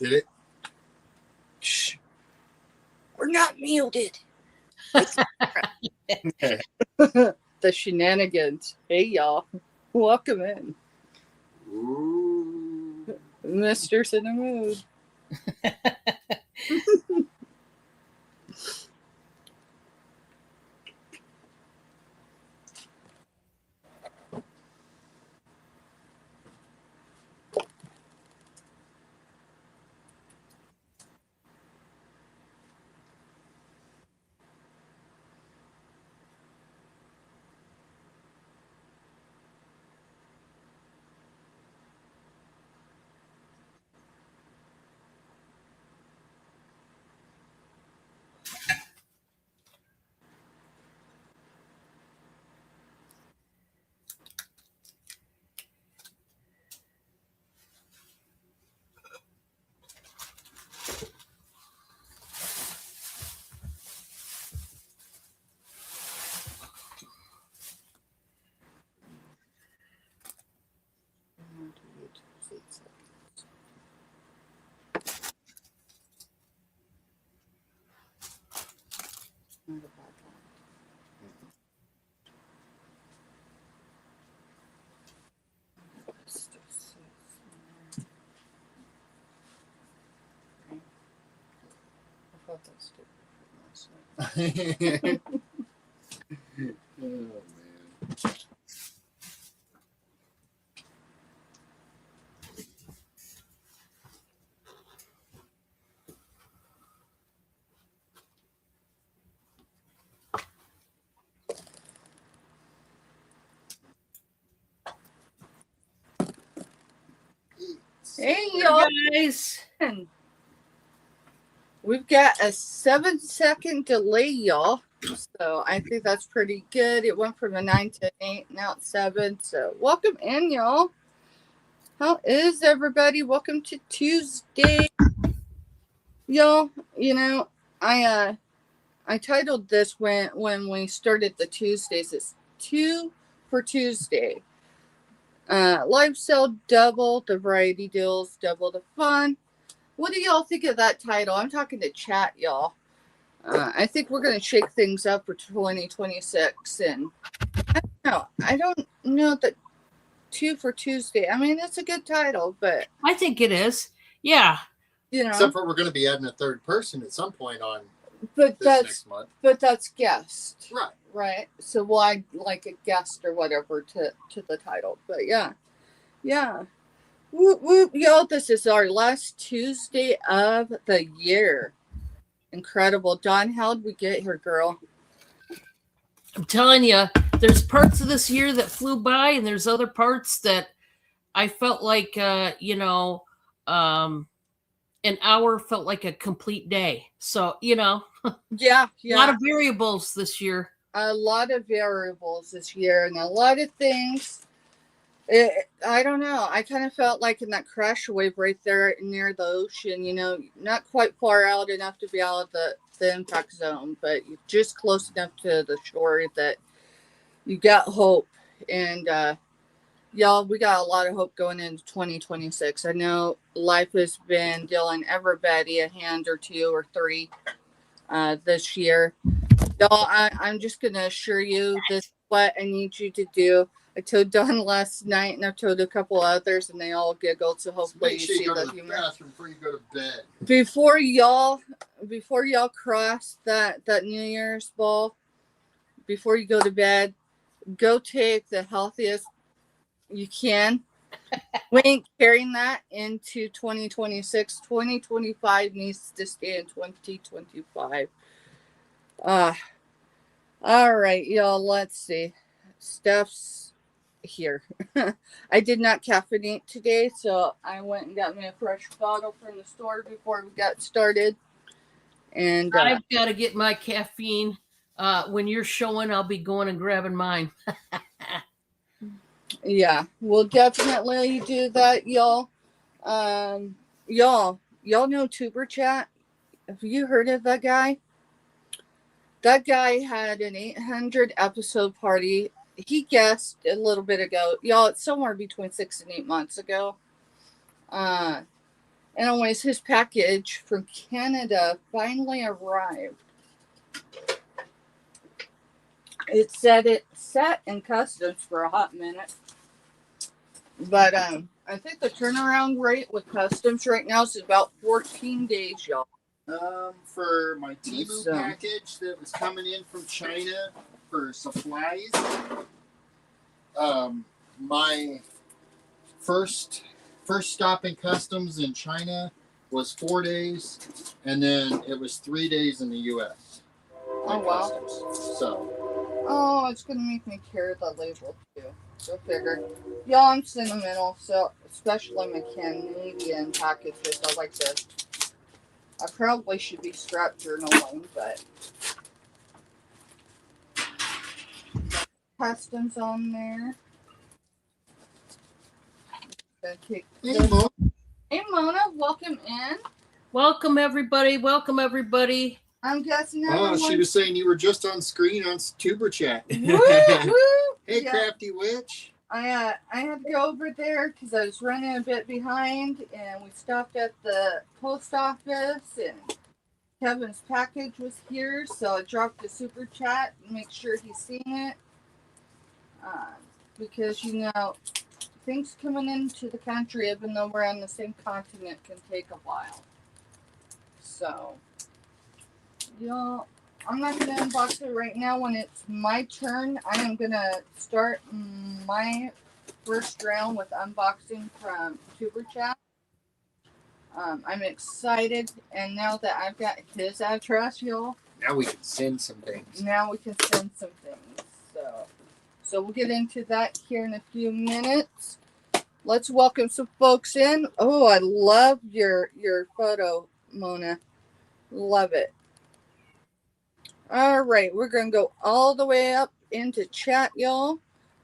Did it? Shh. We're not muted. The shenanigans. Hey, y'all. Welcome in. Ooh. Mister's in the mood. Oh, man. Hey, y'all. Guys. We've got a 7-second delay, y'all. So I think that's pretty good. It went from a 9 to 8, now it's 7. So welcome in, y'all. How is everybody? Welcome to Tuesday. Y'all, you know, I titled this when we started the Tuesdays. It's 2 for Tuesday. Live sale double, the variety deals double the fun. What do y'all think of that title? I'm talking to chat, y'all. I think we're going to shake things up for 2026. And I don't know that 2 for Tuesday. I mean, it's a good title, but I think it is. Yeah. You know. Except for we're going to be adding a third person at some point on but this next month. But that's guest. Right. Right. So why like a guest or whatever to the title. But yeah. Whoop, whoop, y'all, this is our last Tuesday of the year. Incredible. Dawn, how'd we get here, girl? I'm telling you, there's parts of this year that flew by, and there's other parts that I felt like, an hour felt like a complete day. So, Yeah. A lot of variables this year. A lot of variables this year, and a lot of things. I don't know. I kind of felt like in that crash wave right there near the ocean, not quite far out enough to be out of the impact zone, but just close enough to the shore that you got hope. And y'all, we got a lot of hope going into 2026. I know life has been dealing everybody a hand or 2 or 3 this year. Y'all, I'm just going to assure you this is what I need you to do. I told Dawn last night, and I've told a couple others, and they all giggled. So hopefully you see the humor. bathroom before you go to bed. Before y'all cross that New Year's ball, before you go to bed, go take the healthiest you can. We ain't carrying that into 2026. 2025 needs to stay in 2025. All right, y'all. Let's see. Stuff's here. I did not caffeinate today, so I went and got me a fresh bottle from the store before we got started. And I've got to get my caffeine. When you're showing, I'll be going and grabbing mine. Yeah, we'll definitely do that, y'all. Y'all know Tuber Chat? Have you heard of that guy? That guy had an 800 episode party. He guessed a little bit ago. Y'all, it's somewhere between 6 and 8 months ago. Anyways, his package from Canada finally arrived. It said it sat in customs for a hot minute. But I think the turnaround rate with customs right now is about 14 days, y'all. For my Temu So- package that was coming in from China for supplies, my first stop in customs in China was 4 days, and then it was 3 days in the U.S. Oh, wow. Customs. So Oh, it's going to make me carry the label, too. Go figure. Y'all, I'm sentimental, so especially my Canadian packages. I probably should be strapped journaling, but customs on there. Gonna take hey, this- Mo, Hey, Mona, welcome in. Welcome everybody. Welcome everybody. I'm guessing oh, everyone. she was saying you were just on screen on Tuber Chat. Woo, woo. Hey, Yeah. crafty witch. I had to go over there because I was running a bit behind, and we stopped at the post office, and Kevin's package was here, so I dropped a super chat and make sure he's seen it. Because things coming into the country, even though we're on the same continent, can take a while. So, y'all, I'm not gonna unbox it right now. When it's my turn, I am gonna start my first round with unboxing from Tuber Chat. I'm excited, and now that I've got his address, y'all, Now we can send some things. now we can send some things. So we'll get into that here in a few minutes. Let's welcome some folks in. Oh, I love your photo, Mona. Love it. All right, we're gonna go all the way up into chat, y'all.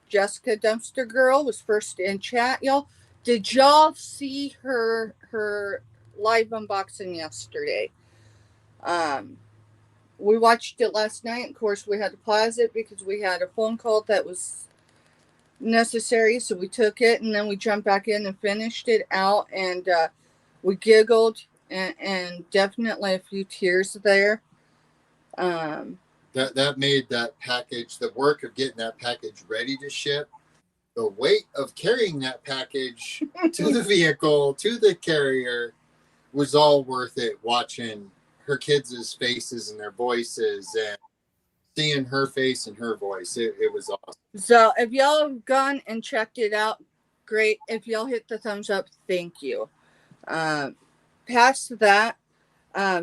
Jessica Dumpster Girl was first in chat, y'all. Did y'all see her live unboxing yesterday? We watched it last night. Of course, we had to pause it because we had a phone call that was necessary, so we took it and then we jumped back in and finished it out, and we giggled and definitely a few tears there. That made that package, the work of getting that package ready to ship, the weight of carrying that package to the vehicle, to the carrier, was all worth it. Watching her kids' faces and their voices and seeing her face and her voice, it was awesome. So if y'all have gone and checked it out, great. If y'all hit the thumbs up, thank you. Past that,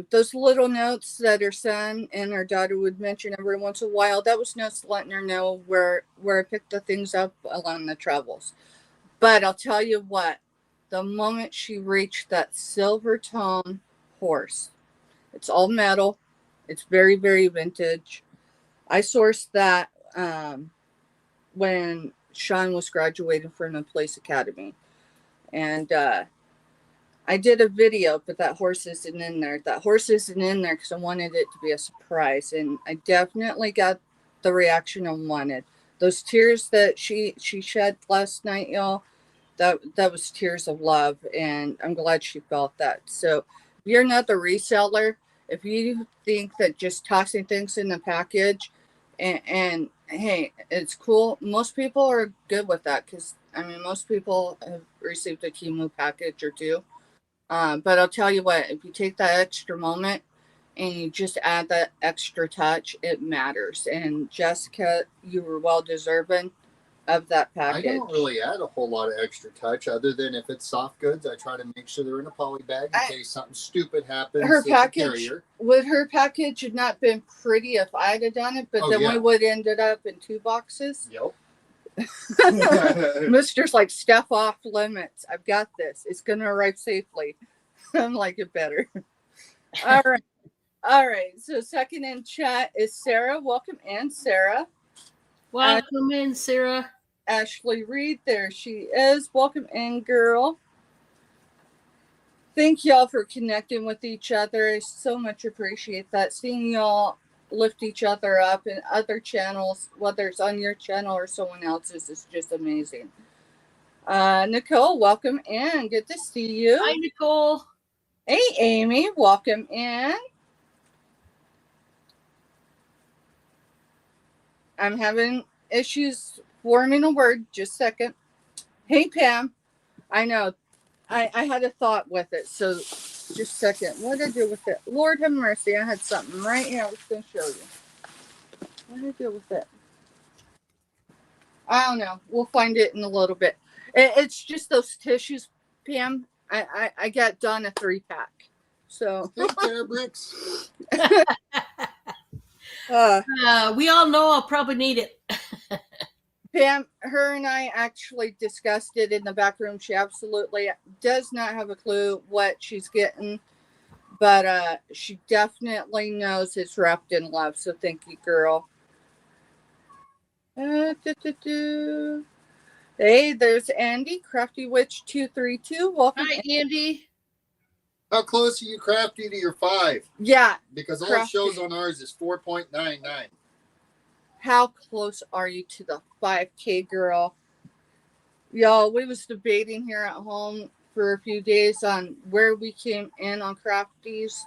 those little notes that her son and her daughter would mention every once in a while, that was notes letting her know where I picked the things up along the travels. But I'll tell you what, the moment she reached that silver tone horse, it's all metal. It's very, very vintage. I sourced that when Sean was graduating from the Police Academy. And I did a video, but that horse isn't in there. That horse isn't in there because I wanted it to be a surprise. And I definitely got the reaction I wanted. Those tears that she shed last night, y'all, that was tears of love. And I'm glad she felt that. So if you're not the reseller, if you think that just tossing things in the package and hey, it's cool. Most people are good with that because, I mean, most people have received a Temu package or two. But I'll tell you what, if you take that extra moment and you just add that extra touch, it matters. And Jessica, you were well deserving of that package. I don't really add a whole lot of extra touch other than if it's soft goods, I try to make sure they're in a poly bag in case something stupid happens. Her at the package carrier. would her package had not been pretty if I'd have done it, but Oh, then yeah. we would have ended up in 2 boxes. Yep. Mister's like, step off limits. I've got this. It's gonna arrive safely. I'm like, it better. All right. All right. So second in chat is Sarah. Welcome in, Sarah. Welcome in, Sarah. Ashley Reed, there she is. Welcome in, girl. Thank y'all for connecting with each other. I so much appreciate that. Seeing y'all lift each other up in other channels, whether it's on your channel or someone else's, is just amazing. Nicole, welcome in. Good to see you. Hi, Nicole. Hey, Amy, welcome in. I'm having issues forming a word. Just a second. Hey, Pam. I know. I had a thought with it. So just a second. What did I do with it? Lord have mercy. I had something right here. I was going to show you. What did I do with it? I don't know. We'll find it in a little bit. It's just those tissues, Pam. I got done a 3-pack. So Hey, fabrics. We all know I'll probably need it. Pam, her and I actually discussed it in the back room. She absolutely does not have a clue what she's getting, but she definitely knows it's wrapped in love. So thank you, girl. Hey, there's Andy, Crafty Witch 232. Welcome. Hi, Andy. How close are you, Crafty, to your 5? Yeah. Because all it Crafty. shows on ours is 4.99. How close are you to the 5K, girl? Y'all, we was debating here at home for a few days on where we came in on Crafties.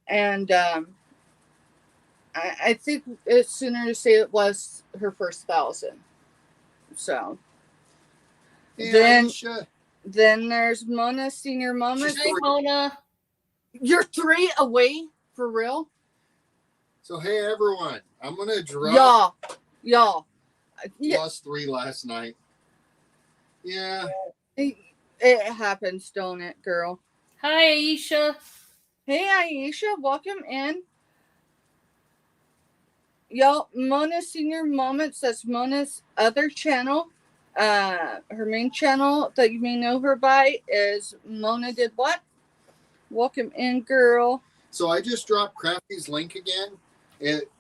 And I think it's sooner to say it was her first 1,000. So Hey, Then- Aisha. then there's Mona Senior Moments. Hi, Mona. You're 3 away for real? So, hey, everyone. I'm going to drop Y'all. Yeah, plus 3 last night. Yeah. it happens, don't it, girl? Hi, Aisha. Hey, Aisha, welcome in. Y'all, Mona Senior Moments, that's Mona's other channel. Her main channel that you may know her by is Mona Did What? Welcome in, girl. So, I just dropped Crafty's link again.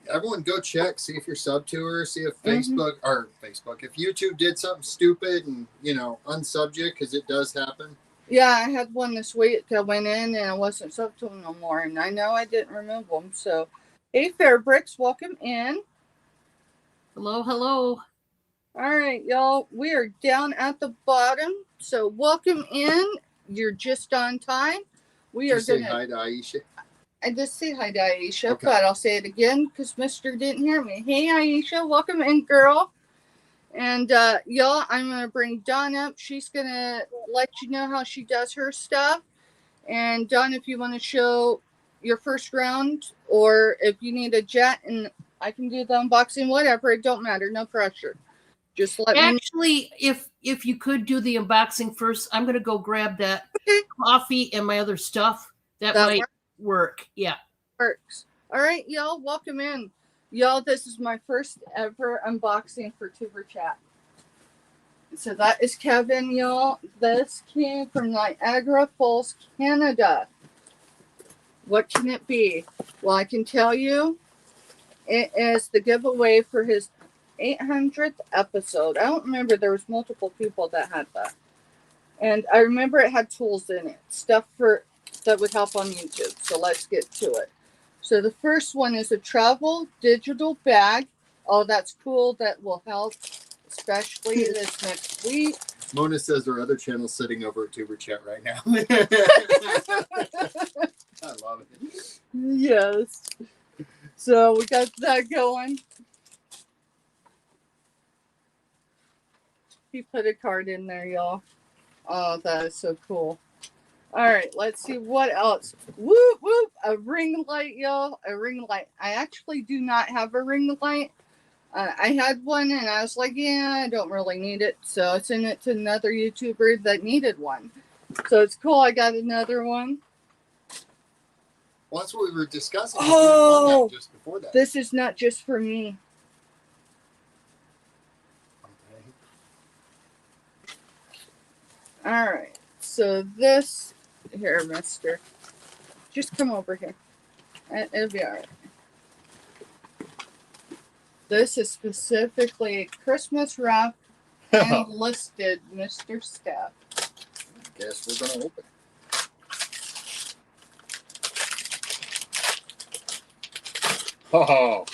Everyone go check, see if you're sub to her, see if if YouTube did something stupid and, unsubject, because it does happen. Yeah, I had one this week. I went in and I wasn't sub to them no more, and I know I didn't remove them. So, hey, Fairbricks, welcome in. Hello, hello. All right, y'all, we are down at the bottom. So, welcome in. You're just on time. We Did are you say going to. hi to Aisha? I just say hi to Aisha, Okay. but I'll say it again because Mr. didn't hear me. Hey, Aisha, welcome in, girl. And y'all, I'm going to bring Dawn up. She's going to let you know how she does her stuff. And Dawn, if you want to show your first round or if you need a jet and I can do the unboxing, whatever, it don't matter. No pressure. Just let me know. Actually, if you could do the unboxing first, I'm gonna go grab that Okay. coffee and my other stuff. That That might work. Yeah. Works. All right, y'all, welcome in. Y'all, this is my first ever unboxing for Tuber Chat. So that is Kevin, y'all. This came from Niagara Falls, Canada. What can it be? Well, I can tell you it is the giveaway for his 800th episode. I don't remember. There was multiple people that had that. And I remember it had tools in it. Stuff that would help on YouTube. So let's get to it. So the first one is a travel digital bag. Oh, that's cool. That will help, especially this next week. Mona says her other channel's sitting over at Tuber Chat right now. I love it. Yes. So we got that going. He put a card in there, y'all. Oh, that is so cool. All right, let's see what else. Whoop, whoop. A ring light, y'all. A ring light. I actually do not have a ring light. I had one and I was like, yeah, I don't really need it. So I sent it to another YouTuber that needed one. So it's cool. I got another one. Well, that's what we were discussing. Oh, just before that. this is not just for me. Okay. All right. So this here, mister. Just come over here. It'll be all right. This is specifically a Christmas wrap and listed, Mr. Steph. Guess we're gonna open. Oh,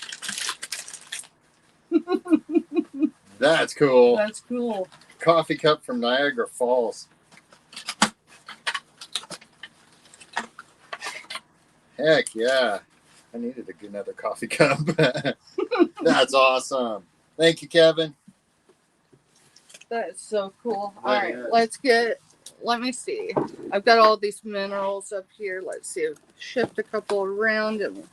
that's cool. That's cool. Coffee cup from Niagara Falls. Heck yeah. I needed another coffee cup. That's awesome. Thank you, Kevin. That is so cool. That All right, is. let me see. I've got all these minerals up here. Let's see. Shift a couple around and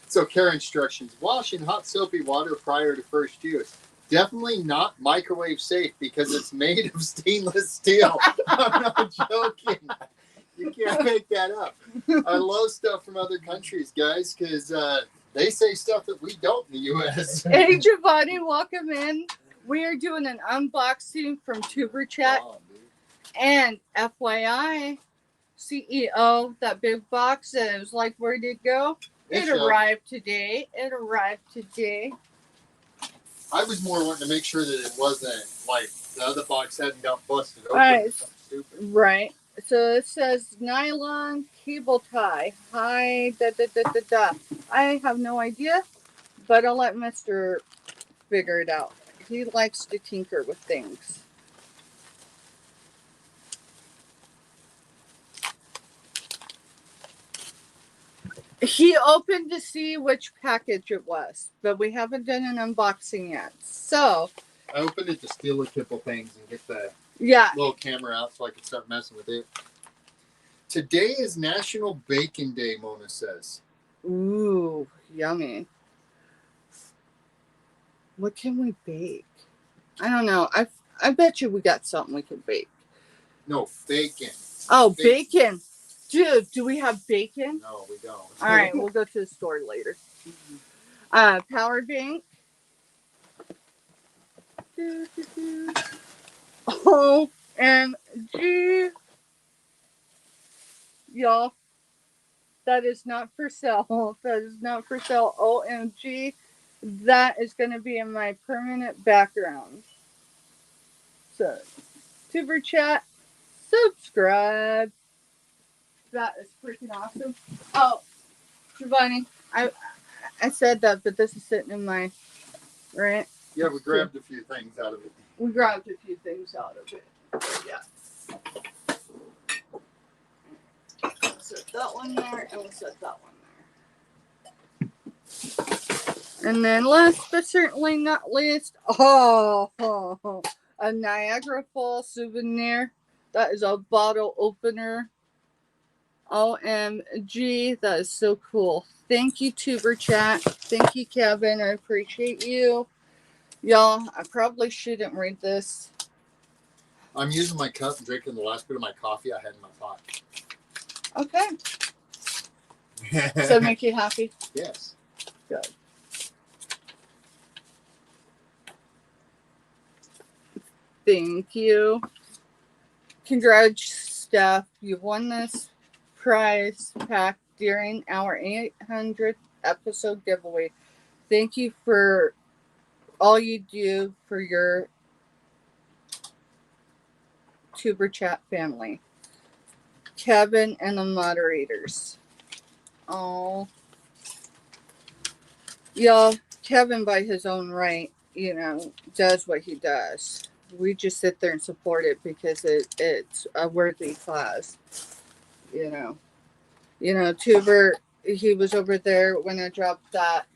So care instructions. Wash in hot soapy water prior to first use. Definitely not microwave safe because it's made of stainless steel. I'm not joking. You can't make that up. I love stuff from other countries, guys, because they say stuff that we don't in the U.S. Hey Giovanni, welcome in. We are doing an unboxing from Tuber Chat. Come on, dude. And FYI, CEO, that big box that it was like, where did it go? It arrived today. I was more wanting to make sure that it wasn't like the other box hadn't got busted open. Right. Or something stupid. Right. So it says nylon cable tie. Hi, da. I have no idea, but I'll let Mr. figure it out. He likes to tinker with things. He opened to see which package it was, but we haven't done an unboxing yet. So I opened it to steal a couple things and get the yeah, little camera out so I could start messing with it. Today is National Bacon Day, Mona says. ooh, yummy. What can we bake? I don't know. I bet you we got something we can bake. No, bacon. Oh, bacon. Dude, do we have bacon? No, we don't. All right, we'll go to the store later. Power bank. OMG. Y'all, that is not for sale. That is not for sale. OMG. That is going to be in my permanent background. So, Tuber Chat, subscribe. That is freaking awesome. Oh, Giovanni, I said that, but this is sitting in my, right? Yeah, we grabbed a few things out of it. We grabbed a few things out of it. Yeah. We'll set that one there, and we'll set that one there. And then last but certainly not least, a Niagara Falls souvenir. That is a bottle opener. OMG, that is so cool. Thank you, Tuber Chat. Thank you, Kevin. I appreciate you. Y'all, I probably shouldn't read this. I'm using my cup and drinking the last bit of my coffee I had in my pot. Okay. Does that make you happy? Yes. Good. Thank you. Congrats, Steph. You won this prize pack during our 800th episode giveaway. Thank you for all you do for your Tuber Chat family. Kevin and the moderators. Oh. Y'all, Kevin by his own right, does what he does. We just sit there and support it because it's a worthy cause. Tuber, he was over there when I dropped that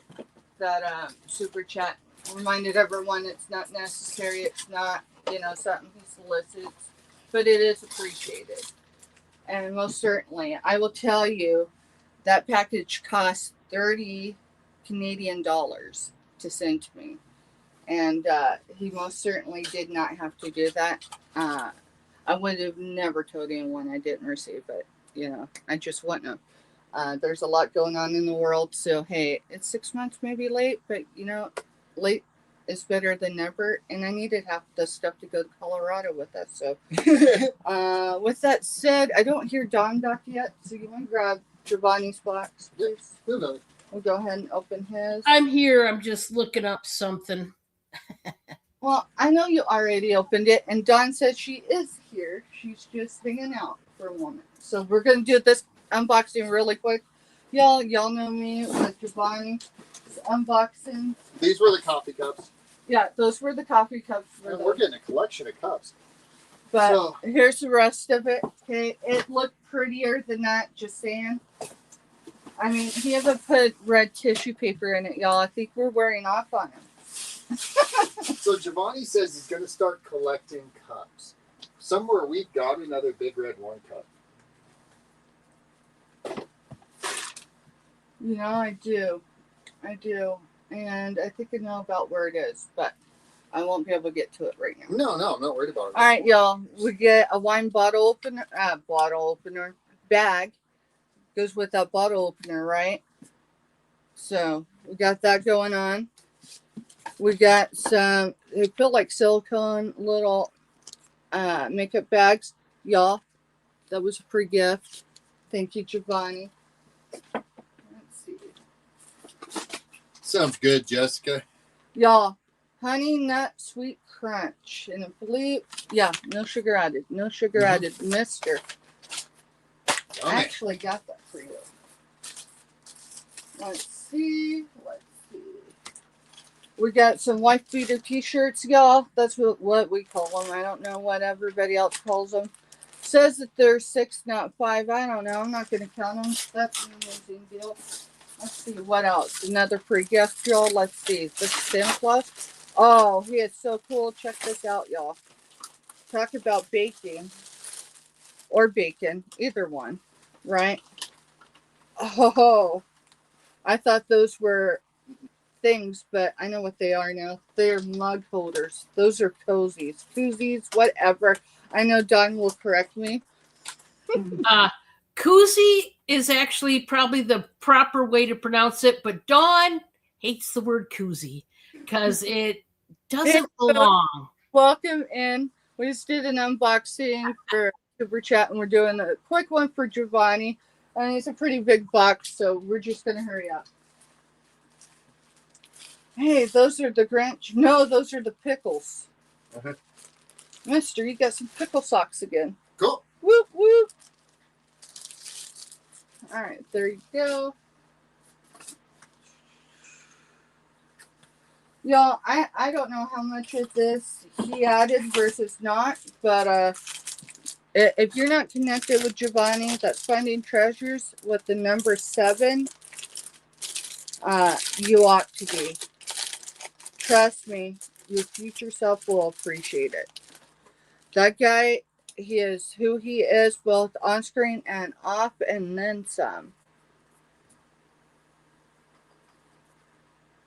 super chat. Reminded everyone it's not necessary. It's not, something he solicits, but it is appreciated. And most certainly, I will tell you that package cost 30 Canadian dollars to send to me. And he most certainly did not have to do that. I would have never told anyone I didn't receive it. I just wouldn't have. There's a lot going on in the world. So, hey, it's 6 months maybe late, but, late is better than never. And I needed half the stuff to go to Colorado with us. So, with that said, I don't hear Don back yet. So, you want to grab Giovanni's box, please? Hello. We'll go ahead and open his. I'm here. I'm just looking up something. Well, I know you already opened it, and Dawn said she is here. She's just hanging out for a moment. So we're going to do this unboxing really quick. Y'all know me with Giovanni. Unboxing. These were the coffee cups. Yeah, those were the coffee cups. And we're getting a collection of cups. But here's the rest of it. Okay, it looked prettier than that, just saying. I mean, he hasn't put red tissue paper in it, y'all. I think we're wearing off on him. So Giovanni says he's going to start collecting cups. Somewhere we got another big red one cup. You know, I do. And I think I know about where it is, but I won't be able to get to it right now. No, I'm not worried about it. All right, y'all. We get a wine bottle opener bag. Goes with that bottle opener, right? So we got that going on. We got some, they feel like silicone little makeup bags. Y'all, that was a free gift. Thank you, Giovanni. Let's see. Sounds good, Jessica. Y'all, honey nut sweet crunch. And I believe, yeah, no sugar added. No sugar added. Mister. I actually got that for you. Let's see. We got some wife beater t-shirts, y'all. That's what we call them. I don't know what everybody else calls them. Says that they're 6, not 5. I don't know. I'm not going to count them. That's an amazing deal. Let's see what else. Another free gift, y'all. Let's see. This is Santa Claus. Oh, he is so cool. Check this out, y'all. Talk about baking or bacon, either one, right? Oh, I thought those were things, but I know what they are now. They're mug holders. Those are cozies, koozies, whatever. I know Don will correct me. Koozie is actually probably the proper way to pronounce it, but Dawn hates the word koozie because it doesn't belong. Welcome in. We just did an unboxing for Super Chat, and we're doing a quick one for Giovanni. And it's a pretty big box, so we're just going to hurry up. Hey, those are the Grinch. No, those are the pickles. Uh-huh. Mister, you got some pickle socks again. Cool. Whoop, whoop. All right, there you go. Y'all, I don't know how much of this he added versus not, but if you're not connected with Giovanni, that's Finding Treasures with the number 7, you ought to be. Trust me, your future self will appreciate it. That guy, he is who he is, both on screen and off, and then some.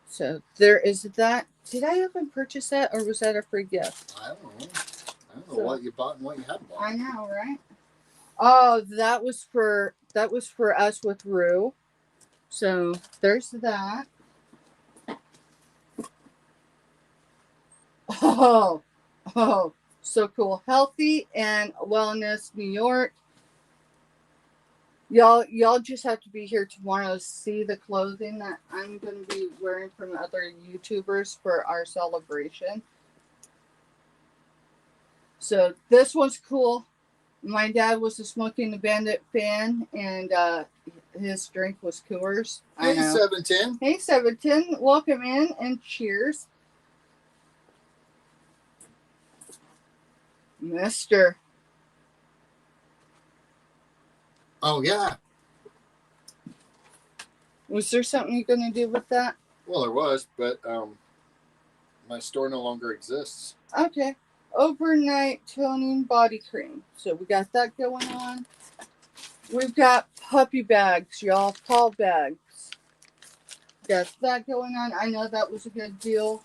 So there is that. Did I even purchase that, or was that a free gift? I don't know what you bought and what you haven't bought. I know, right? Oh, that was for us with Rue. So there's that. Oh, so cool. Healthy and Wellness New York. Y'all just have to be here tomorrow to see the clothing that I'm going to be wearing from other YouTubers for our celebration. So this one's cool. My dad was a Smoking the Bandit fan, and his drink was Coors. Hey, 710. Hey, 710. Welcome in and cheers. Mister. Oh, yeah. Was there something you're going to do with that? Well, there was, but my store no longer exists. Okay. Overnight toning body cream. So we got that going on. We've got puppy bags, y'all. Paw bags. Got that going on. I know that was a good deal.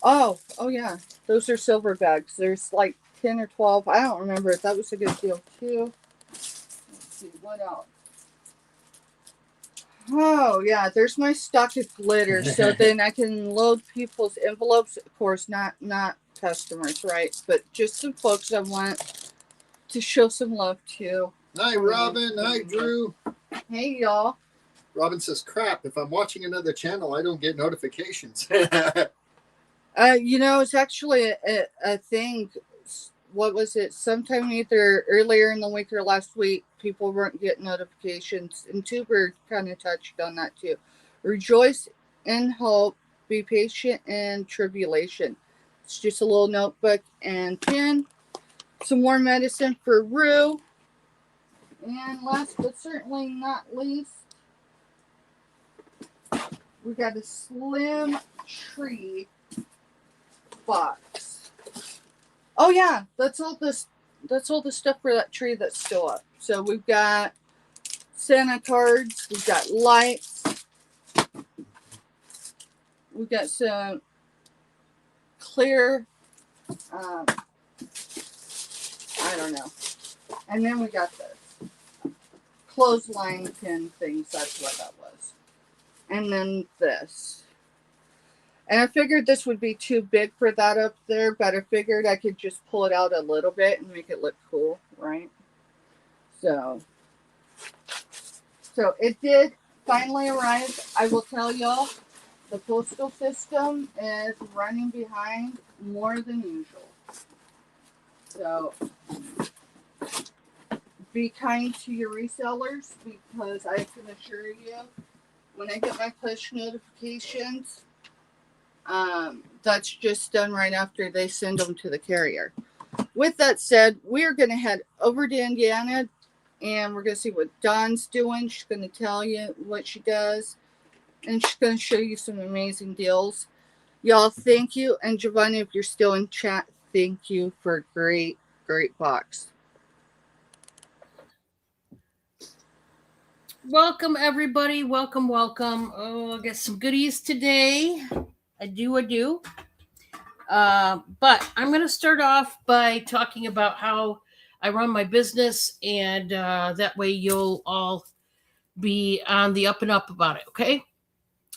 Oh yeah. Those are silver bags. There's like 10 or 12. I don't remember if that was a good deal too. Let's see, what else? Oh yeah, there's my stock of glitter. So then I can load people's envelopes. Of course, not customers, right? But just some folks I want to show some love to. Hi, Robin. Hi, Drew. Hey, y'all. Robin says, crap, if I'm watching another channel, I don't get notifications. It's actually a thing. What was it? Sometime either earlier in the week or last week, people weren't getting notifications. And Tuber kind of touched on that too. Rejoice in hope. Be patient in tribulation. It's just a little notebook and pen. some more medicine for Rue. And last but certainly not least, we got a Slim Tree box. Oh yeah, that's all the stuff for that tree that's still up. So we've got Santa cards, we've got lights, we've got some clear, I don't know. And then we got this clothesline pin things. That's what that was. And then this. And I figured this would be too big for that up there, but I figured I could just pull it out a little bit and make it look cool, right? So it did finally arrive. I will tell y'all, the postal system is running behind more than usual. So be kind to your resellers, because I can assure you, when I get my push notifications, that's just done right after they send them to the carrier. With that said, we're going to head over to Indiana, and we're going to see what Dawn's doing. She's going to tell you what she does, and she's going to show you some amazing deals. Y'all, thank you. And Giovanni, if you're still in chat, thank you for a great box. Welcome, everybody. Welcome. Oh, I got some goodies today. I do. But I'm going to start off by talking about how I run my business, and that way you'll all be on the up and up about it, okay?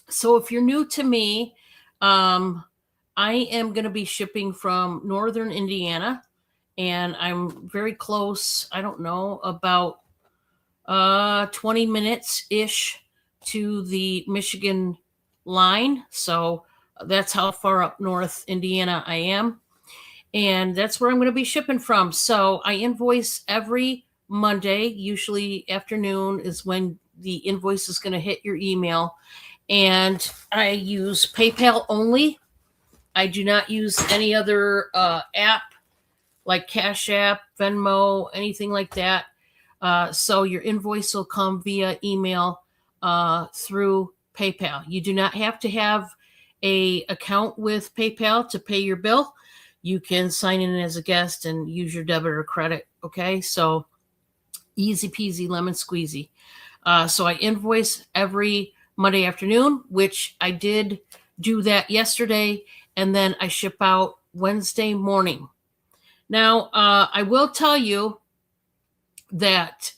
So if you're new to me, I am going to be shipping from northern Indiana, and I'm very close, I don't know, about 20 minutes-ish to the Michigan line. So that's how far up north Indiana I am. And that's where I'm going to be shipping from. So I invoice every Monday. Usually afternoon is when the invoice is going to hit your email. And I use PayPal only. I do not use any other app like Cash App, Venmo, anything like that. So your invoice will come via email through PayPal. You do not have to have a account with PayPal to pay your bill. You can sign in as a guest and use your debit or credit. Okay, so easy peasy lemon squeezy. So I invoice every Monday afternoon, which I did do that yesterday, and then I ship out Wednesday morning. Now, I will tell you that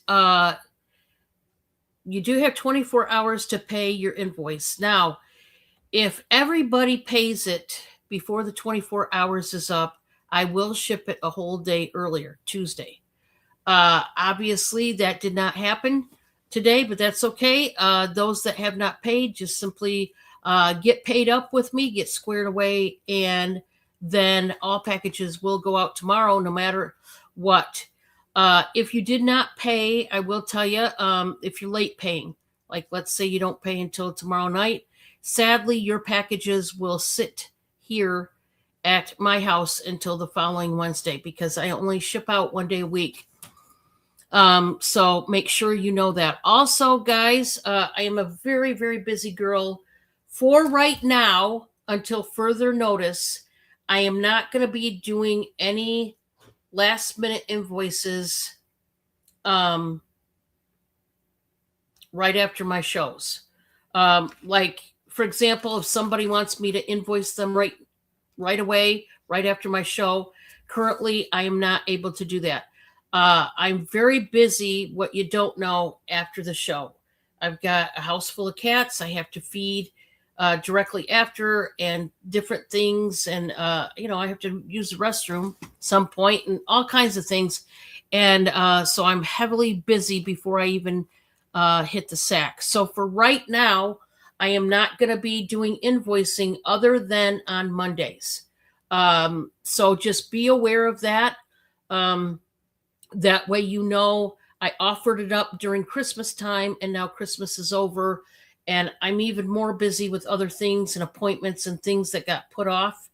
you do have 24 hours to pay your invoice. Now, if everybody pays it before the 24 hours is up, I will ship it a whole day earlier, Tuesday. Obviously, that did not happen today, but that's okay. Those that have not paid, just simply get paid up with me, get squared away, and then all packages will go out tomorrow, no matter what. If you did not pay, I will tell you, if you're late paying, like let's say you don't pay until tomorrow night, sadly, your packages will sit here at my house until the following Wednesday, because I only ship out one day a week. So make sure you know that. Also, guys, I am a very, very busy girl. For right now, until further notice, I am not going to be doing any last minute invoices right after my shows. Like, for example, if somebody wants me to invoice them right away, right after my show, currently I am not able to do that. I'm very busy, what you don't know, after the show. I've got a house full of cats I have to feed directly after, and different things. And, I have to use the restroom some point and all kinds of things. And so I'm heavily busy before I even hit the sack. So for right now, I am not going to be doing invoicing other than on Mondays. So just be aware of that. That way, I offered it up during Christmas time, and now Christmas is over, and I'm even more busy with other things and appointments and things that got put off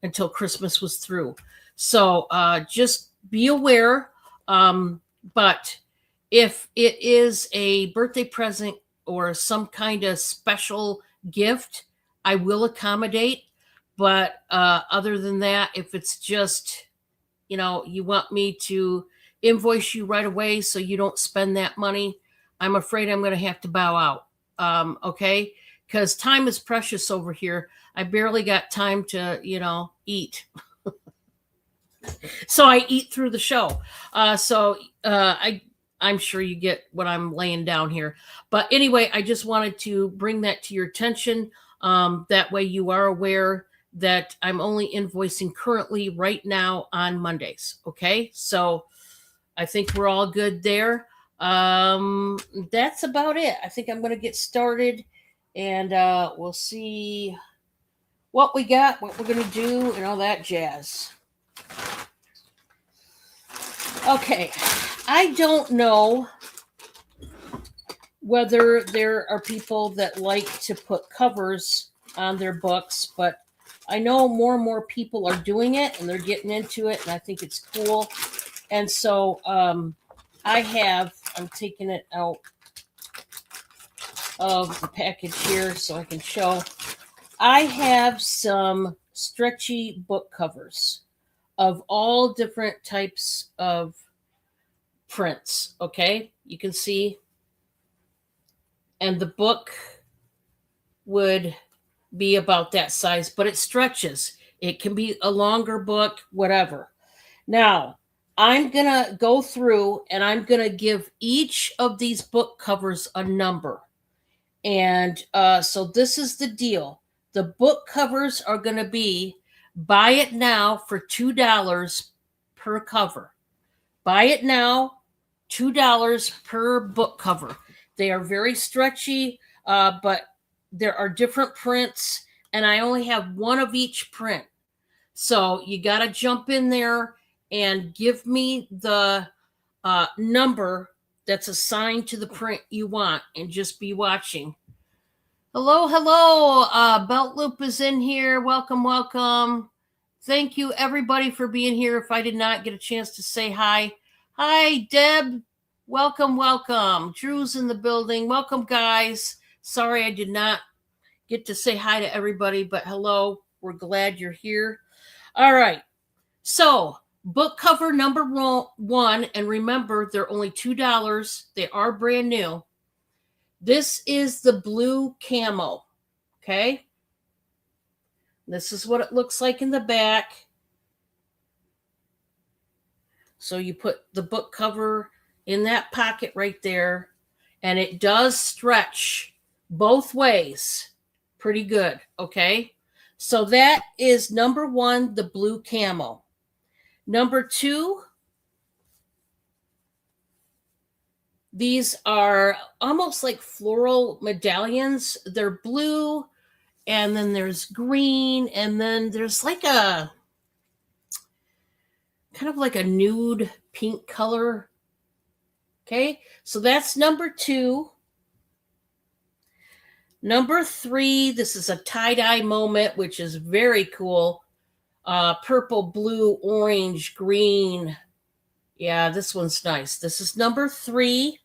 until Christmas was through. So just be aware. But if it is a birthday present or some kind of special gift, I will accommodate. But other than that, if it's just, you want me to invoice you right away so you don't spend that money, I'm afraid I'm going to have to bow out. Okay? Because time is precious over here. I barely got time to, eat. So I eat through the show. I'm sure you get what I'm laying down here. But anyway, I just wanted to bring that to your attention. That way you are aware that I'm only invoicing currently right now on Mondays. Okay. So I think we're all good there. That's about it. I think I'm going to get started and we'll see what we got, what we're going to do, and all that jazz. Okay, I don't know whether there are people that like to put covers on their books, but I know more and more people are doing it and they're getting into it, and I think it's cool. And so I'm taking it out of the package here so I can show. I have some stretchy book covers of all different types of prints. Okay, you can see, and the book would be about that size, but it stretches. It can be a longer book, whatever. Now, I'm gonna go through and I'm gonna give each of these book covers a number. And so this is the deal. The book covers are gonna be, buy it now for $2 per cover. Buy it now, $2 per book cover. They are very stretchy, but there are different prints, and I only have one of each print. So you got to jump in there and give me the number that's assigned to the print you want, and just be watching. Hello. Belt Loop is in here. Welcome. Thank you, everybody, for being here. If I did not get a chance to say hi. Hi, Deb. Welcome. Drew's in the building. Welcome, guys. Sorry I did not get to say hi to everybody, but hello. We're glad you're here. All right. So, book cover number one, and remember, they're only $2. They are brand new. This is the blue camo, okay? This is what it looks like in the back. So you put the book cover in that pocket right there, and it does stretch both ways pretty good, okay? So that is number one, the blue camo. Number two, these are almost like floral medallions. They're blue, and then there's green, and then there's like a kind of like a nude pink color. Okay, so that's number two. Number three, this is a tie-dye moment, which is very cool. Purple, blue, orange, green. Yeah, this one's nice. This is number three.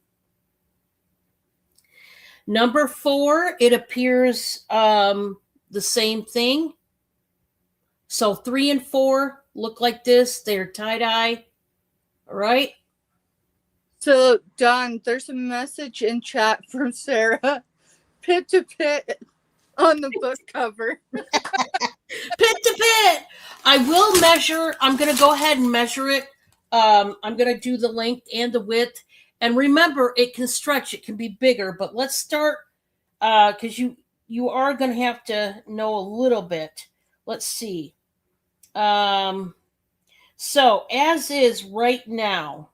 Number four, it appears the same thing. So 3 and 4 look like this. They're tie-dye. All right. So, Don, there's a message in chat from Sarah. Pit to pit on the book cover. Pit to pit. I will measure. I'm going to go ahead and measure it. I'm going to do the length and the width. And remember, it can stretch. It can be bigger. But let's start because you are going to have to know a little bit. Let's see. So as is right now,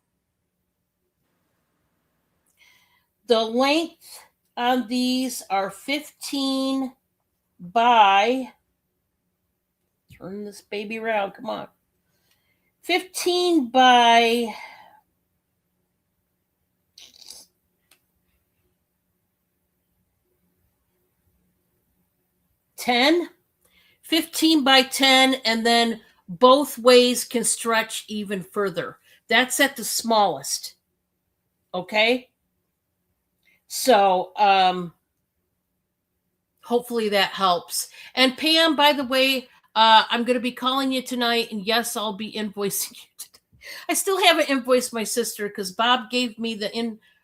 the length on these are 15 by, turn this baby around, come on, 15 by 10, 15 by 10, and then both ways can stretch even further. That's at the smallest. Okay. So, hopefully that helps. And Pam, by the way, I'm going to be calling you tonight, and yes, I'll be invoicing you today. I still haven't invoiced my sister because Bob gave me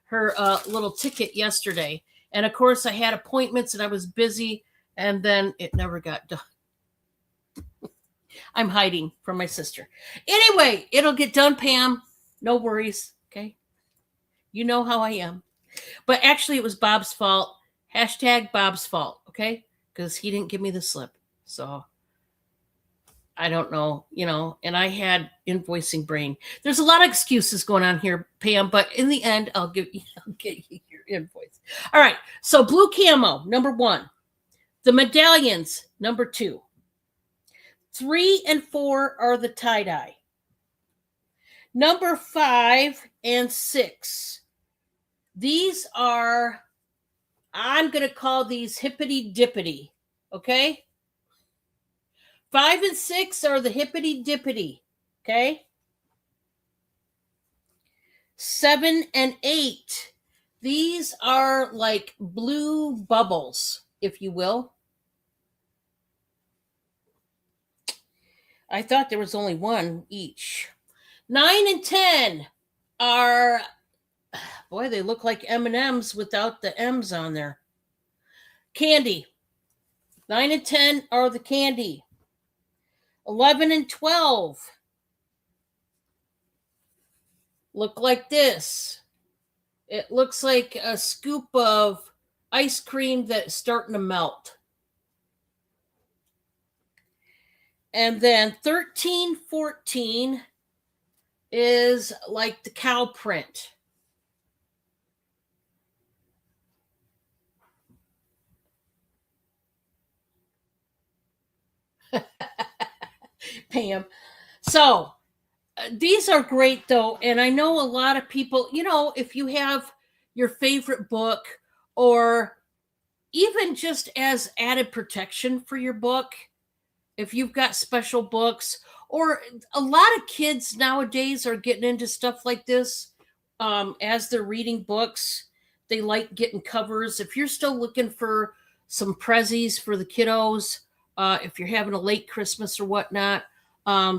her little ticket yesterday, and of course I had appointments and I was busy, and then it never got done. I'm hiding from my sister. Anyway, it'll get done, Pam. No worries. Okay, you know how I am. But actually, it was Bob's fault. Hashtag Bob's fault, okay? Because he didn't give me the slip. So I don't know, and I had invoicing brain. There's a lot of excuses going on here, Pam, but in the end, I'll get you your invoice. All right. So blue camo, number 1. The medallions, number 2. 3 and 4 are the tie-dye. Number 5 and 6. These are, I'm going to call these hippity dippity. Okay. 5 and 6 are the hippity dippity. Okay. 7 and 8. These are like blue bubbles, if you will. I thought there was only one each. 9 and 10 are, boy, they look like M&Ms without the M's on there. Candy. 9 and 10 are the candy. 11 and 12 look like this. It looks like a scoop of ice cream that's starting to melt. And then 13, 14 is like the cow print. Pam. So these are great though. And I know a lot of people, if you have your favorite book or even just as added protection for your book, if you've got special books, or a lot of kids nowadays are getting into stuff like this as they're reading books. They like getting covers. If you're still looking for some prezzies for the kiddos, if you're having a late Christmas or whatnot,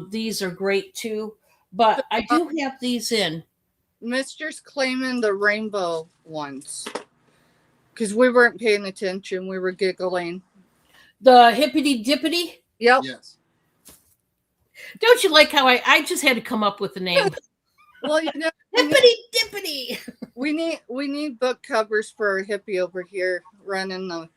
these are great too. But I do have these in. Mister's claiming the rainbow ones because we weren't paying attention. We were giggling. The hippity dippity? Yep. Yes. Don't you like how I just had to come up with the name? Well, Hippity dippity. we need book covers for our hippie over here running the.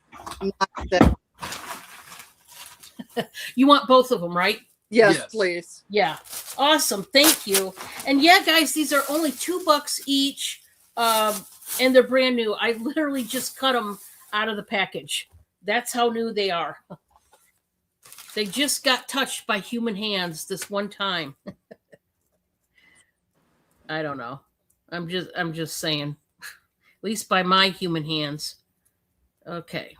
You want both of them, right? Yes, please. Yeah. Awesome. Thank you. And yeah, guys, these are only $2 each. And they're brand new. I literally just cut them out of the package. That's how new they are. They just got touched by human hands this one time. I don't know. I'm just saying. At least by my human hands. Okay.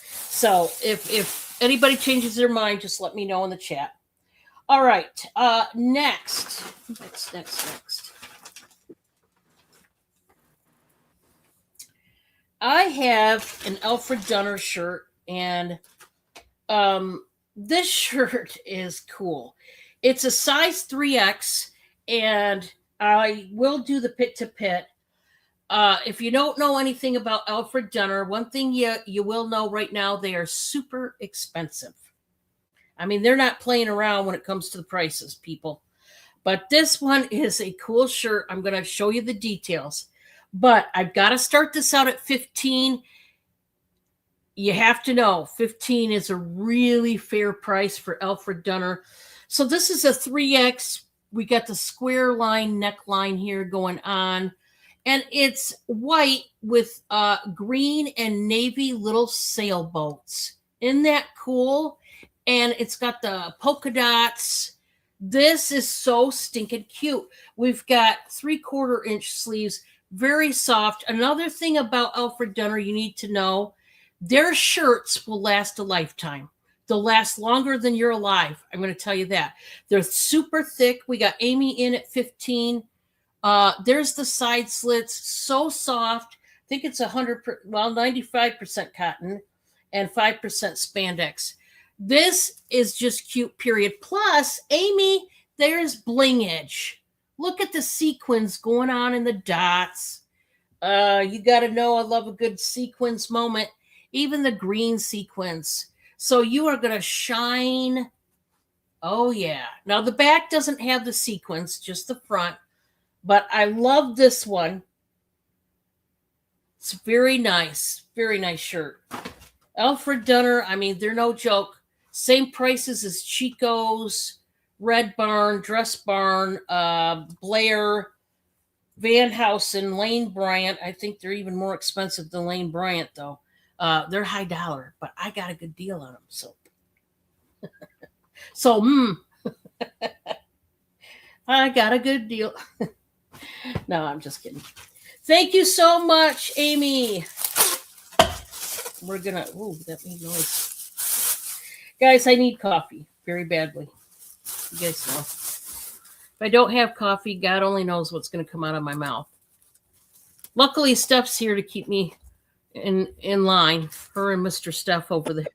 So if anybody changes their mind, just let me know in the chat. All right. Next. I have an Alfred Dunner shirt, and this shirt is cool. It's a size 3X, and I will do the pit to pit. If you don't know anything about Alfred Dunner, one thing you will know right now, they are super expensive. I mean, they're not playing around when it comes to the prices, people. But this one is a cool shirt. I'm going to show you the details. But I've got to start this out at 15. You have to know 15 is a really fair price for Alfred Dunner. So this is a 3X. We got the square line neckline here going on. And it's white with green and navy little sailboats. Isn't that cool? And it's got the polka dots. This is so stinking cute. We've got 3/4 inch sleeves, very soft. Another thing about Alfred Dunner you need to know, their shirts will last a lifetime. They'll last longer than you're alive. I'm going to tell you that. They're super thick. We got Amy in at 15. There's the side slits, so soft. I think it's 95% cotton and 5% spandex. This is just cute, period. Plus, Amy, there's bling edge. Look at the sequins going on in the dots. You got to know I love a good sequins moment. Even the green sequins. So you are going to shine. Oh, yeah. Now, the back doesn't have the sequins, just the front. But I love this one. It's very nice shirt. Alfred Dunner, I mean, they're no joke. Same prices as Chico's, Red Barn, Dress Barn, Blair, Van Housen, Lane Bryant. I think they're even more expensive than Lane Bryant, though. They're high dollar, but I got a good deal on them. I got a good deal. No, I'm just kidding. Thank you so much, Amy. We're gonna. Ooh, that made noise. Guys, I need coffee very badly. You guys know. If I don't have coffee, God only knows what's gonna come out of my mouth. Luckily, Steph's here to keep me in line. Her and Mr. Steph over there.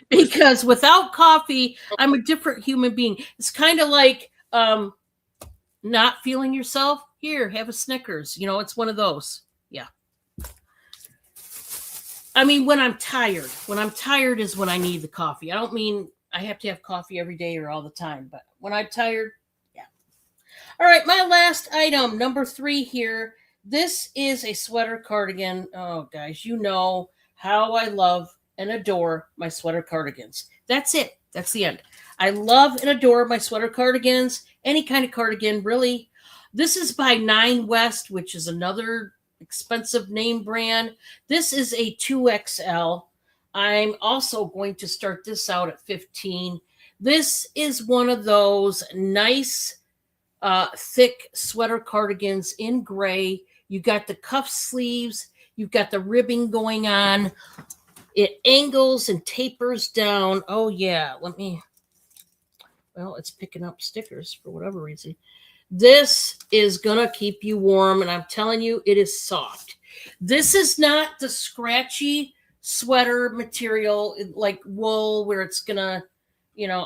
Because without coffee, I'm a different human being. It's kind of like not feeling yourself. Here, have a Snickers. You know, it's one of those. Yeah. I mean, when I'm tired. When I'm tired is when I need the coffee. I don't mean I have to have coffee every day or all the time. But when I'm tired, yeah. All right, my last item, number 3 here. This is a sweater cardigan. Oh, guys, you know how I love and adore my sweater cardigans. That's it. That's the end. I love and adore my sweater cardigans. Any kind of cardigan, really. This is by Nine West, which is another expensive name brand. This is a 2XL. I'm also going to start this out at 15. This is one of those nice, thick sweater cardigans in gray. You got the cuff sleeves. You've got the ribbing going on. It angles and tapers down. Oh, yeah. Well, it's picking up stickers for whatever reason. This is going to keep you warm, and I'm telling you, it is soft. This is not the scratchy sweater material like wool where it's going to,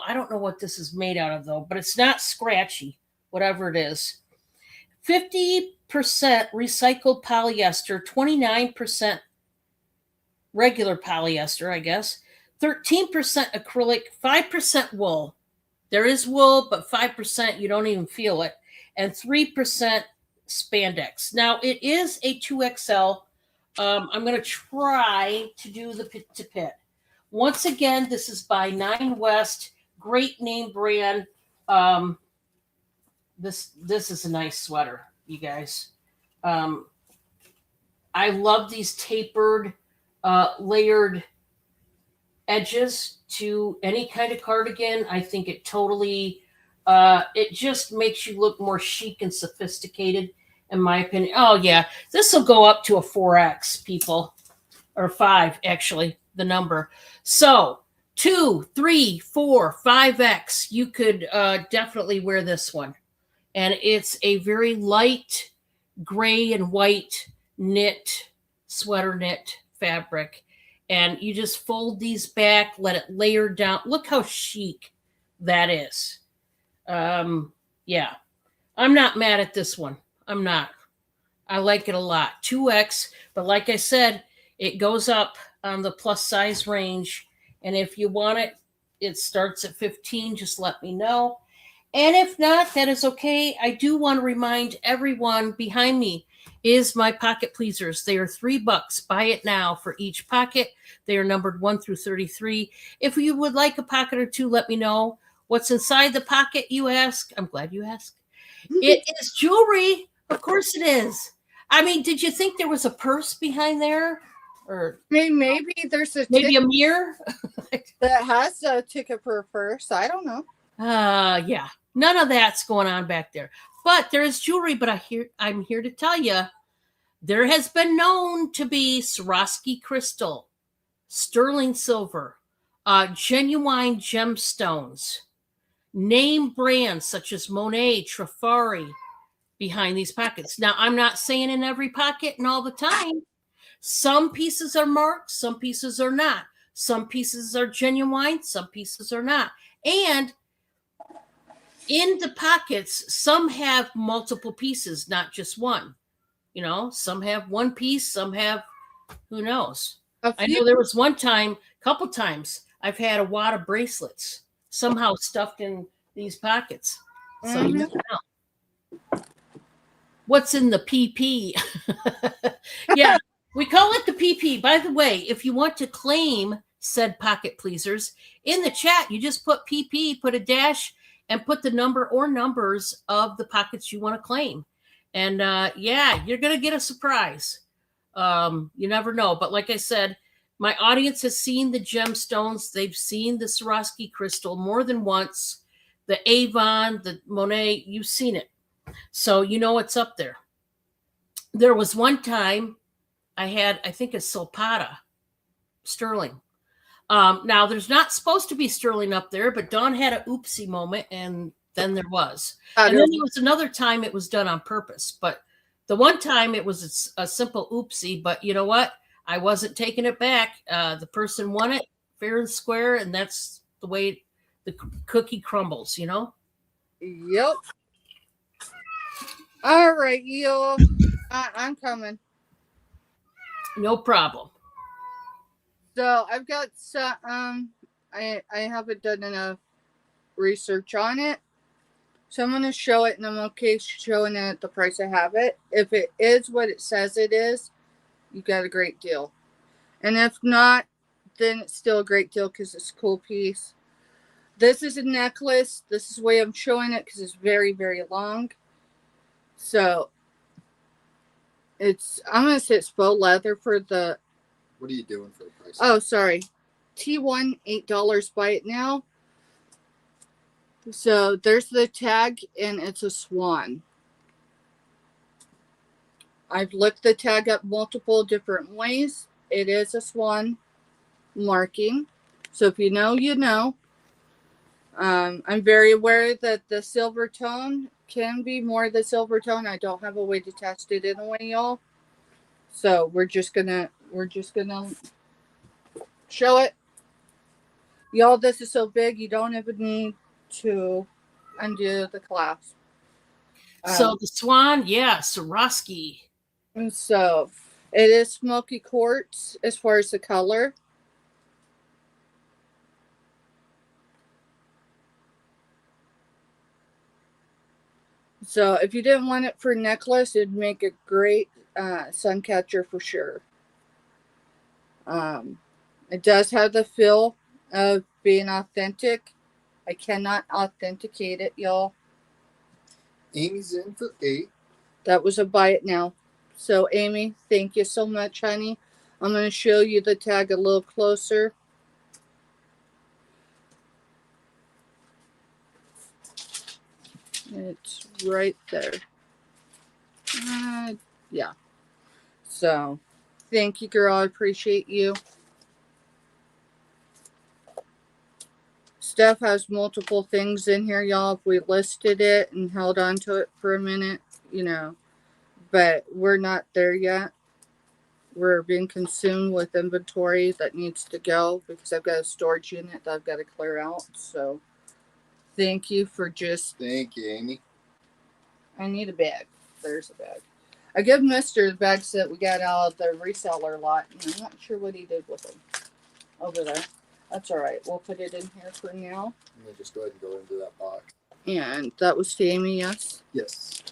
I don't know what this is made out of, though, but it's not scratchy, whatever it is. 50% recycled polyester, 29% regular polyester, I guess, 13% acrylic, 5% wool. There is wool, but 5%, you don't even feel it. And 3% spandex. Now, it is a 2XL. I'm going to try to do the pit to pit. Once again, this is by Nine West. Great name brand. This is a nice sweater, you guys. I love these tapered, layered edges to any kind of cardigan. I think it totally, it just makes you look more chic and sophisticated, in my opinion. Oh, yeah. This will go up to a 4X, people. Or 5, actually, the number. So, 2, 3, 4, 5X. You could definitely wear this one. And it's a very light gray and white knit, sweater knit fabric. And you just fold these back, let it layer down. Look how chic that is. Yeah, I'm not mad at this one. I'm not. I like it a lot. 2X, but like I said, it goes up on the plus size range. And if you want it, it starts at 15. Just let me know. And if not, that is okay. I do want to remind everyone behind me is my pocket pleasers. They are $3. Buy it now for each pocket. They are numbered 1 through 33. If you would like a pocket or two, let me know. What's inside the pocket, you ask? I'm glad you asked. It is jewelry. Of course it is. I mean, did you think there was a purse behind there? Or maybe there's a mirror that has a ticket for a purse. I don't know. Yeah. None of that's going on back there. But there is jewelry, but I'm here to tell you, there has been known to be Swarovski crystal, sterling silver, genuine gemstones, name brands such as Monet, Trifari behind these pockets. Now, I'm not saying in every pocket and all the time. Some pieces are marked, some pieces are not. Some pieces are genuine, some pieces are not. And in the pockets, some have multiple pieces, not just one. You know, some have one piece, some have, who knows? I know there was one time, couple times, I've had a wad of bracelets somehow stuffed in these pockets. So you never know. What's in the PP? Yeah, we call it the PP. By the way, if you want to claim said pocket pleasers, in the chat, you just put PP, put a dash, and put the number or numbers of the pockets you want to claim. And yeah, you're going to get a surprise. You never know. But like I said, my audience has seen the gemstones. They've seen the Swarovski crystal more than once. The Avon, the Monet, you've seen it. So you know it's up there. There was one time I had, I think, a Solpata sterling. Now, there's not supposed to be sterling up there, but Dawn had an oopsie moment, and then there was. And then there was another time it was done on purpose. But the one time it was a simple oopsie, but you know what? I wasn't taking it back. The person won it fair and square, and that's the way the cookie crumbles, you know? Yep. All right, y'all. I'm coming. No problem. So I've got some. I haven't done enough research on it, so I'm gonna show it, and I'm okay showing it at the price I have it. If it is what it says it is, you got a great deal, and if not, then it's still a great deal because it's a cool piece. This is a necklace. This is the way I'm showing it because it's very, very long. So I'm gonna say it's faux leather for the. What are you doing for the price? Oh, sorry. T1, $8. Buy it now. So there's the tag, and it's a swan. I've looked the tag up multiple different ways. It is a swan marking. So if you know, you know. I'm very aware that the silver tone can be more the silver tone. I don't have a way to test it anyway, y'all. So we're just gonna show it. Y'all, this is so big you don't even need to undo the clasp. So the swan, yeah, Swarovski. And so it is smoky quartz as far as the color. So if you didn't want it for a necklace, it'd make a great sun catcher for sure. It does have the feel of being authentic. I cannot authenticate it, y'all. Amy's in for 8. That was a buy it now. So Amy, thank you so much, honey. I'm going to show you the tag a little closer. It's right there. Yeah. So, thank you, girl. I appreciate you. Steph has multiple things in here, y'all. If we listed it and held on to it for a minute, you know. But we're not there yet. We're being consumed with inventory that needs to go because I've got a storage unit that I've got to clear out. So, thank you for just... Thank you, Amy. I need a bag. There's a bag. I give Mister the bags that we got out of the reseller lot, and I'm not sure what he did with them over there. That's all right. We'll put it in here for now. Let me just go ahead and go into that box. And that was to Amy, yes? Yes.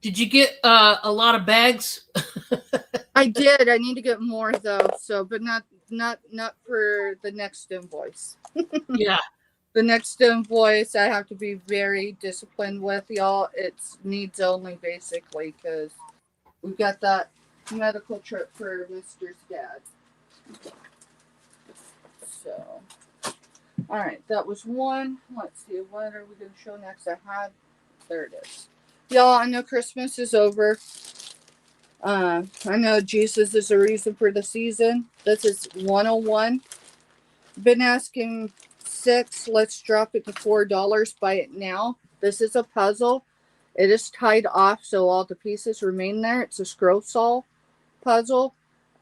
Did you get a lot of bags? I did. I need to get more though. So, but not for the next invoice. Yeah. The next invoice, I have to be very disciplined with, y'all. It's needs only, basically, because we've got that medical trip for Mister's dad. So, all right, that was one. Let's see, what are we going to show next? There it is. Y'all, I know Christmas is over. I know Jesus is the reason for the season. This is 101 been asking $6. Let's drop it to $4. Buy it now. This is a puzzle. It is tied off, so all the pieces remain there. It's a scroll saw puzzle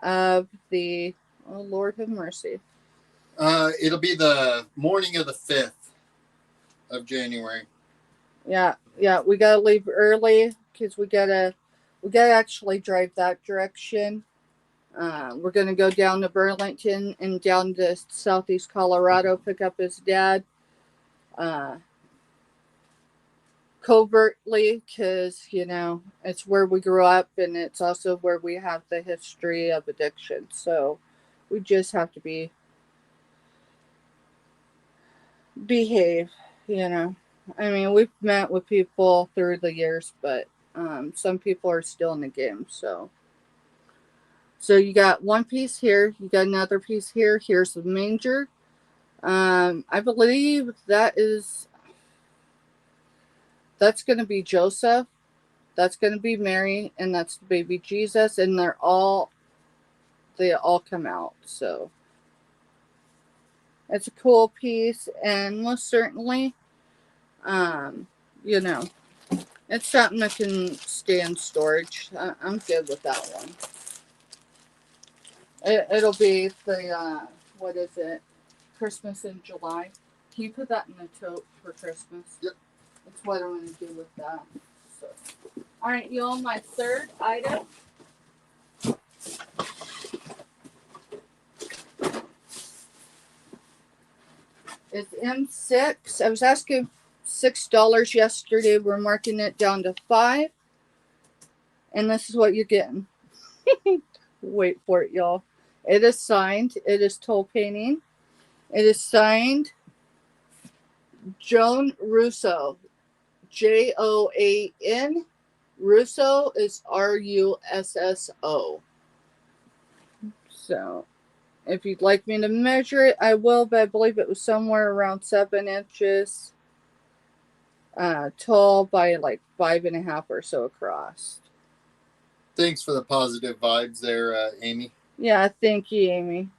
of the, oh Lord have mercy. It'll be the morning of the 5th of January. Yeah, we gotta leave early because we gotta actually drive that direction. We're gonna go down to Burlington and down to Southeast Colorado, pick up his dad. Covertly, because it's where we grew up, and it's also where we have the history of addiction. So we just have to behave. I mean, we've met with people through the years, but some people are still in the game. So you got one piece here, you got another piece here. Here's the manger. I believe that's going to be Joseph, that's going to be Mary, and that's baby Jesus, and they all come out. So it's a cool piece, and most certainly, it's something that can stay in storage. I'm good with that one. It'll be the, what is it? Christmas in July. Can you put that in the tote for Christmas? Yep. That's what I'm going to do with that. So, all right, y'all, my third item. Is M6. I was asking $6 yesterday. We're marking it down to $5. And this is what you're getting. Wait for it, y'all. It is signed. It is toll painting. It is signed Joan Russo. Joan. Russo is Russo. So if you'd like me to measure it, I will, but I believe it was somewhere around 7 inches tall by like 5.5 or so across. Thanks for the positive vibes there, Amy. Yeah, thank you, Amy.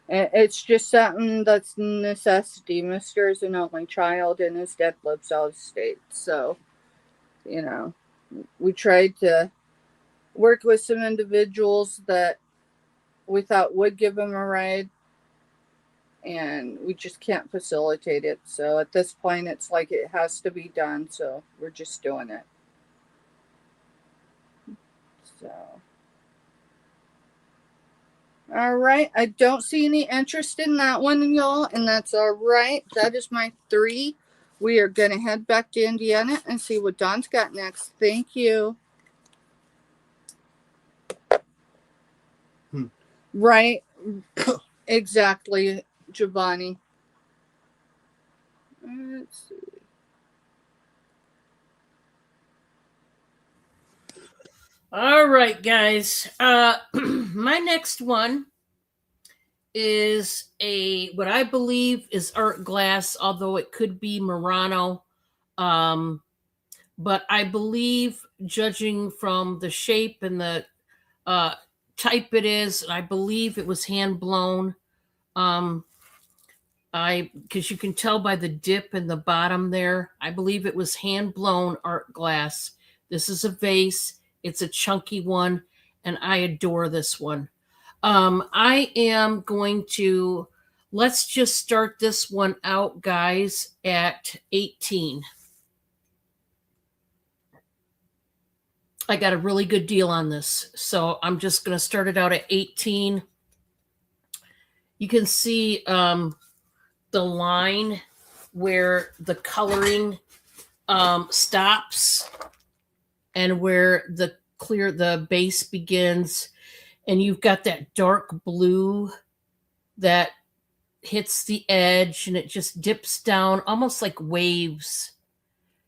It's just something that's necessity. Mr. is an only child, and his dad lives out of state. So, we tried to work with some individuals that we thought would give him a ride, and we just can't facilitate it. So at this point, it's like it has to be done. So we're just doing it. So. All right. I don't see any interest in that one, y'all, and that's all right. That is my 3. We are going to head back to Indiana and see what Don's got next. Thank you. Right. Exactly, Giovanni. Let's see. All right, guys. My next one is what I believe is art glass, although it could be Murano. But I believe, judging from the shape and the type it is, I believe it was hand blown. Because you can tell by the dip in the bottom there, I believe it was hand blown art glass. This is a vase. It's a chunky one, and I adore this one. I am going to, let's just start this one out, guys, at 18. I got a really good deal on this, so I'm just going to start it out at 18. You can see the line where the coloring stops and where the base begins, and you've got that dark blue that hits the edge, and it just dips down almost like waves.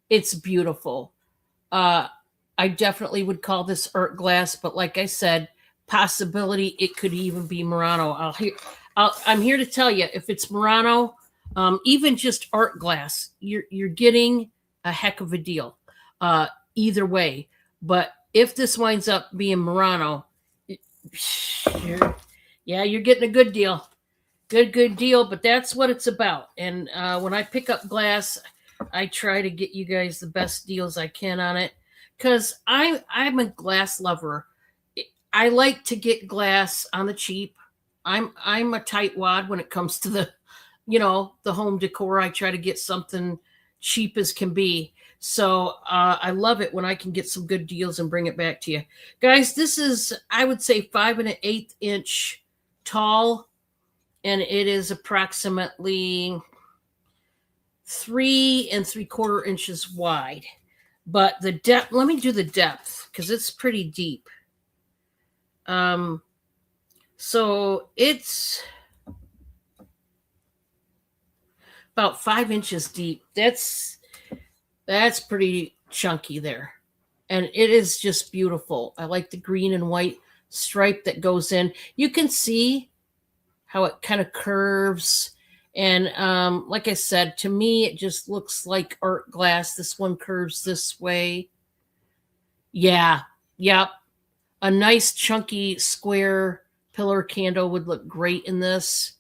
It's beautiful. I definitely would call this art glass, but like I said, possibility it could even be Murano. I'm here to tell you, if it's Murano, even just art glass, you're getting a heck of a deal. Either way, but if this winds up being Murano, you're getting a good deal. Good deal. But that's what it's about. And when I pick up glass, I try to get you guys the best deals I can on it, because I'm a glass lover. I like to get glass on the cheap. I'm a tightwad when it comes to the home decor. I try to get something cheap as can be. So I love it when I can get some good deals and bring it back to you guys. This is, I would say, 5 1/8 inch tall, and it is approximately 3 3/4 inches wide. But the depth, let me do the depth because it's pretty deep. So it's about 5 inches deep. That's pretty chunky there. And it is just beautiful. I like the green and white stripe that goes in. You can see how it kind of curves. And like I said, to me, it just looks like art glass. This one curves this way. Yeah, yep. A nice chunky square pillar candle would look great in this.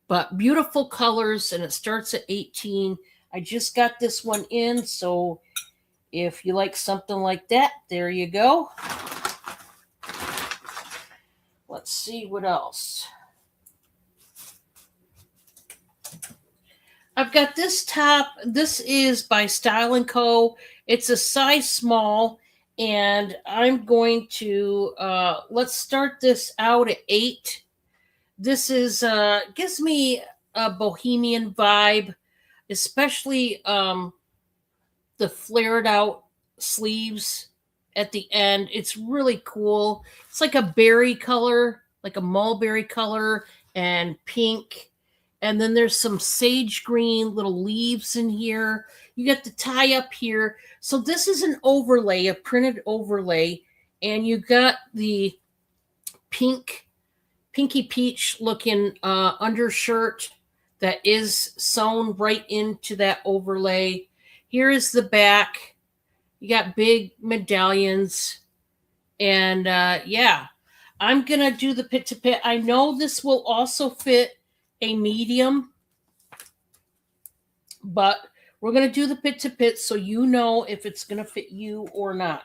But beautiful colors, and it starts at 18. I just got this one in, so if you like something like that, there you go. Let's see what else. I've got this top. This is by Style & Co. It's a size small, and I'm going to, let's start this out at 8. This is, gives me a bohemian vibe, especially the flared out sleeves at the end. It's really cool. It's like a berry color, like a mulberry color, and pink. And then there's some sage green little leaves in here. You get the tie up here. So this is an overlay, a printed overlay. And you got the pinky peach looking undershirt that is sewn right into that overlay. Here is the back. You got big medallions. And yeah, I'm going to do the pit to pit. I know this will also fit a medium, but we're going to do the pit to pit so you know if it's going to fit you or not.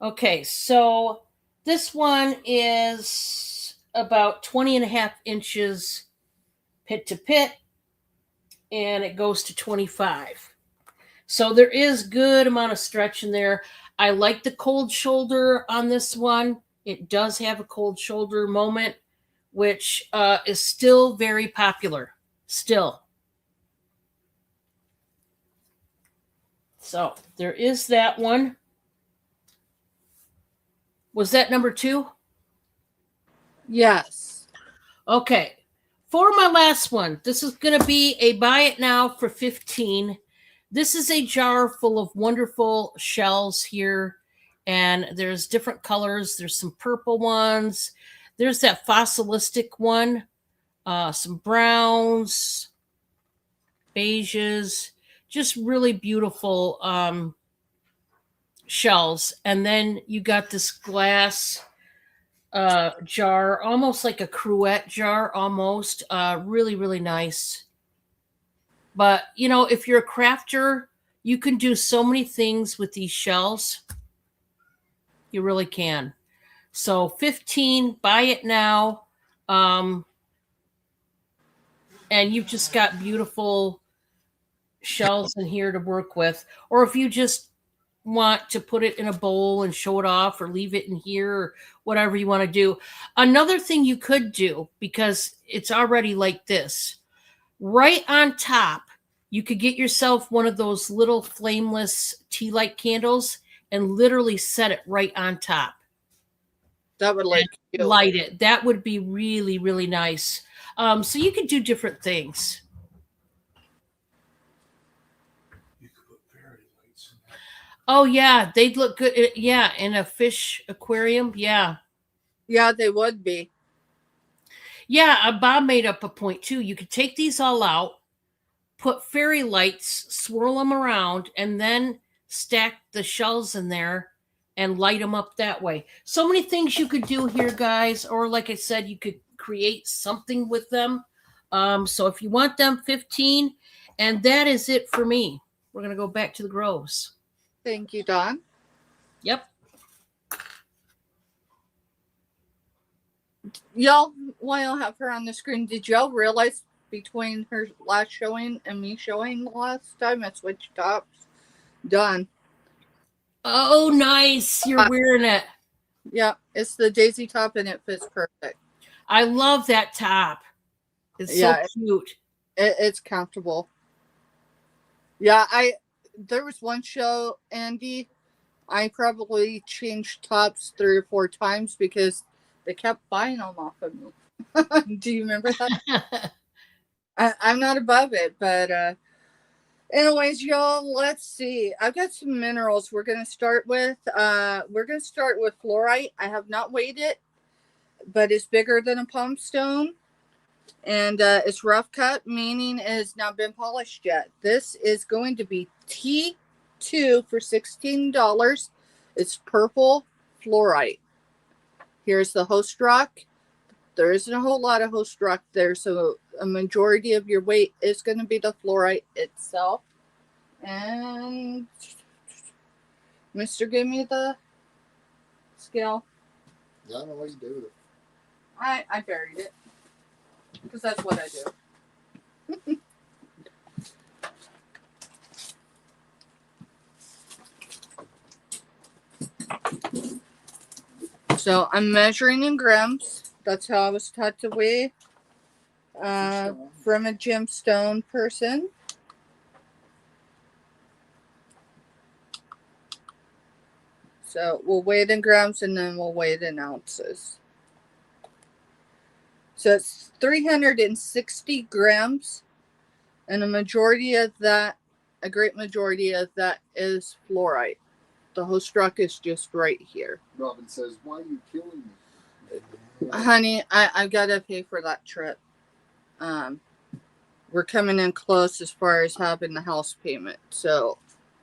Okay, so this one is about 20.5 inches pit to pit, and it goes to 25. So there is good amount of stretch in there. I like the cold shoulder on this one. It does have a cold shoulder moment, which is still very popular. Still. So there is that one. Was that number 2? Yes. Okay. For my last one, this is going to be a buy it now for 15. This is a jar full of wonderful shells here, and there's different colors. There's some purple ones. There's that fossilistic one, some browns, beiges, just really beautiful shells. And then you got this glass jar, almost like a cruet jar, almost. Really, really nice. But, if you're a crafter, you can do so many things with these shells. You really can. So 15, buy it now. And you've just got beautiful shells in here to work with. Or if you just want to put it in a bowl and show it off, or leave it in here, or whatever you want to do. Another thing you could do, because it's already like this, right on top, you could get yourself one of those little flameless tea light candles and literally set it right on top. That would light it. That would be really, really nice. So you could do different things. You could put fairy lights in there. Oh yeah, they'd look good. Yeah, in a fish aquarium. Yeah. Yeah, they would be. Yeah, Bob made up a point too. You could take these all out, put fairy lights, swirl them around, and then stack the shells in there and light them up that way. So many things you could do here, guys. Or like I said, you could create something with them. So if you want them, 15. And that is it for me. We're going to go back to the groves. Thank you, Don. Yep. Y'all, while I have her on the screen, did y'all realize between her last showing and me showing the last time I switched tops? Done. Oh, nice. You're wearing it. Yeah, it's the daisy top and it fits perfect. I love that top. It's Yeah, so cute. It's comfortable. Yeah, there was one show, Andy, I probably changed tops 3 or 4 times because they kept buying them off of me. Do you remember that? I'm not above it, but anyways, y'all, let's see. I've got some minerals we're gonna start with. We're gonna start with fluorite. I have not weighed it, but it's bigger than a palm stone. And it's rough cut, meaning it has not been polished yet. This is going to be T2 for $16. It's purple fluorite. Here's the host rock. There isn't a whole lot of host rock there, so a majority of your weight is going to be the fluorite itself. And Mr. Give me the scale. I don't know what you do with it. I buried it because that's what I do. So I'm measuring in grams. That's how I was taught to weigh from a gemstone person. So we'll weigh it in grams and then we'll weigh it in ounces. So it's 360 grams. And a majority of that, a great majority of that is fluorite. The host rock is just right here. Robin says, "Why are you killing me?" Honey, I've got to pay for that trip. We're coming in close as far as having the house payment. So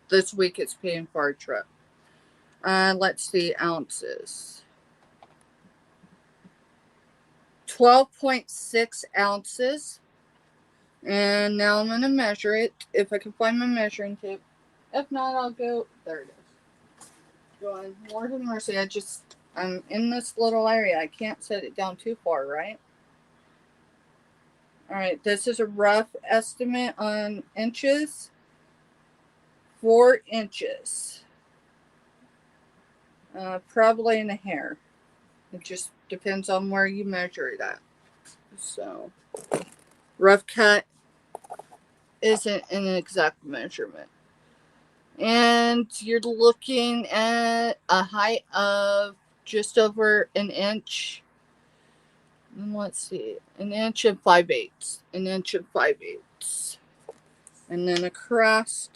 this week it's paying for our trip. Let's see, ounces. 12.6 ounces. And now I'm going to measure it. If I can find my measuring tape. If not, I'll go. There it is. Going, Lord have mercy. I'm in this little area. I can't set it down too far, right? All right. This is a rough estimate on inches. 4 inches. Probably in a hair. It just depends on where you measure it at. So, rough cut isn't an exact measurement. And you're looking at a height of just over an inch. And let's see, an inch and 5/8. An inch and 5/8. And then across,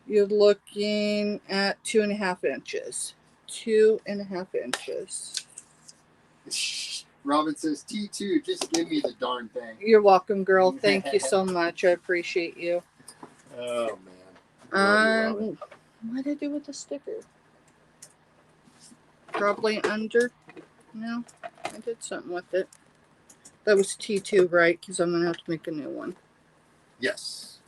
you're looking at 2.5 inches. 2.5 inches. Robin says, "T2, just give me the darn thing." You're welcome, girl. Thank you so much. I appreciate you. Oh man. What did I do with the sticker? Probably under. No, I did something with it. That was T2, right? Because I'm going to have to make a new one. Yes.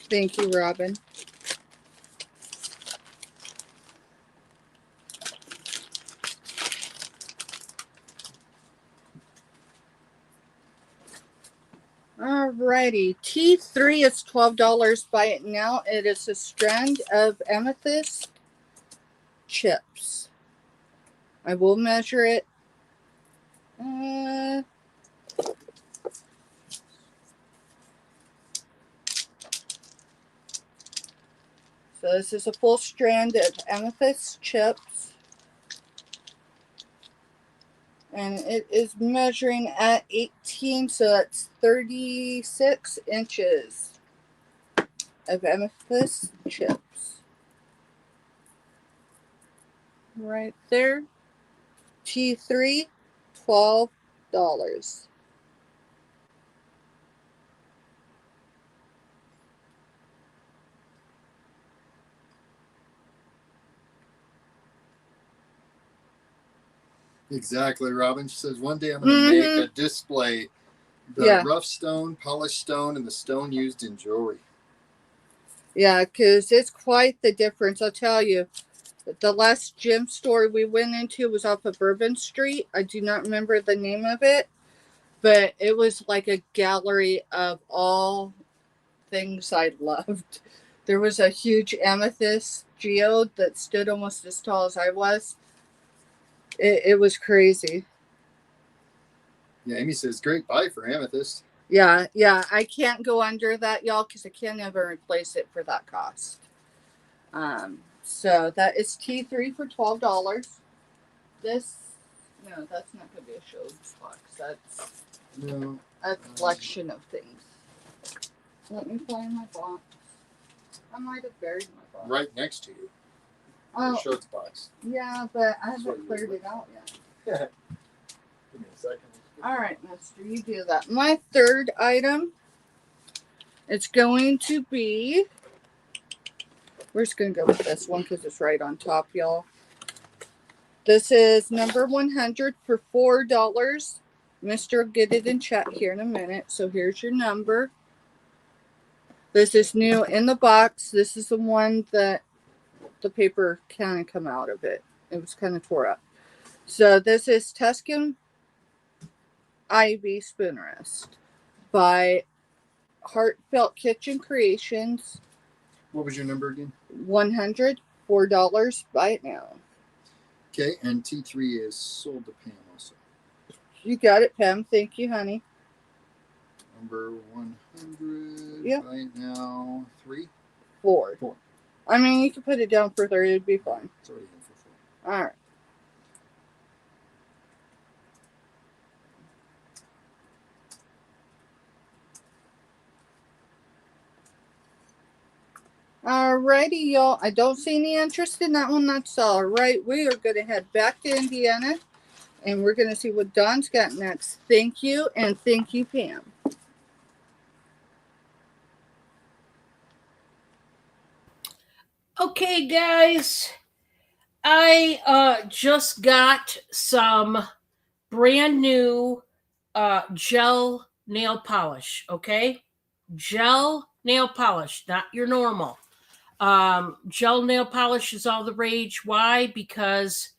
Thank you, Robin. Alrighty, T3 is $12. Buy it now. It is a strand of amethyst chips. I will measure it. So this is a full strand of amethyst chips. And it is measuring at 18, so that's 36 inches of amethyst chips. Right there. T3, $12. Exactly, Robin. She says one day I'm going to make a display, the rough stone, polished stone, and the stone used in jewelry. Yeah, because it's quite the difference. I'll tell you. The last gem store we went into was off of Bourbon Street. I do not remember the name of it, but it was like a gallery of all things I loved. There was a huge amethyst geode that stood almost as tall as I was. It was crazy. Yeah, Amy says, great buy for amethyst. Yeah. I can't go under that, y'all, because I can't ever replace it for that cost. So that is T3 for $12. That's not going to be a show box. That's a collection of things. Let me find my box. I might have buried my box. Right next to you. Oh, The shorts box. yeah, but I haven't cleared it out yet. Give me a second. All right, Mister, you do that. My third item, it's going to be, we're just going to go with this one because it's right on top, y'all. This is number 100 for $4. Mister will get it in chat here in a minute. So here's your number. This is new in the box. This is the one that the paper kind of come out of it. It was kind of tore up. So this is Tuscan Ivy Spoon Rest by Heartfelt Kitchen Creations. What was your number again? 100, $4. Buy it now. Okay, and T3 is sold to Pam also. You got it, Pam. Thank you, honey. Number 100. Yep. Right now, 3. 4. I mean, you can put it down for 30. It'd be fine. It's already in for 4. All right. Alrighty, y'all. I don't see any interest in that one. That's all right. We are going to head back to Indiana, and we're going to see what Don's got next. Thank you, and thank you, Pam. Okay, guys. I just got some brand new gel nail polish. Okay, gel nail polish, not your normal. Gel nail polish is all the rage. Why? Because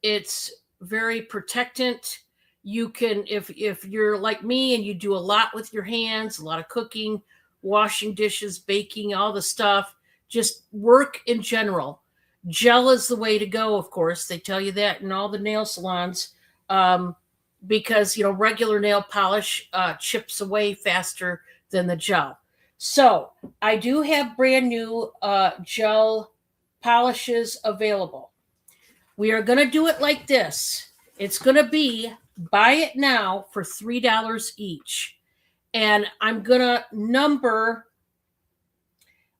it's very protectant. You can, if you're like me and you do a lot with your hands, a lot of cooking, washing dishes, baking, all the stuff, just work in general. Gel is the way to go, of course. They tell you that in all the nail salons, because, regular nail polish chips away faster than the gel. So I do have brand new gel polishes available. We are going to do it like this. It's going to be buy it now for $3 each. And I'm going to number,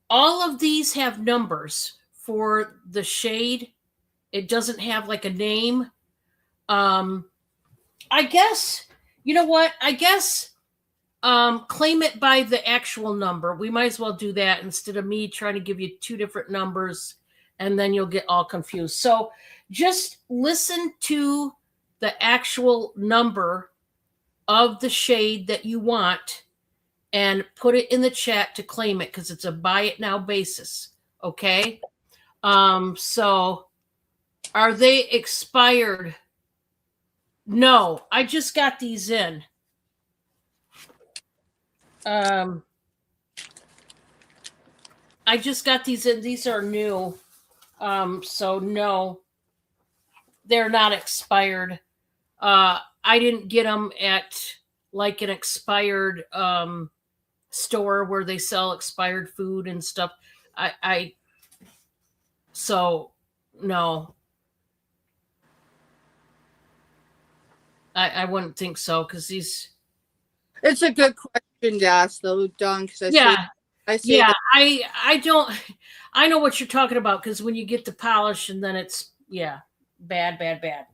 all of these have numbers for the shade. It doesn't have like a name. I guess, you know what? I guess claim it by the actual number. We might as well do that instead of me trying to give you two different numbers and then you'll get all confused. So just listen to the actual number of the shade that you want and put it in the chat to claim it because it's a buy it now basis. Okay. So are they expired? No, I just got these in. I just got these in. These are new. So no, they're not expired. I didn't get them at like an expired store where they sell expired food and stuff. So no. I wouldn't think so because these. It's a good question to ask, though, Don. Because I don't. I know what you're talking about because when you get the polish and then it's Bad, bad, bad.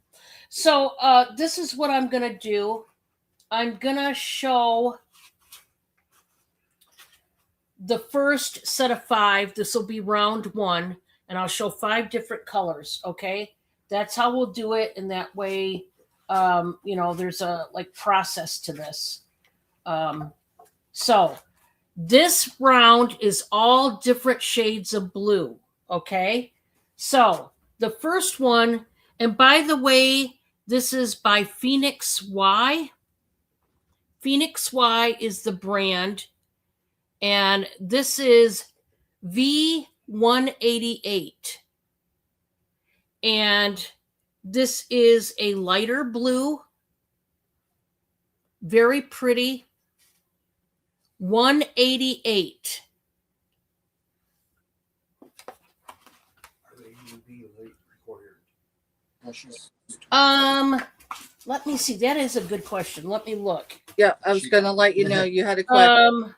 So this is what I'm going to do. I'm going to show the first set of 5. This will be round 1, and I'll show 5 different colors, okay? That's how we'll do it, and that way, there's a process to this. So this round is all different shades of blue, okay? So the first one, and by the way, this is by Phoenix Y. Phoenix Y is the brand, and this is V188. And this is a lighter blue, very pretty, 188. Are they UV light required? Well, she's- Let me see. That is a good question. Let me look. Yeah, I was gonna let you know you had a question.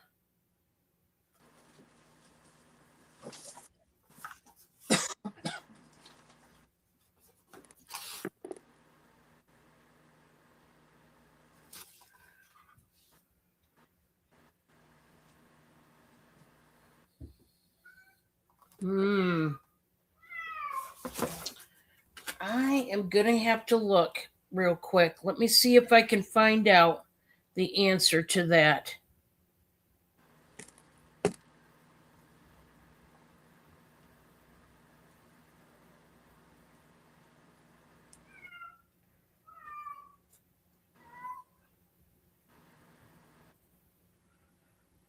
I am gonna have to look real quick. Let me see if I can find out the answer to that.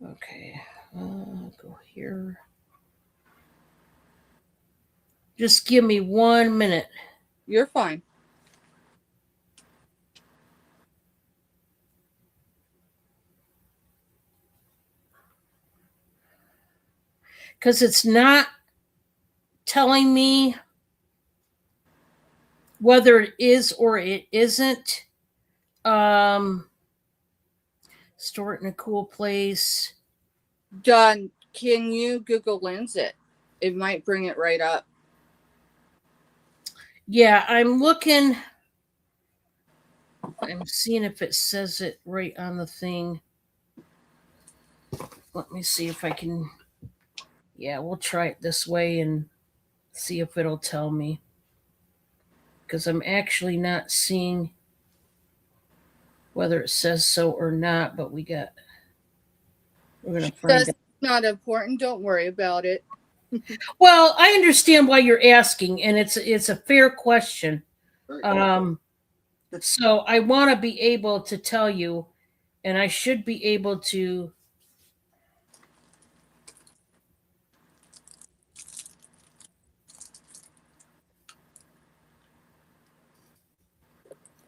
Okay, go here. Just give me 1 minute. You're fine. Because it's not telling me whether it is or it isn't. Store it in a cool place. John, can you Google Lens it? It might bring it right up. Yeah, I'm looking. I'm seeing if it says it right on the thing. Let me see if I can. Yeah, we'll try it this way and see if it'll tell me. Because I'm actually not seeing whether it says so or not, but we're going to find That's out. not important. Don't worry about it. Well, I understand why you're asking, and it's a fair question. Very cool. So I want to be able to tell you, and I should be able to.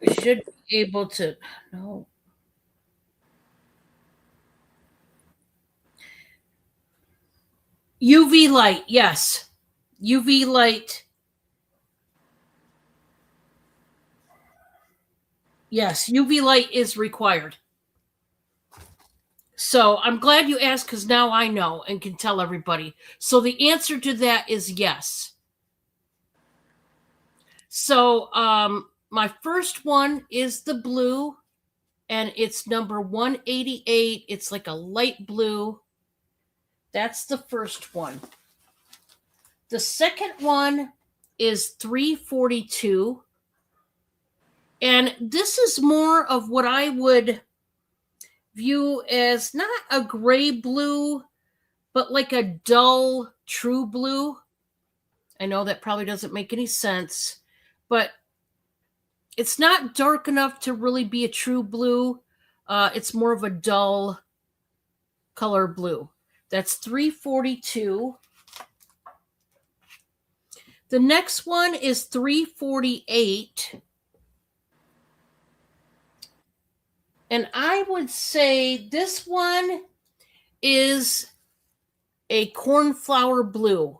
I should be able to. No. UV light, yes. UV light. Yes, UV light is required. So I'm glad you asked because now I know and can tell everybody. So the answer to that is yes. So my first one is the blue, and it's number 188. It's like a light blue. That's the first one. The second one is 342. And this is more of what I would view as not a gray blue, but like a dull true blue. I know that probably doesn't make any sense, but it's not dark enough to really be a true blue. It's more of a dull color blue. That's 342. The next one is 348. And I would say this one is a cornflower blue.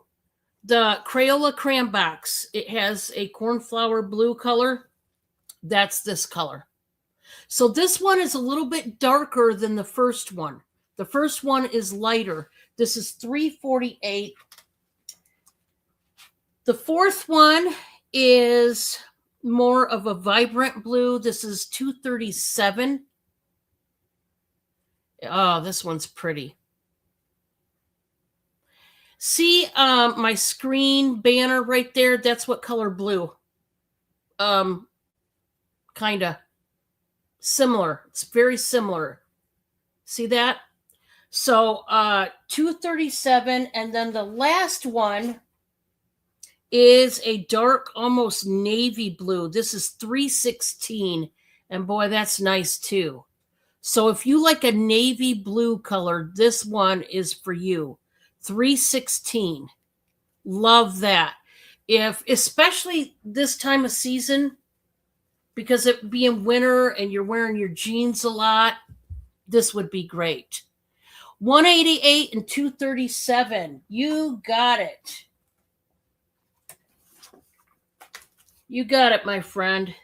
The Crayola Crayon Box, it has a cornflower blue color. That's this color. So this one is a little bit darker than the first one. The first one is lighter. This is 348. The fourth one is more of a vibrant blue. This is 237. Oh, this one's pretty. See my screen banner right there? That's what color blue. Kind of similar. It's very similar. See that? So 237, and then the last one is a dark, almost navy blue. This is 316, and boy, that's nice too. So if you like a navy blue color, this one is for you. 316. Love that. If especially this time of season, because it being winter and you're wearing your jeans a lot, this would be great. 188 and 237. You got it. You got it, my friend.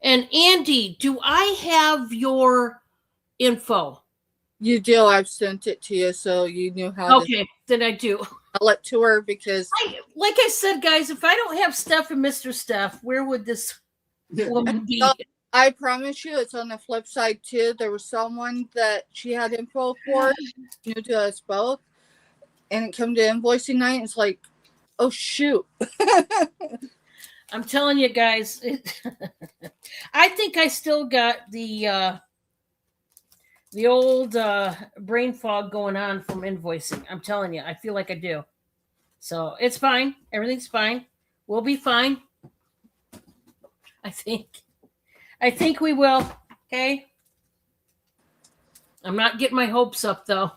And Andy, do I have your info? You do. I've sent it to you, so you knew how to Okay, then I do. tell it to her because Like I said, guys, if I don't have Steph and Mr. Steph, where would this woman be? I promise you it's on the flip side too. There was someone that she had info for, new to us both, and it came to invoicing night. And it's like, oh shoot. I'm telling you guys, I think I still got the old brain fog going on from invoicing. I'm telling you, I feel like I do. So it's fine. Everything's fine. We'll be fine. I think we will. Okay. I'm not getting my hopes up though.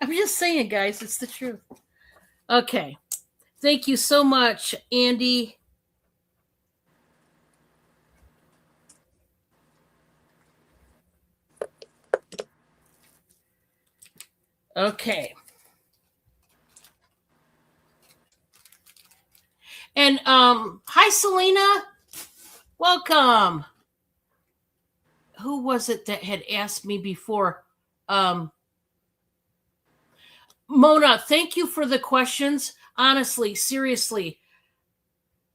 I'm just saying, guys, it's the truth. Okay. Thank you so much, Andy. Okay. And hi Selena. Welcome. Who was it that had asked me before? Mona, thank you for the questions. Honestly, seriously.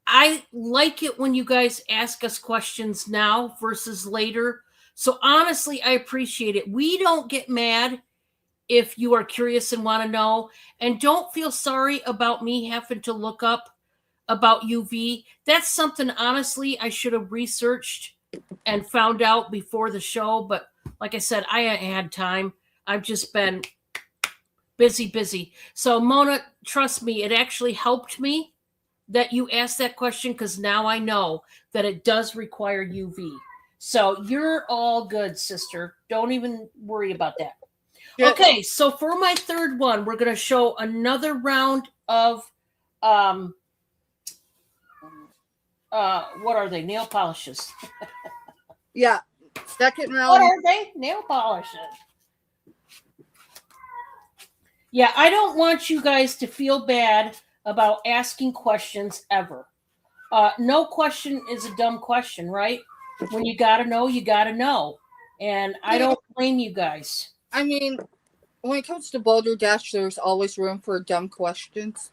I like it when you guys ask us questions now versus later. So honestly, I appreciate it. We don't get mad if you are curious and want to know. And don't feel sorry about me having to look up about UV. That's something, honestly, I should have researched and found out before the show. But like I said, I ain't had time. I've just been busy. So Mona, trust me, it actually helped me that you asked that question because now I know that it does require UV. So you're all good, sister. Don't even worry about that. Good. Okay, so for my third one, we're going to show another round of what are they? Nail polishes. yeah. Second What round. are they? Nail polishes. Yeah, I don't want you guys to feel bad about asking questions ever. No question is a dumb question, right? When you got to know, you got to know. And I don't blame you guys. I mean, when it comes to Boulder Dash, there's always room for dumb questions.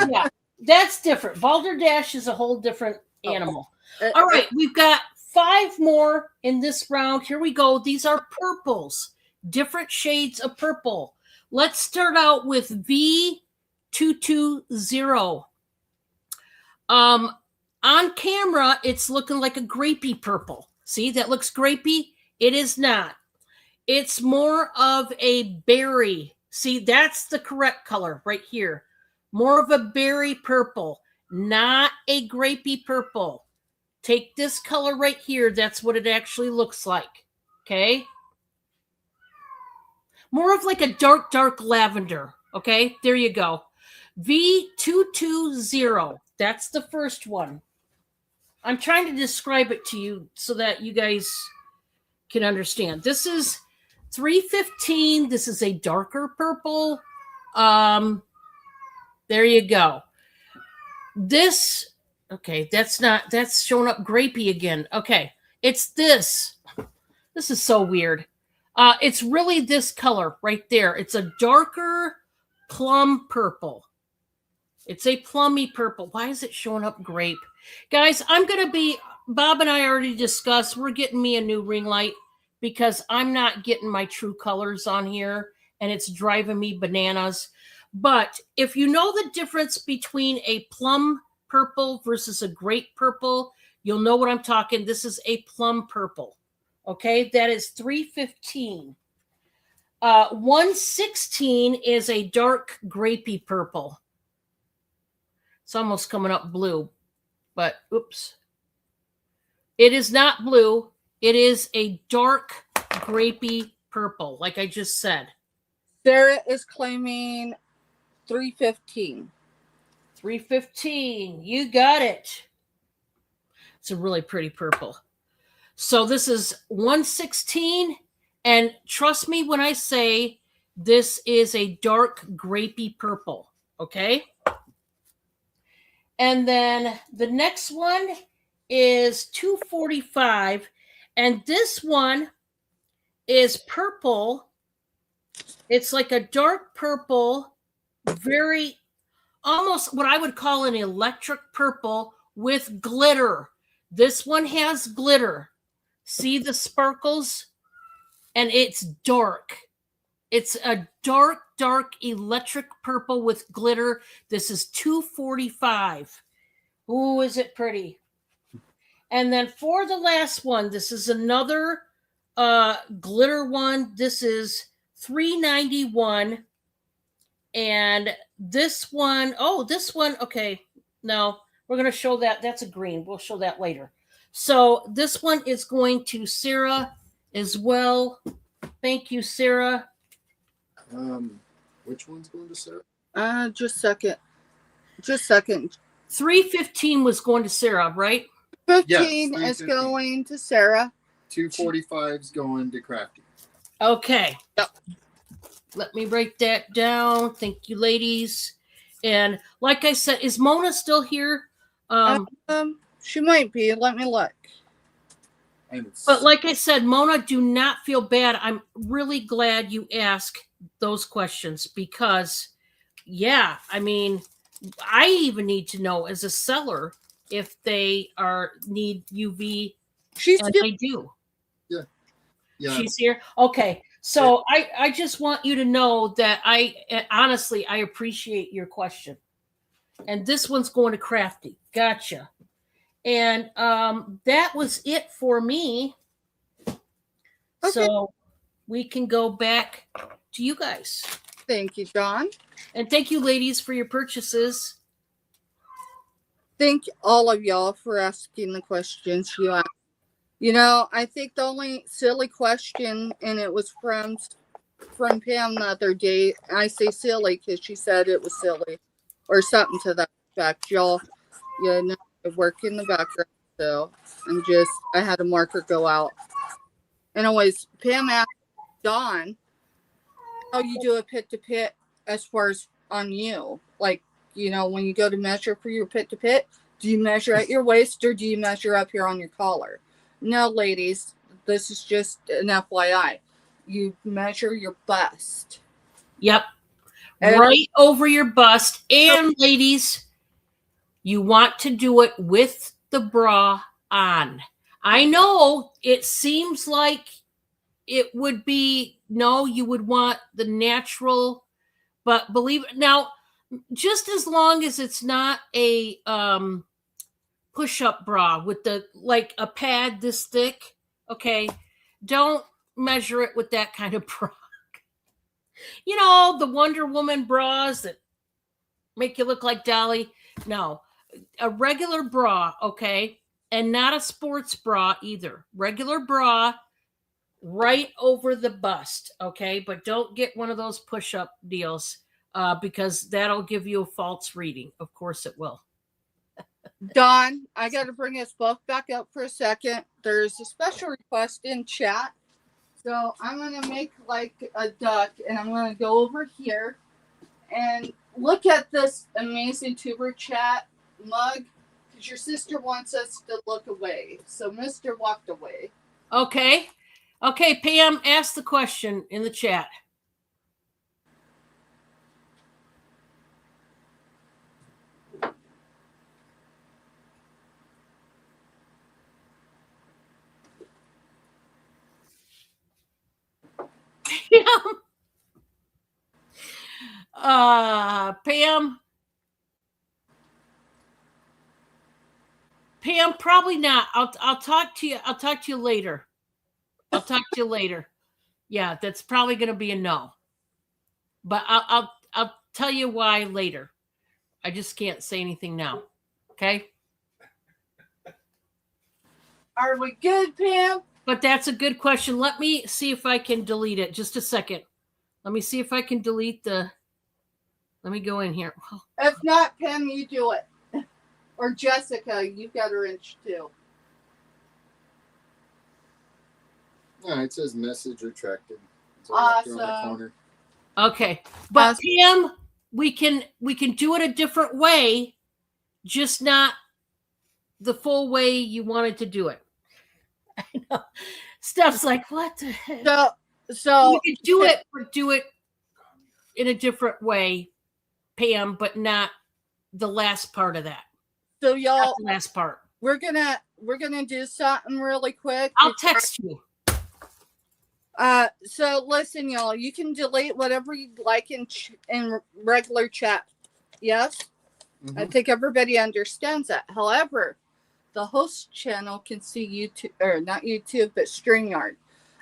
Yeah, that's different. Balderdash is a whole different animal. All right, we've got 5 more in this round. Here we go. These are purples, different shades of purple. Let's start out with V220. On camera, it's looking like a grapey purple. See, that looks grapey? It is not. It's more of a berry. See, that's the correct color right here. More of a berry purple, not a grapey purple. Take this color right here. That's what it actually looks like. Okay? More of like a dark lavender. Okay? There you go. V220. That's the first one. I'm trying to describe it to you so that you guys can understand. This is 315. This is a darker purple. There you go. This, okay, that's showing up grapey again. Okay, it's this. This is so weird. It's really this color right there. It's a darker plum purple. It's a plummy purple. Why is it showing up grape? Guys, Bob and I already discussed, we're getting me a new ring light because I'm not getting my true colors on here and it's driving me bananas. But if you know the difference between a plum purple versus a grape purple, you'll know what I'm talking. This is a plum purple. Okay, that is 315. 116 is a dark grapey purple. It's almost coming up blue, but oops. It is not blue. It is a dark grapey purple, like I just said. Sarah is claiming 315. 315. You got it. It's a really pretty purple. So this is 116. And trust me when I say this is a dark grapey purple. Okay. And then the next one is 245. And this one is purple. It's like a dark purple, very almost what I would call an electric purple with glitter. This one has glitter. See the sparkles? And it's dark. It's a dark electric purple with glitter. This is 245. Ooh, is it pretty? And then for the last one, this is another glitter one. This is 391. And this one, okay. No, we're going to show that. That's a green. We'll show that later. So this one is going to Sarah as well. Thank you, Sarah. Which one's going to Sarah? Just second. 315 was going to Sarah, right? 15 Yes, is 315. going to Sarah. 245's going to Crafty. Okay. Yep. Let me write that down. Thank you, ladies. And like I said, is Mona still here? She might be. Let me look. But like I said, Mona, do not feel bad. I'm really glad you asked those questions because, yeah, I mean, I even need to know as a seller if they need UV, She's and still they do. Yeah. She's here. Okay, so I just want you to know that I honestly appreciate your question, and this one's going to Crafty. Gotcha. And that was it for me. Okay. So we can go back to you guys. Thank you, John. And thank you, ladies, for your purchases. Thank all of y'all for asking the questions you asked. You know, I think the only silly question, and it was from Pam the other day. I say silly because she said it was silly or something to that effect. Y'all, you know, I work in the background, so I had a marker go out. Anyways, Pam asked Dawn how you do a pit to pit as far as on you. Like, you know, when you go to measure for your pit to pit, do you measure at your waist or do you measure up here on your collar? No, ladies, this is just an FYI. You measure your bust. Yep. And- right over your bust. And ladies, you want to do it with the bra on. I know it seems like it would be, no, you would want the natural, but believe it now, just as long as it's not a push-up bra with like a pad this thick, okay, don't measure it with that kind of bra. You know, the Wonder Woman bras that make you look like Dolly. No, a regular bra, okay, and not a sports bra either. Regular bra right over the bust, okay, but don't get one of those push-up deals because that'll give you a false reading. Of course it will. Dawn, I got to bring us both back up for a second. There's a special request in chat. So I'm going to make like a duck and I'm going to go over here and look at this amazing tuber chat mug because your sister wants us to look away. So Mr. walked away. Okay. Okay, Pam, ask the question in the chat. Pam. Pam, probably not. I'll talk to you. I'll talk to you later. I'll talk to you later. Yeah, that's probably going to be a no. But I'll tell you why later. I just can't say anything now. Okay? Are we good, Pam? But that's a good question. Let me see if I can delete it. Just a second. Let me see if I can delete the. Let me go in here. If not, Pam, you do it. Or Jessica, you've got her inch too. No, it says message retracted. It's right there on the Awesome. corner. Okay. But Awesome. Pam, we can do it a different way, just not the full way you wanted to do it. I know. Steph's like, what the heck? So We can do it, but do it in a different way, Pam, but not the last part of that. So Not y'all, the last part. we're gonna do something really quick. I'll text you. So listen, y'all, you can delete whatever you'd like in regular chat. Yes, I think everybody understands that. However, the host channel can see YouTube, or not YouTube, but StreamYard.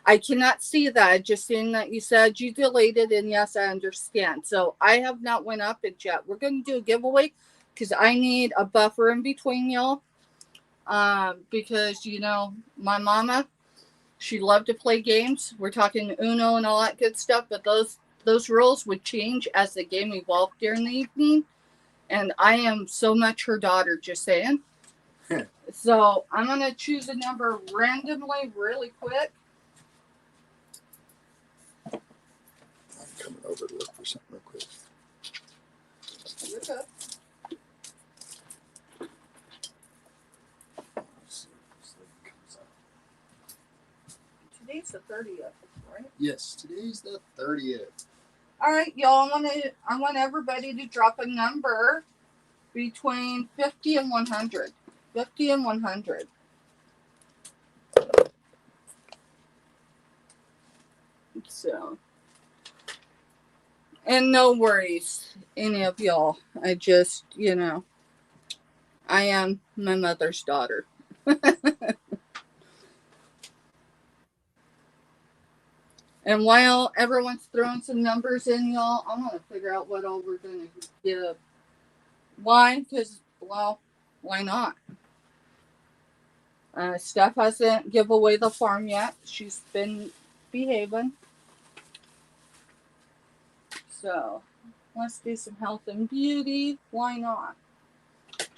I cannot see that. Just seeing that you said you deleted, and yes, I understand. So I have not went up it yet. We're going to do a giveaway because I need a buffer in between y'all. Because you know my mama, she loved to play games. We're talking Uno and all that good stuff, but those rules would change as the game evolved during the evening. And I am so much her daughter, just saying. So I'm going to choose a number randomly really quick. I'm coming over to look for something real quick. You're good. Today's the 30th, right? Yes, today's the 30th. All right, y'all. I want everybody to drop a number between 50 and 100. 50 and 100. So, and no worries, any of y'all. I just, I am my mother's daughter. And while everyone's throwing some numbers in, y'all, I want to figure out what all we're going to give. Why? Because, well, why not? Steph hasn't give away the farm yet. She's been behaving. So, let's do some health and beauty. Why not?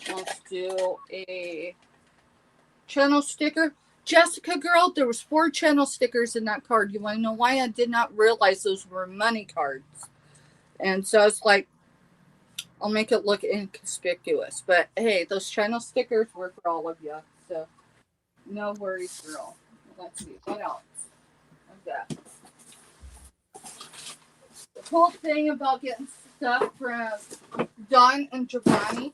Let's do a channel sticker. Jessica, girl, there was 4 channel stickers in that card. You want to know why? I did not realize those were money cards. And so I was like, I'll make it look inconspicuous. But hey, those channel stickers were for all of you. So no worries, girl. Let's see. What else? What's that? The cool thing about getting stuff from Don and Giovanni,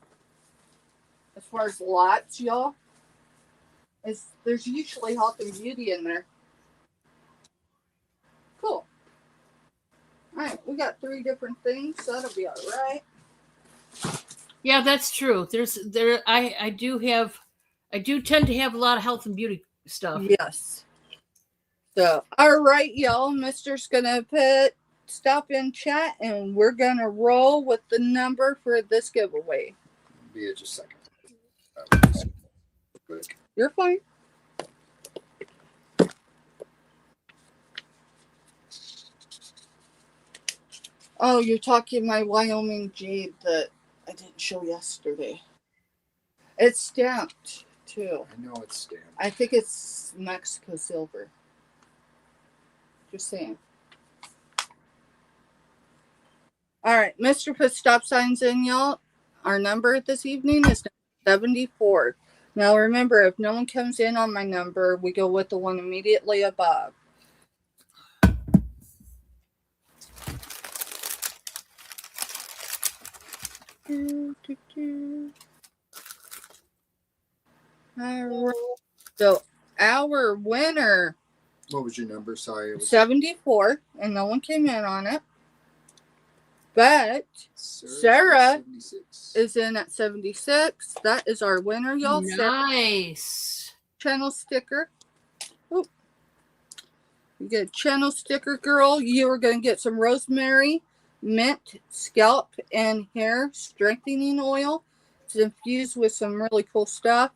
as far as lots, y'all, is there's usually health and beauty in there. Cool. All right, we got 3 different things, so that'll be all right. Yeah, that's true. I do tend to have a lot of health and beauty stuff. Yes. So, all right, y'all. Mister's gonna stop in chat, and we're gonna roll with the number for this giveaway. Be here just a second. Quick. You're fine. Oh, you're talking my Wyoming jade that I didn't show yesterday. It's stamped too. I know it's stamped. I think it's Mexico silver. Just saying. All right, Mr. Put stop signs in, y'all. Our number this evening is 74. Now remember, if no one comes in on my number, we go with the one immediately above. All right. So our winner What was your number? Sorry. It was 74, and no one came in on it. But Sarah's Sarah 76. is in at 76. That is our winner, y'all. Sarah, Nice. channel sticker. Oh, you get a channel sticker, girl. You are going to get some rosemary, mint, scalp, and hair strengthening oil. It's infused with some really cool stuff.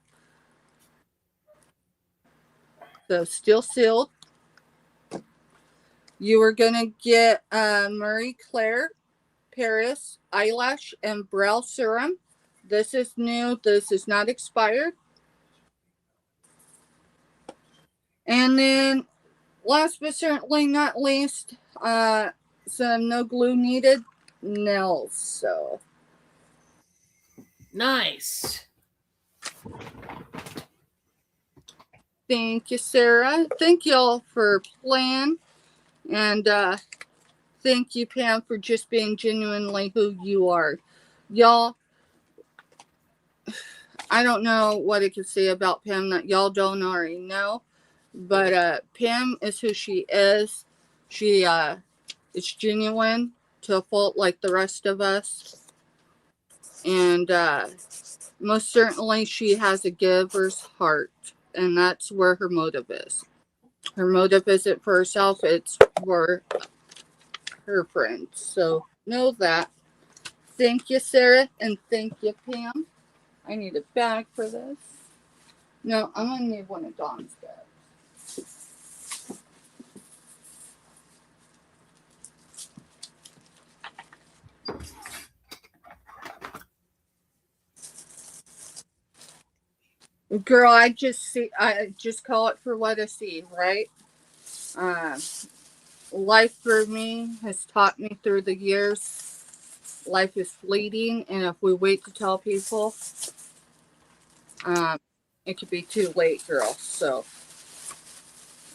So still sealed. You are going to get Marie Claire Paris eyelash and brow serum. This is new. This is not expired. And then last but certainly not least, some no glue needed nails. So Nice. thank you, Sarah. Thank y'all for playing. And thank you, Pam, for just being genuinely who you are. Y'all, I don't know what I can say about Pam that y'all don't already know. But Pam is who she is. She is genuine to a fault like the rest of us. And most certainly she has a giver's heart. And that's where her motive is. Her motive isn't for herself, it's for her friends. So know that. Thank you, Sarah, and thank you, Pam. I need a bag for this. No, I'm going to need one of Dawn's bags. Girl, I just call it for what I see, right? Life for me has taught me through the years, life is fleeting, and if we wait to tell people, it could be too late, girl. So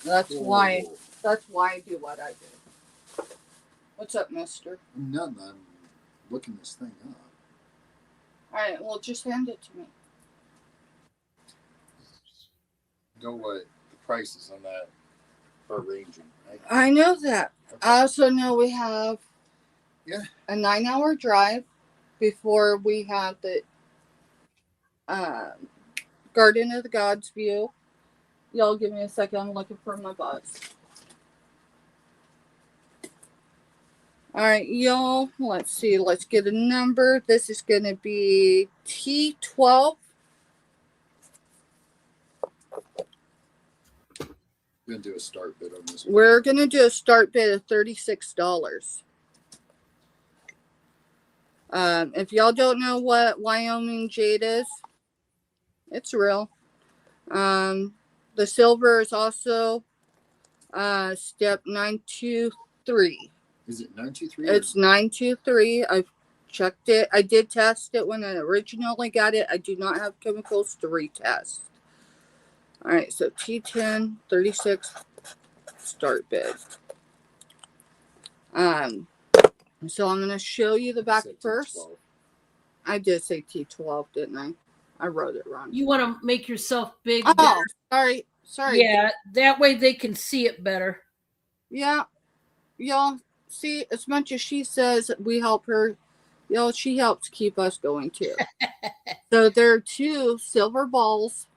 that's why I do what I do. What's up, mister? Nothing. I'm looking this thing up. All right, well, just hand it to me. Know what the prices on that are ranging, right? I know that. Okay. I also know we have a 9-hour drive before we have the Garden of the Gods view. Y'all give me a second. I'm looking for my bus. All right, y'all. Let's see. Let's get a number. This is going to be T12. We're going to do a start bid on this one. We're going to do a start bid of $36. If y'all don't know what Wyoming jade is, it's real. The silver is also step 923. Is it 923? It's 923. I've checked it. I did test it when I originally got it. I do not have chemicals to retest. All right, so T10 36 start bid. So I'm gonna show you the back first. T12. I did say T12, didn't I? I wrote it wrong. You want to make yourself big. Oh, sorry. Yeah, that way they can see it better. Yeah, y'all see, as much as she says we help her, y'all, she helps keep us going too. So there are 2 silver balls,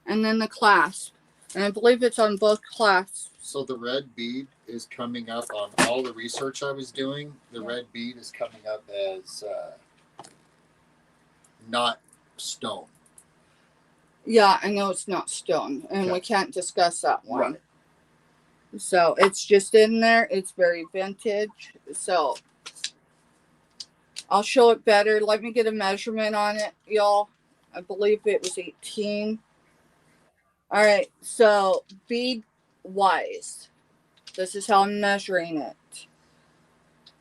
and then the clasp, and I believe it's on both clasps. So the red bead is coming up on all the research I was doing. The red bead is coming up as not stone. Yeah, I know it's not stone, and we can't discuss that one. Right. So it's just in there. It's very vintage. So I'll show it better. Let me get a measurement on it, y'all. I believe it was 18. All right. So bead wise, this is how I'm measuring it.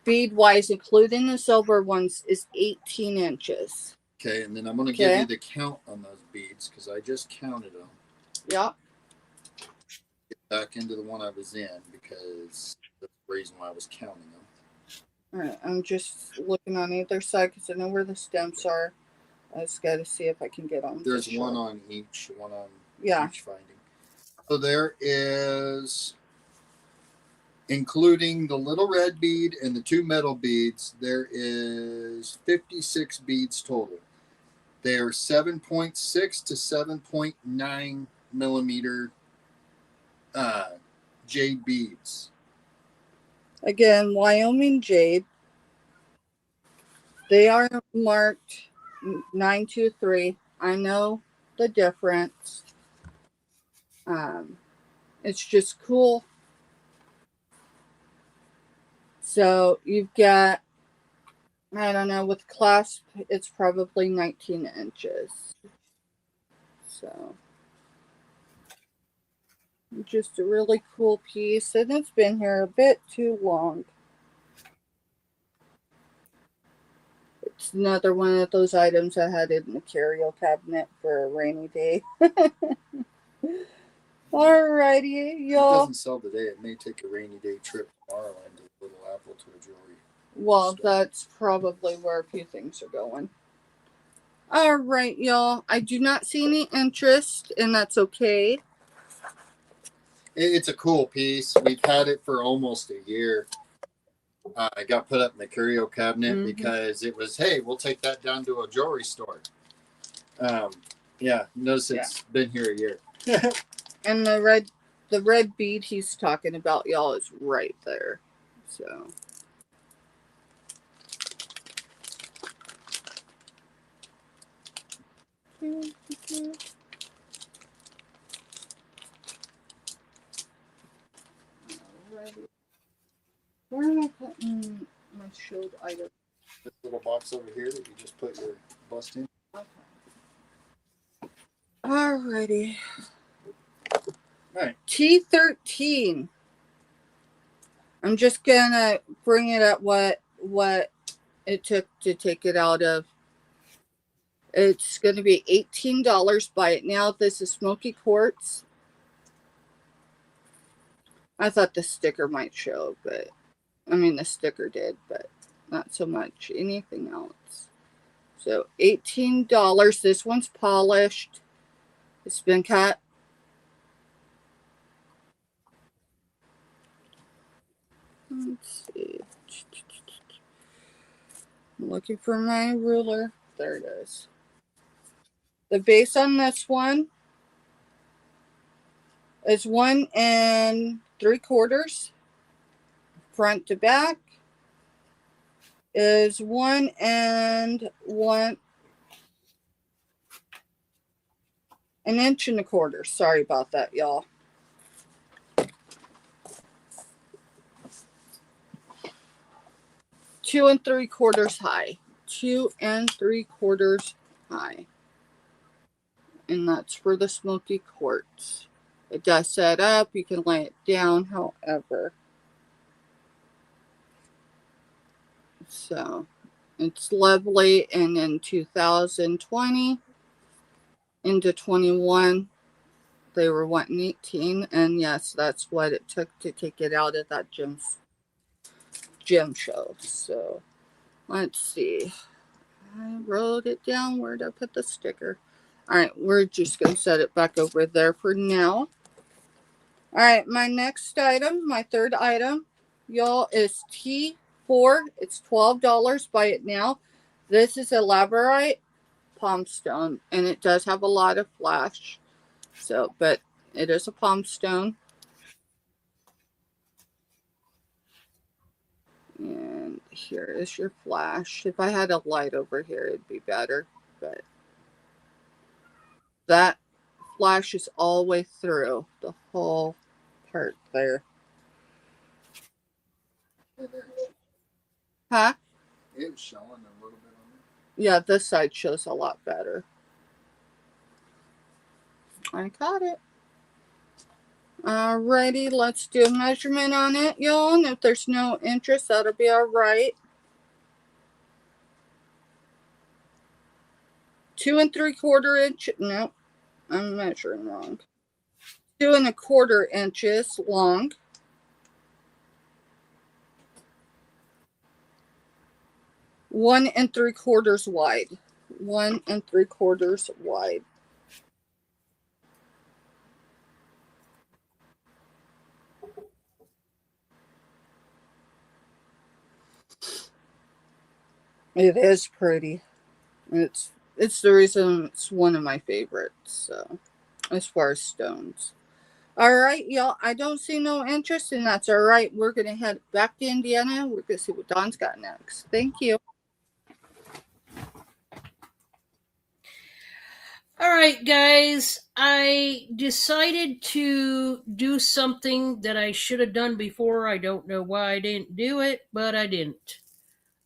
Bead wise, including the silver ones, is 18 inches. Okay, and then I'm going to give you the count on those beads because I just counted them. Yeah. Get back into the one I was in because that's the reason why I was counting them. All right, I'm just looking on either side because I know where the stems are. I just got to see if I can get on. There's one on each, each finding. So there is, including the little red bead and the 2 metal beads, there is 56 beads total. They are 7.6 to 7.9 millimeter jade beads. Again, Wyoming jade. They are marked 923. I know the difference. It's just cool. So you've got, I don't know, with clasp, it's probably 19 inches. So just a really cool piece, and it's been here a bit too long. It's another one of those items I had in the curio cabinet for a rainy day. Alrighty, It y'all. doesn't sell today. It may take a rainy day trip tomorrow into Little Apple to a jewelry. Well, that's probably where a few things are going. All right, y'all. I do not see any interest, and that's okay. It's a cool piece. We've had it for almost a year. I got put up in the curio cabinet because it was, hey, we'll take that down to a jewelry store. Yeah, notice it's been here a year. And the red bead he's talking about, y'all, is right there. So. Where am I putting my showed item? This little box over here that you just put your bust in. Okay. Alrighty. Right. T13. I'm just gonna bring it up what it took to take it out of. It's gonna be $18. Buy it now. This is smoky quartz. I thought the sticker might show, but I mean the sticker did, but not so much anything else. So $18. This one's polished. It's been cut. Let's see. I'm looking for my ruler. There it is. The base on this one is 1 3/4. Front to back is 1 1 1 1/4 inches. Sorry about that, y'all. Two and 3/4 high. 2 3/4 high. And that's for the smoky quartz. It does set up. You can lay it down, however. So it's lovely. And in 2020 into 21, they were wanting 18. And yes, that's what it took to take it out of that gem show. So let's see. I wrote it down. Where did I put the sticker? All right, we're just going to set it back over there for now. All right, my next item, my third item, y'all, is T4. It's $12. Buy it now. This is a labradorite palm stone, and it does have a lot of flash. So, but it is a palm stone. And here is your flash. If I had a light over here, it'd be better, but that flashes all the way through the whole part there. Huh? It was showing a little bit on it. Yeah, this side shows a lot better. I caught it. Alrighty, let's do a measurement on it, y'all. And if there's no interest, that'll be alright. 2 3/4 inches. No, I'm measuring wrong. 2 1/4 inches long. 1 3/4 wide. 1 3/4 wide. It is pretty. It's the reason it's one of my favorites. So, as far as stones. All right, y'all. I don't see no interest, and that's all right. We're gonna head back to Indiana. We're gonna see what Don's got next. Thank you. All right, guys. I decided to do something that I should have done before. I don't know why I didn't do it, but I didn't.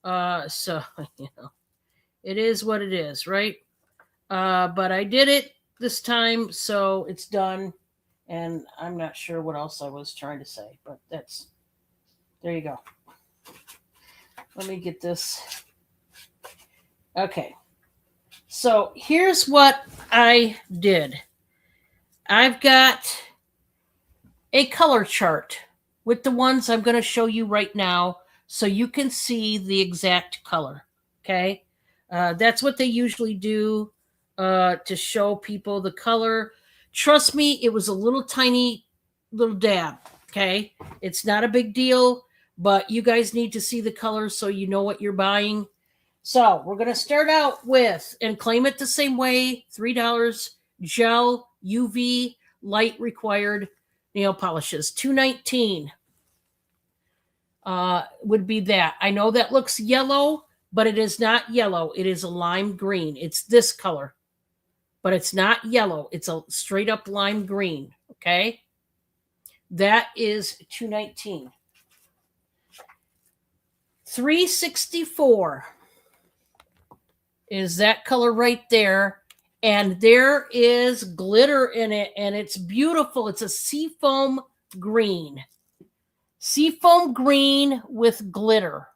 So it is what it is, right? But I did it this time, so it's done. And I'm not sure what else I was trying to say, but there you go. Let me get this. Okay. So here's what I did. I've got a color chart with the ones I'm going to show you right now so you can see the exact color. Okay. That's what they usually do to show people the color. Trust me, it was a little tiny little dab. Okay. It's not a big deal, but you guys need to see the colors so you know what you're buying. So we're going to start out with, and claim it the same way, $3 gel UV light required nail polishes. $2.19 would be that. I know that looks yellow, but it is not yellow. It is a lime green. It's this color, but it's not yellow. It's a straight up lime green. Okay. That is $2.19. $3.64 is that color right there. And there is glitter in it, and it's beautiful. It's a seafoam green. Seafoam green with glitter.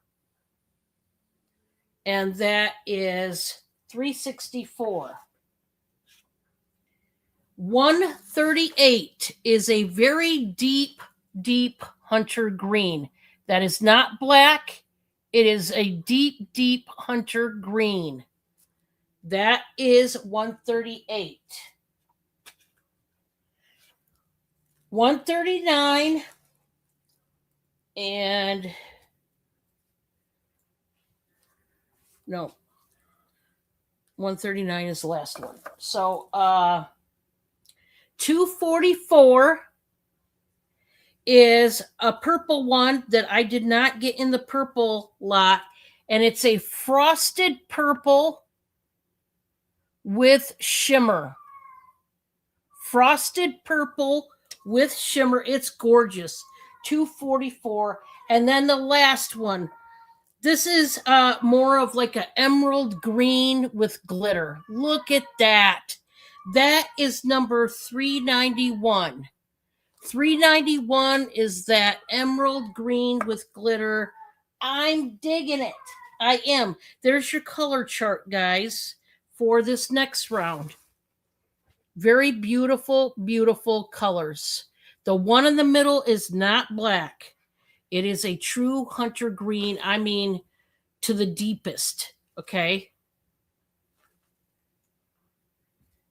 And that is $3.64. $1.38 is a very deep, deep hunter green. That is not black. It is a deep, deep hunter green. That is $1.38. $1.39 and no, $1.39 is the last one. So $2.44 is a purple one that I did not get in the purple lot, and it's a frosted purple with shimmer. Frosted purple with shimmer. It's gorgeous. $2.44. And then the last one. This is more of like an emerald green with glitter. Look at that. That is number $3.91. $3.91 is that emerald green with glitter. I'm digging it. I am. There's your color chart, guys, for this next round. Very beautiful, beautiful colors. The one in the middle is not black. It is a true hunter green. I mean, to the deepest. Okay.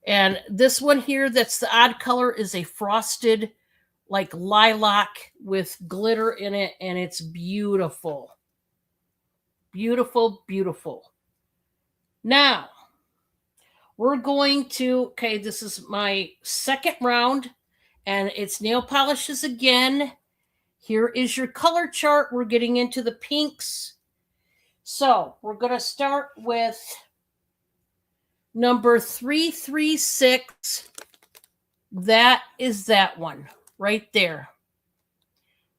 And this one here, that's the odd color, is a frosted, like lilac with glitter in it. And it's beautiful. Beautiful, beautiful. Now, we're going to, okay, this is my second round, and it's nail polishes again. Here is your color chart. We're getting into the pinks. So we're going to start with number 336. That is that one right there.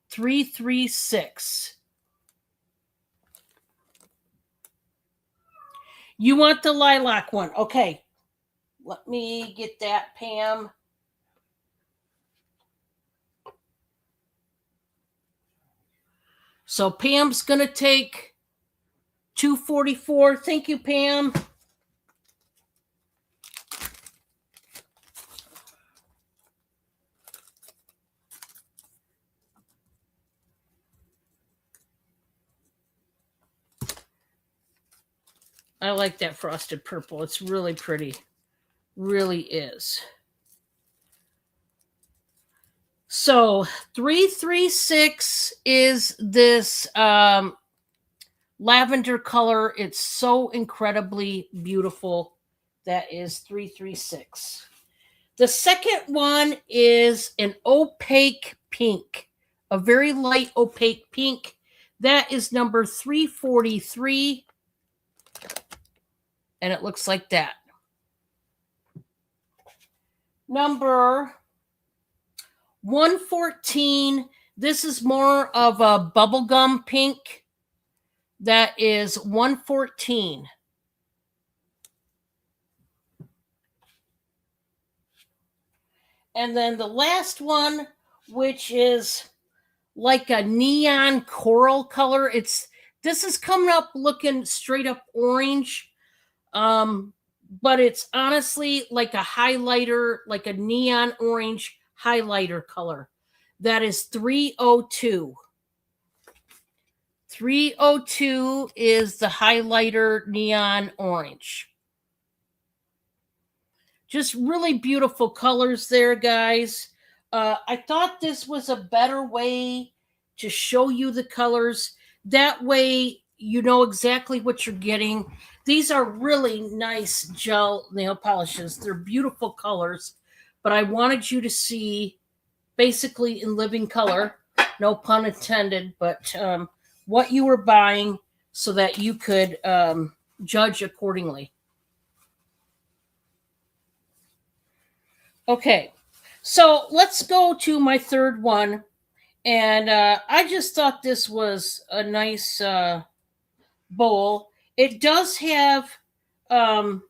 336. You want the lilac one. Okay. Let me get that, Pam. So Pam's going to take $2.44. Thank you, Pam. I like that frosted purple. It's really pretty. Really is. So 336 is this lavender color. It's so incredibly beautiful. That is 336. The second one is an opaque pink, a very light opaque pink. That is number 343. And it looks like that. Number 114. This is more of a bubblegum pink. That is 114. And then the last one, which is like a neon coral color. This is coming up looking straight up orange. But it's honestly like a highlighter, like a neon orange highlighter color. That is 302. 302 is the highlighter neon orange. Just really beautiful colors there, guys. I thought this was a better way to show you the colors. That way you know exactly what you're getting. These are really nice gel nail polishes. They're beautiful colors, but I wanted you to see basically in living color, no pun intended, but what you were buying so that you could judge accordingly. Okay, so let's go to my third one. And I just thought this was a nice bowl. It does have a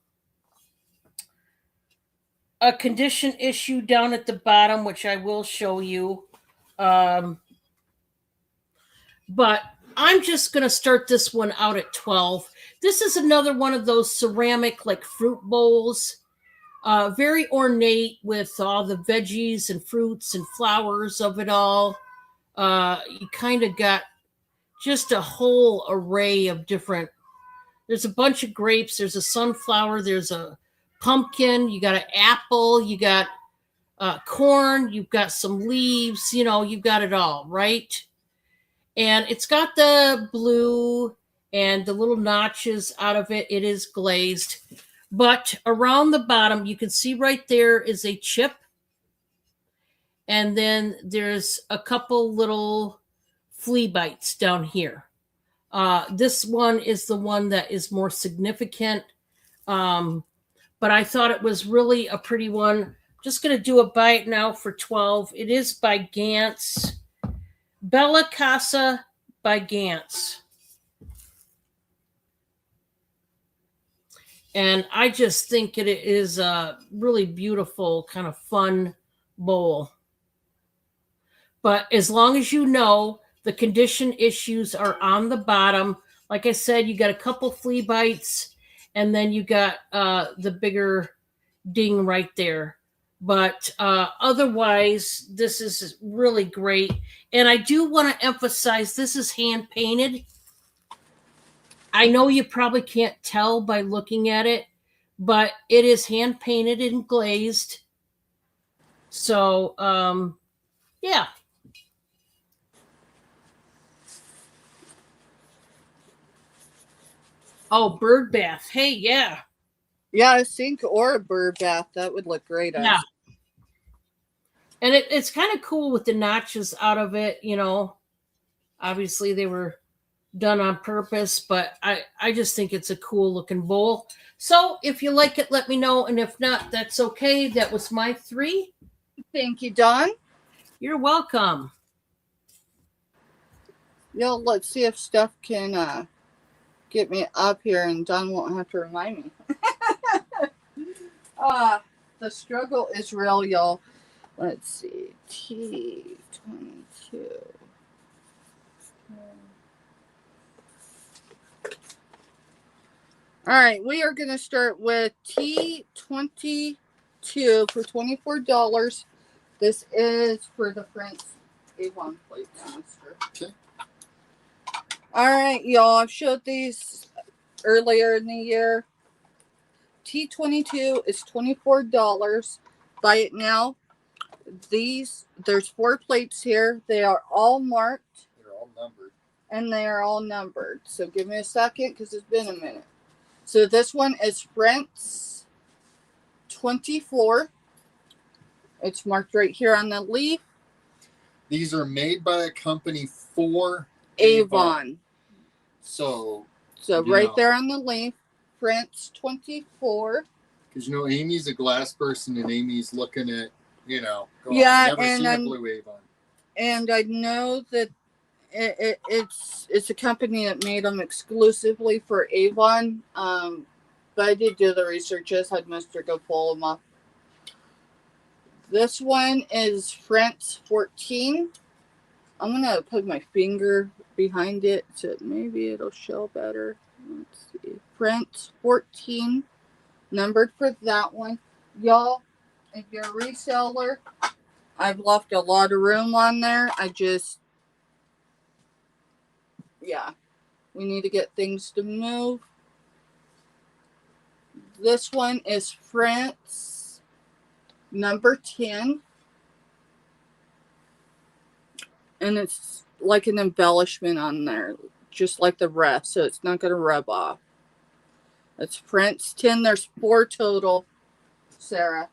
condition issue down at the bottom, which I will show you. But I'm just going to start this one out at 12. This is another one of those ceramic like fruit bowls. Very ornate with all the veggies and fruits and flowers of it all. You kind of got just a whole array of different. There's a bunch of grapes. There's a sunflower. There's a pumpkin. You got an apple. You got corn. You've got some leaves. You know, you've got it all, right? And it's got the blue and the little notches out of it. It is glazed. But around the bottom, you can see right there is a chip. And then there's a couple little flea bites down here. This one is the one that is more significant. But I thought it was really a pretty one. Just going to do a bite now for 12. It is by Gantz. Bella Casa by Gantz. And I just think it is a really beautiful, kind of fun bowl. But as long as you know the condition issues are on the bottom, like I said, you got a couple flea bites, and then you got the bigger ding right there. But otherwise, this is really great. And I do want to emphasize this is hand painted. I know you probably can't tell by looking at it, but it is hand painted and glazed. So, yeah. Oh, bird bath. Hey, yeah. Yeah, a sink or a bird bath. That would look great. Yeah. And it's kind of cool with the notches out of it, you know. Obviously, they were done on purpose, but I just think it's a cool looking bowl. So if you like it, let me know. And if not, that's okay. That was my 3. Thank you, Dawn. You're welcome. Yo, let's see if Steph can get me up here and Dawn won't have to remind me. The struggle is real, y'all. Let's see. T22. All right, we are going to start with T22 for $24. This is for the French Avon plate canister. Okay. All right, y'all. I've showed these earlier in the year. T22 is $24. Buy it now. There's 4 plates here. They are all marked. They're all numbered. and they are all numbered. So give me a second because it's been a minute. So this one is French 24. It's marked right here on the leaf. These are made by a company for Avon. So Right there on the leaf, French 24. because Amy's a glass person and Amy's looking at going, Yeah, I've never seen a blue Avon. And I know that it's a company that made them exclusively for Avon. But I did do the research. Just had Mr. go pull them up. This one is French 14. I'm gonna put my finger behind it so maybe it'll show better. Let's see. French 14, numbered for that one. Y'all, if you're a reseller, I've left a lot of room on there. We need to get things to move. This one is French number 10. And it's like an embellishment on there, just like the rest, so it's not going to rub off. It's French 10. There's 4 total, Sarah.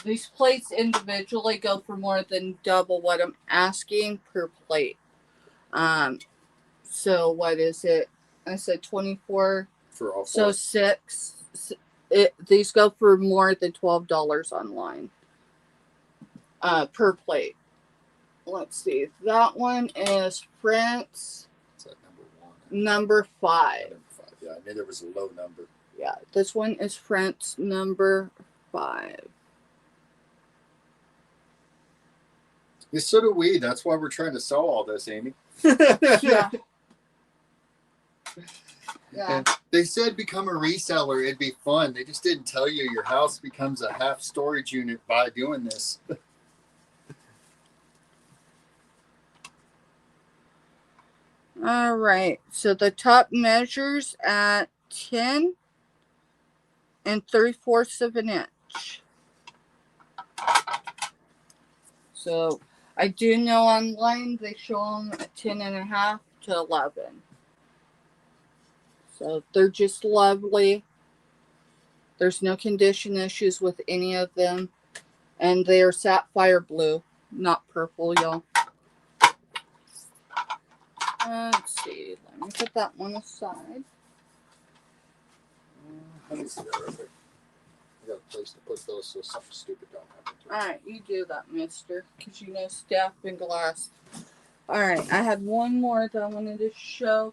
These plates individually go for more than double what I'm asking per plate. So what is it? I said 24. For all 4. So 6. These go for more than $12 online per plate. Let's see. That one is French number 5. Yeah, I knew there was a low number. Yeah, this one is French number 5. Yeah, so do we. That's why we're trying to sell all this, Amy. Yeah. Yeah. And they said become a reseller. It'd be fun. They just didn't tell you your house becomes a half storage unit by doing this. All right. So the top measures at 10 3/4 of an inch. So I do know online they show them at 10.5 to 11. So they're just lovely. There's no condition issues with any of them. And they are sapphire blue, not purple, y'all. Let's see. Let me put that one aside. Let me see that real quick. I got a place to put those so something stupid don't happen to me. All right, you do that, mister, because you know staff and glass. All right, I had one more that I wanted to show.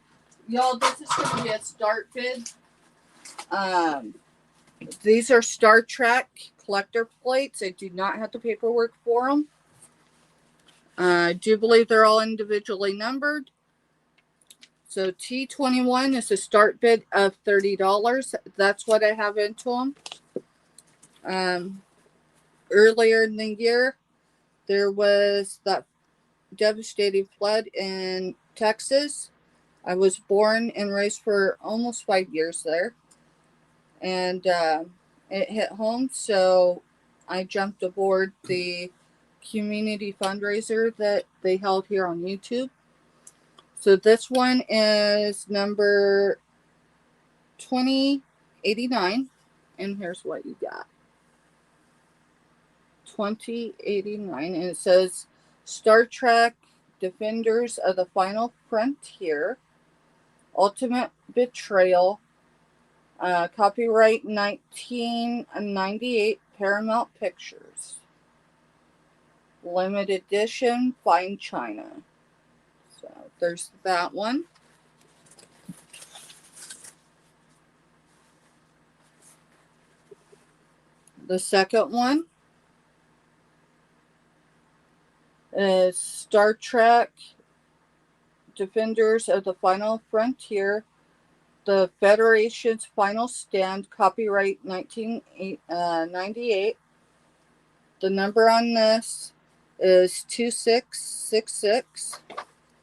Y'all, this is going to be a start bid. These are Star Trek collector plates. I do not have the paperwork for them. I do believe they're all individually numbered. So T21 is a start bid of $30. That's what I have into them. Earlier in the year, there was that devastating flood in Texas. I was born and raised for almost 5 years there. And it hit home, so I jumped aboard the community fundraiser that they held here on YouTube. So this one is number 2089, and here's what you got. 2089, and it says Star Trek Defenders of the Final Frontier, Ultimate Betrayal, copyright 1998, Paramount Pictures. Limited edition, Fine China. So there's that one. The second one is Star Trek Defenders of the Final Frontier, The Federation's Final Stand, copyright 1998. The number on this is 2666.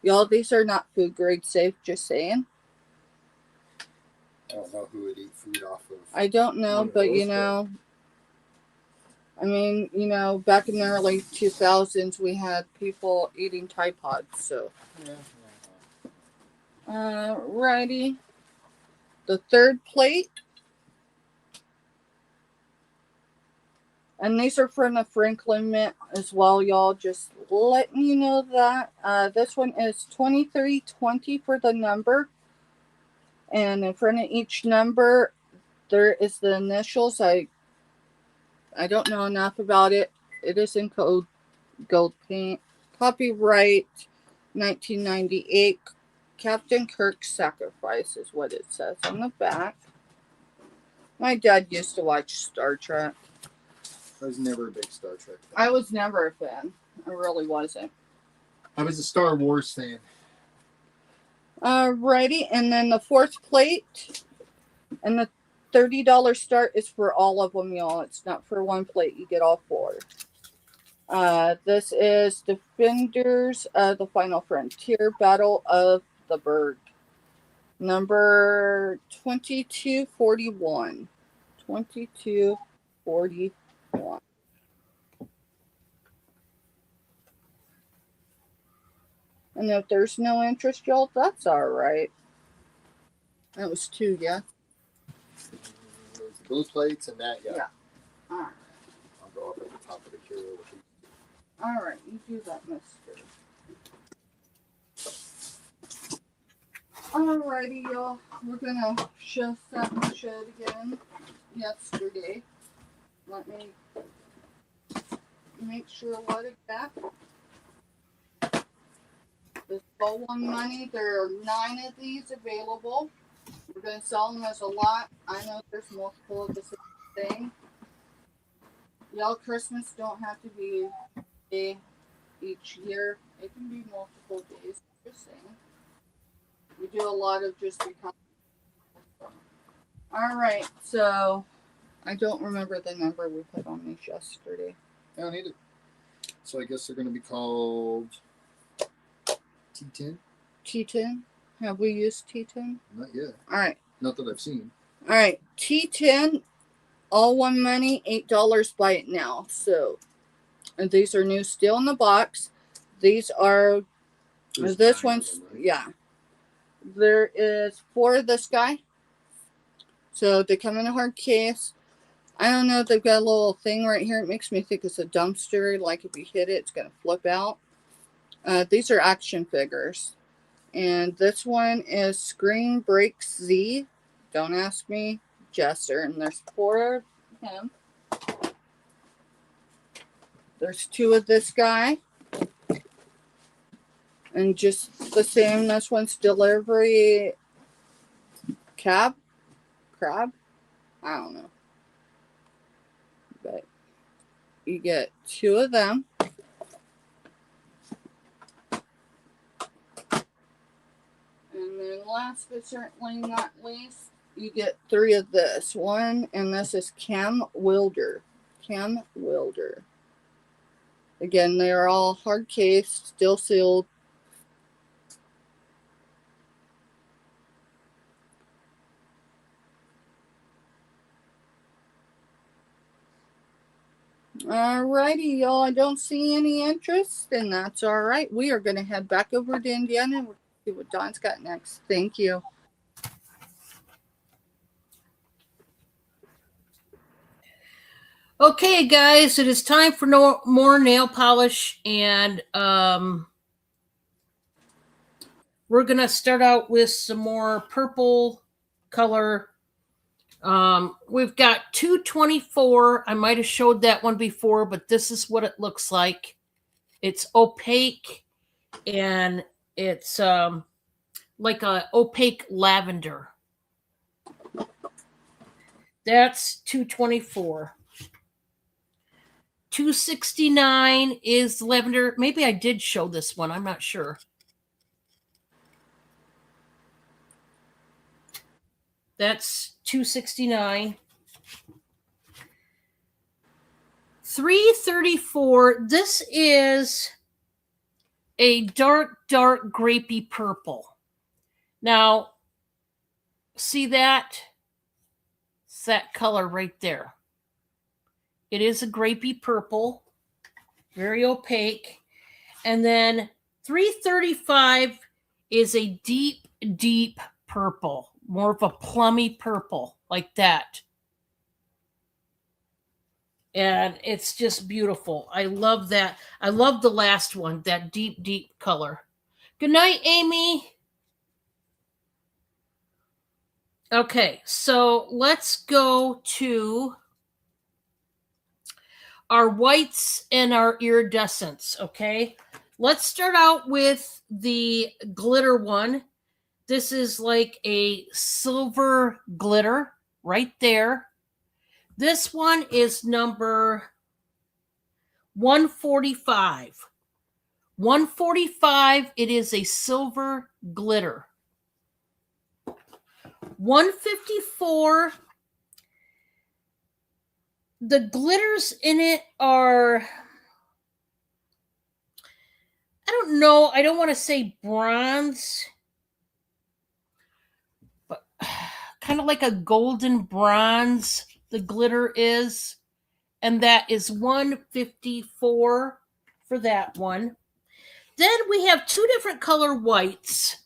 Y'all, these are not food grade safe, just saying. I don't know who would eat food off of. I don't know, One of but those, you know, I mean, you know, back in the early 2000s, we had people eating Tide Pods. So, righty. The third plate. And these are from the Franklin Mint as well, y'all. Just letting you know that. This one is 2320 for the number. And in front of each number, there is the initials. I don't know enough about it. It is in gold paint. Copyright 1998. Captain Kirk's Sacrifice is what it says on the back. My dad used to watch Star Trek. I was never a big Star Trek fan. I was never a fan. I really wasn't. I was a Star Wars fan. Alrighty, and then the fourth plate and the $30 start is for all of them, y'all. It's not for one plate. You get all four. This is Defenders of the Final Frontier, Battle of the Berg. Number 2241. 2241. And if there's no interest, y'all, that's all right. That was two, yeah? Those blue plates and that, yeah. Yeah. All right. I'll go up at the top of the hero. All right, you do that, mister. Alrighty, y'all. We're going to show something we showed again yesterday. Let me make sure what it got. This Bowl One Money, there are 9 of these available. We're going to sell them as a lot. I know there's multiple of the same thing. Y'all, Christmas don't have to be a day each year. It can be multiple days. Just saying. We do a lot of just because. All right, so I don't remember the number we put on these yesterday. I don't need it. So I guess they're going to be called T10? T10. Have we used T10? Not yet. All right. Not that I've seen. All right. T10, all one money, $8. Buy it now. So, and these are new, still in the box. These are, There's this 9 of one's, them, right? yeah. There is 4 of this guy. So they come in a hard case. I don't know. They've got a little thing right here. It makes me think it's a dumpster. Like if you hit it, it's going to flip out. These are action figures. And this one is Screen Breaks Z. Don't ask me. Jester. And there's 4 of him. There's 2 of this guy. And just the same. This one's Delivery Crab. I don't know. But you get 2 of them. And then last but certainly not least, you get 3 of this. One, and this is Cam Wilder. Cam Wilder. Again, they are all hard cased, still sealed. Alrighty, y'all. I don't see any interest, and that's all right. We are going to head back over to Indiana and we'll see what Don's got next. Thank you. Okay, guys, it is time for no more nail polish, and we're gonna start out with some more purple color. We've got 224. I might have showed that one before, but this is what it looks like. It's opaque, and it's like a opaque lavender. That's 224. 269 is lavender. Maybe I did show this one. I'm not sure. That's 269. 334. This is a dark grapey purple. Now, see that? It's that color right there. It is a grapey purple, very opaque. And then 335 is a deep, deep purple, more of a plummy purple, like that. And it's just beautiful. I love that. I love the last one, that deep, deep color. Good night, Amy. Okay, so let's go to our whites and our iridescence, okay? Let's start out with the glitter one. This is like a silver glitter right there. This one is number 145. 145, it is a silver glitter. 154, the glitters in it are, I don't know, I don't want to say bronze, but kind of like a golden bronze, the glitter is. And that is 154 for that one. Then we have two different color whites.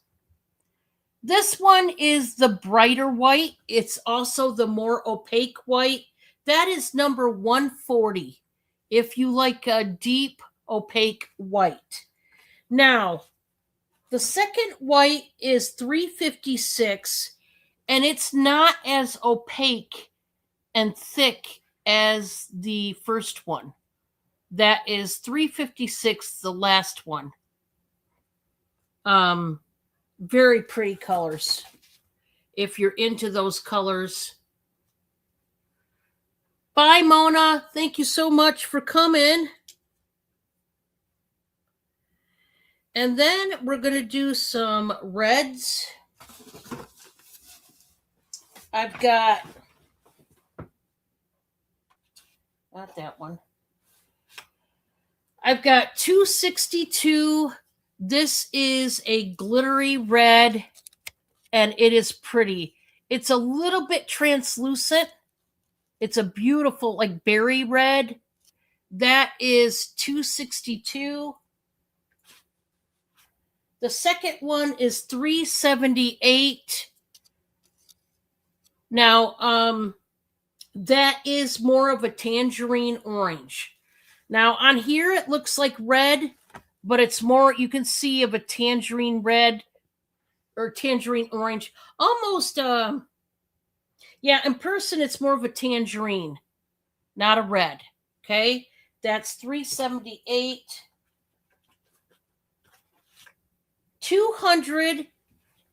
This one is the brighter white. It's also the more opaque white. That is number 140, if you like a deep, opaque white. Now, the second white is 356, and it's not as opaque and thick as the first one. That is 356, the last one. Very pretty colors. If you're into those colors. Bye, Mona. Thank you so much for coming. And then we're going to do some reds. I've got, not that one. I've got 262. This is a glittery red, and it is pretty. It's a little bit translucent. It's a beautiful, like berry red. That is 262. The second one is 378. Now, that is more of a tangerine orange. Now, on here, it looks like red, but it's more, you can see, of a tangerine red or tangerine orange. Almost, yeah, in person, it's more of a tangerine, not a red. Okay, that's 378. 200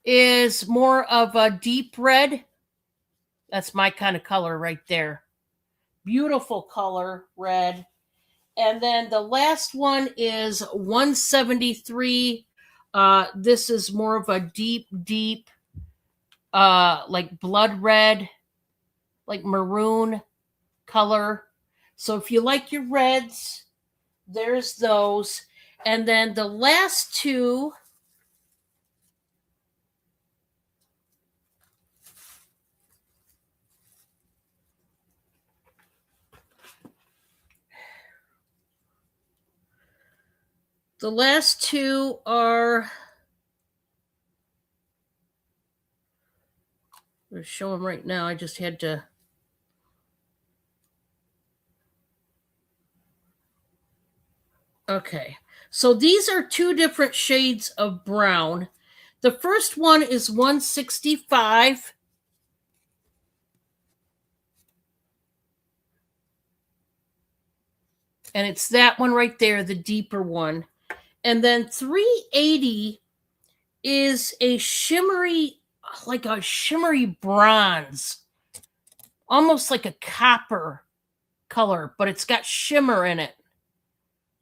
is more of a deep red. That's my kind of color right there. Beautiful color, red. And then the last one is 173. This is more of a deep, deep, like blood red, like maroon color. So if you like your reds, there's those. And then the last two, are, I'm going to show them right now. I just had to. Okay. So these are two different shades of brown. The first one is 165. And it's that one right there, the deeper one. And then 380 is a shimmery, like a shimmery bronze, almost like a copper color, but it's got shimmer in it.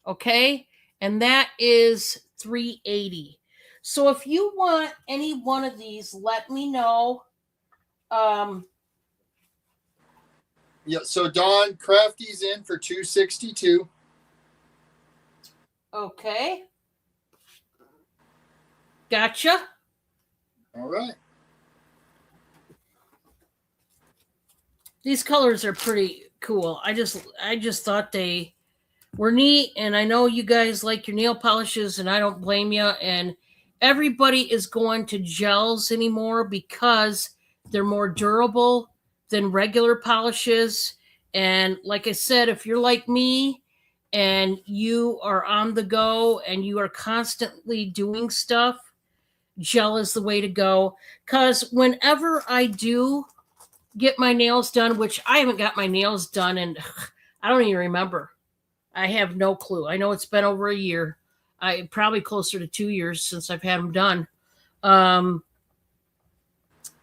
Okay? And that is 380. So if you want any one of these, let me know. Yeah, so Don, Crafty's in for 262. Okay. Gotcha. All right. These colors are pretty, cool. I just thought they were neat, and I know you guys like your nail polishes, and I don't blame you. And everybody is going to gels anymore because they're more durable than regular polishes. And like I said, if you're like me and you are on the go and you are constantly doing stuff, gel is the way to go. Because whenever I do get my nails done, which I haven't got my nails done, and I don't even remember. I have no clue. I know it's been over a year. I probably closer to 2 years since I've had them done. I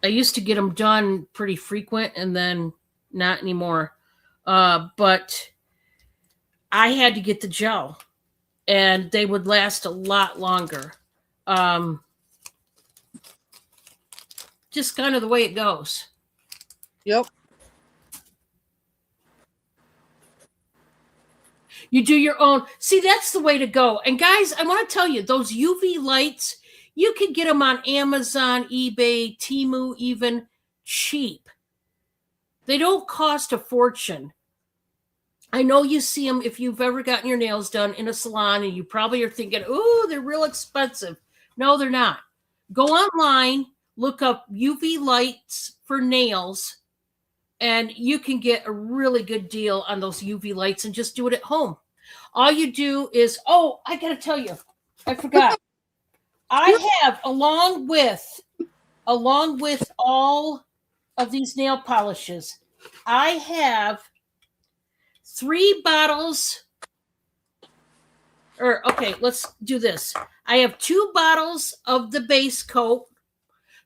used to get them done pretty frequent, and then not anymore. But I had to get the gel, and they would last a lot longer. Just kind of the way it goes. Yep. You do your own. See, that's the way to go. And guys, I want to tell you, those UV lights, you can get them on Amazon, eBay, Temu, even cheap. They don't cost a fortune. I know you see them if you've ever gotten your nails done in a salon, and you probably are thinking, "Ooh, they're real expensive." No, they're not. Go online, look up UV lights for nails, and you can get a really good deal on those UV lights and just do it at home. All you do is, oh, I got to tell you, I forgot. I have, along with all of these nail polishes, I have 3 bottles. Okay, let's do this. I have 2 bottles of the base coat.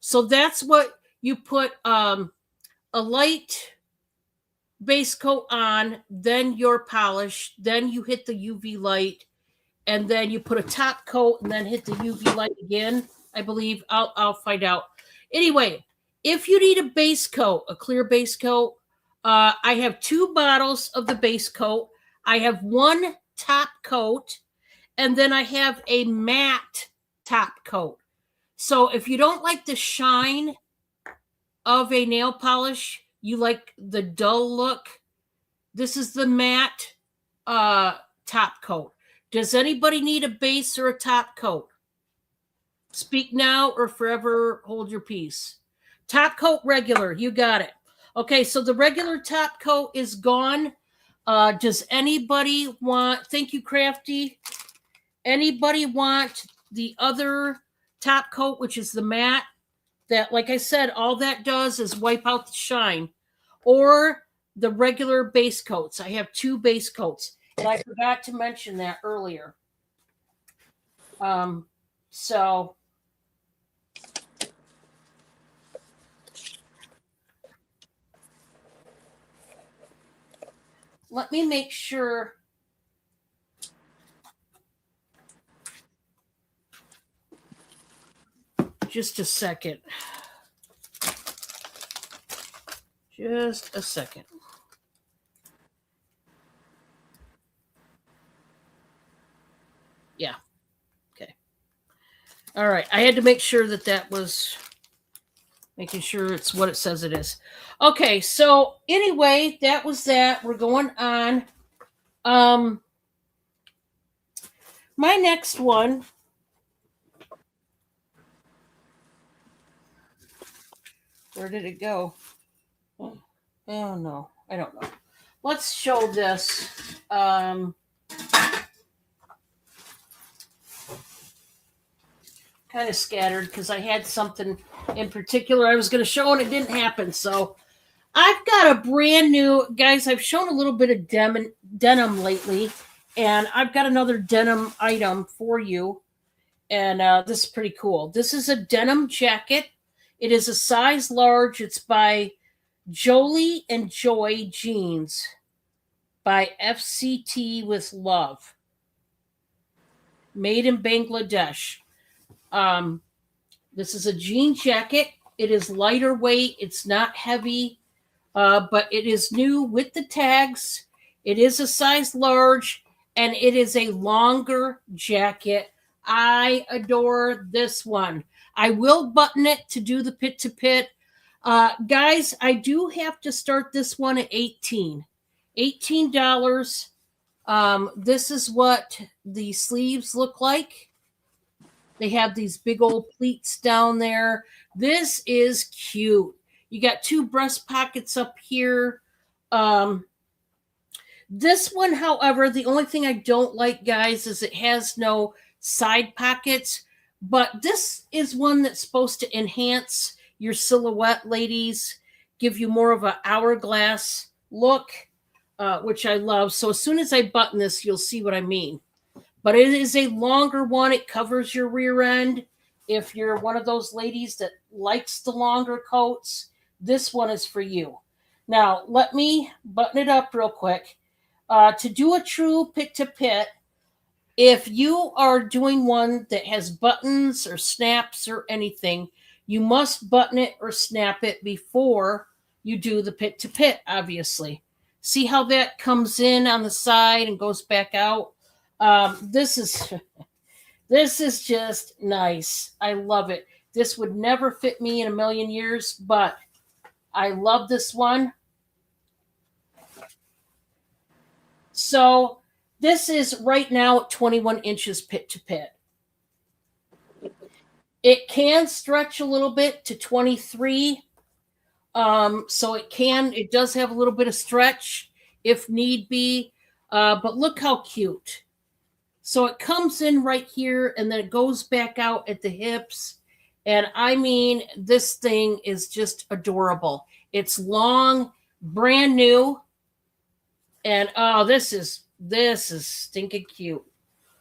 So that's what you put a light base coat on, then your polish, then you hit the UV light, and then you put a top coat and then hit the UV light again. I believe I'll find out. Anyway, if you need a base coat, a clear base coat, I have 2 bottles of the base coat. I have 1 top coat, and then I have a matte top coat. So if you don't like the shine of a nail polish, you like the dull look, this is the matte top coat. Does anybody need a base or a top coat? Speak now or forever hold your peace. Top coat regular, you got it. Okay, so the regular top coat is gone. Does anybody want, thank you, Crafty. Anybody want the other top coat, which is the matte? That, like I said, all that does is wipe out the shine. Or the regular base coats. I have 2 base coats. And I forgot to mention that earlier. So let me make sure. Just a second. Just a second. Yeah. Okay. All right. I had to make sure that was making sure it's what it says it is. Okay. So anyway, that was that. We're going on. My next one. Where did it go? Oh no, I don't know. Let's show this. Kind of scattered because I had something in particular I was going to show and it didn't happen. So I've got a brand new, guys, I've shown a little bit of denim lately, and I've got another denim item for you. And this is pretty cool. This is a denim jacket. It is a size large. It's by Jolie and Joy Jeans by FCT with Love. Made in Bangladesh. This is a jean jacket. It is lighter weight. It's not heavy, but it is new with the tags. It is a size large, and it is a longer jacket. I adore this one. I will button it to do the pit to pit. Guys, I do have to start this one at 18. $18. This is what the sleeves look like. They have these big old pleats down there. This is cute. You got 2 breast pockets up here. This one, however, the only thing I don't like, guys, is it has no side pockets. But this is one that's supposed to enhance your silhouette, ladies, give you more of an hourglass look, which I love. So as soon as I button this, you'll see what I mean. But it is a longer one. It covers your rear end. If you're one of those ladies that likes the longer coats, this one is for you. Now, let me button it up real quick. To do a true pit to pit, if you are doing one that has buttons or snaps or anything, you must button it or snap it before you do the pit to pit, obviously. See how that comes in on the side and goes back out? This is just nice. I love it. This would never fit me in a million years, but I love this one. So this is right now at 21 inches pit to pit. It can stretch a little bit to 23. So it does have a little bit of stretch if need be. But look how cute. So it comes in right here and then it goes back out at the hips. And I mean, this thing is just adorable. It's long, brand new. And oh, this is stinking cute.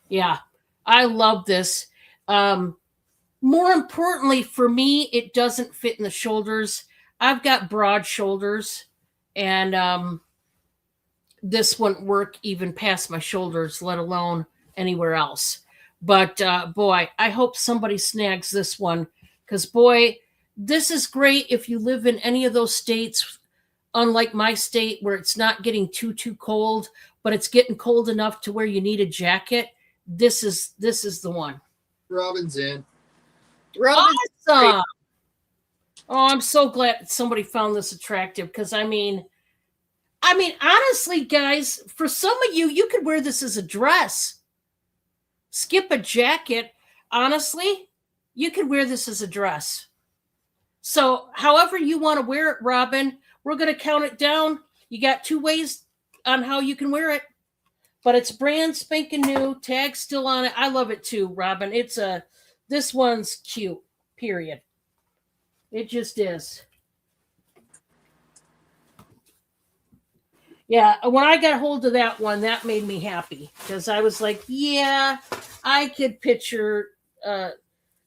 Yeah, I love this. More importantly for me, it doesn't fit in the shoulders. I've got broad shoulders, and this wouldn't work even past my shoulders, let alone anywhere else. But boy, I hope somebody snags this one, because boy, this is great if you live in any of those states, unlike my state where it's not getting too cold, but it's getting cold enough to where you need a jacket. This is the one. Robin's in. Robin's Awesome. Oh, I'm so glad that somebody found this attractive, because I mean, honestly, guys, for some of you, you could wear this as a dress. Skip a jacket. Honestly, you could wear this as a dress. So however you want to wear it, Robin, we're going to count it down. You got 2 ways on how you can wear it, but it's brand spanking new, tag still on it. I love it too, Robin. This one's cute, period. It just is. Yeah, when I got hold of that one, that made me happy, because I was like, yeah, I could picture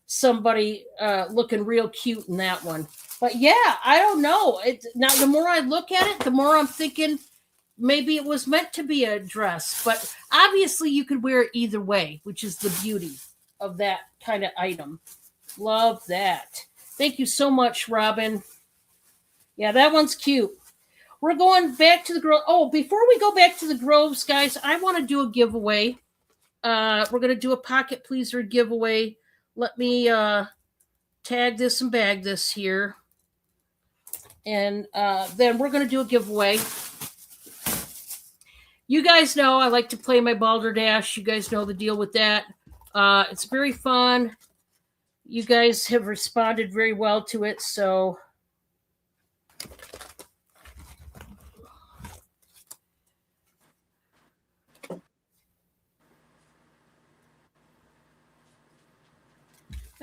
somebody looking real cute in that one. But yeah, I don't know. Now, the more I look at it, the more I'm thinking maybe it was meant to be a dress. But obviously, you could wear it either way, which is the beauty of that kind of item. Love that. Thank you so much, Robin. Yeah, that one's cute. We're going back to the Grove. Oh, before we go back to the Groves, guys, I want to do a giveaway. We're going to do a pocket pleaser giveaway. Let me tag this and bag this here. And then we're going to do a giveaway. You guys know I like to play my Balderdash. You guys know the deal with that. It's very fun. You guys have responded very well to it, so...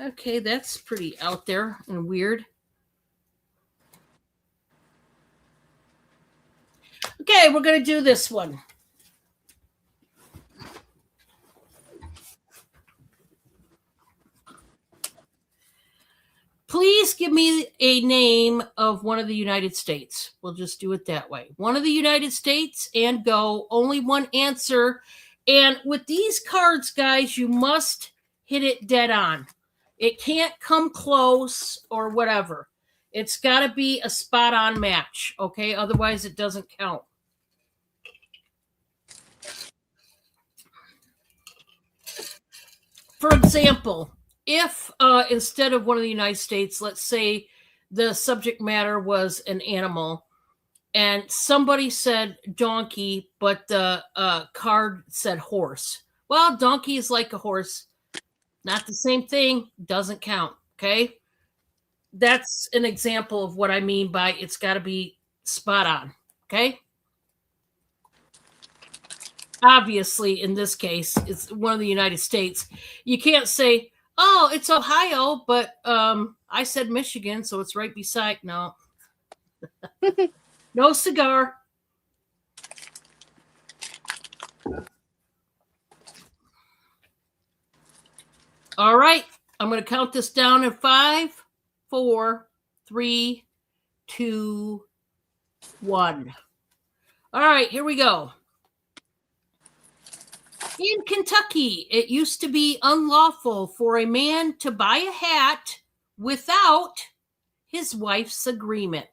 Okay, that's pretty out there and weird. Okay, we're going to do this one. Please give me a name of one of the United States. We'll just do it that way. One of the United States and go. Only one answer. And with these cards, guys, you must hit it dead on. It can't come close or whatever. It's got to be a spot-on match, okay? Otherwise, it doesn't count. For example, if instead of one of the United States, let's say the subject matter was an animal, and somebody said donkey, but the card said horse. Well, donkey is like a horse. Not the same thing. Doesn't count. Okay. That's an example of what I mean by it's got to be spot on. Okay. Obviously, in this case, it's one of the United States. You can't say, oh, it's Ohio, but I said Michigan, so it's right beside. No. No cigar. All right. I'm going to count this down in 5, 4, 3, 2, 1. All right, here we go. In Kentucky, it used to be unlawful for a man to buy a hat without his wife's agreement.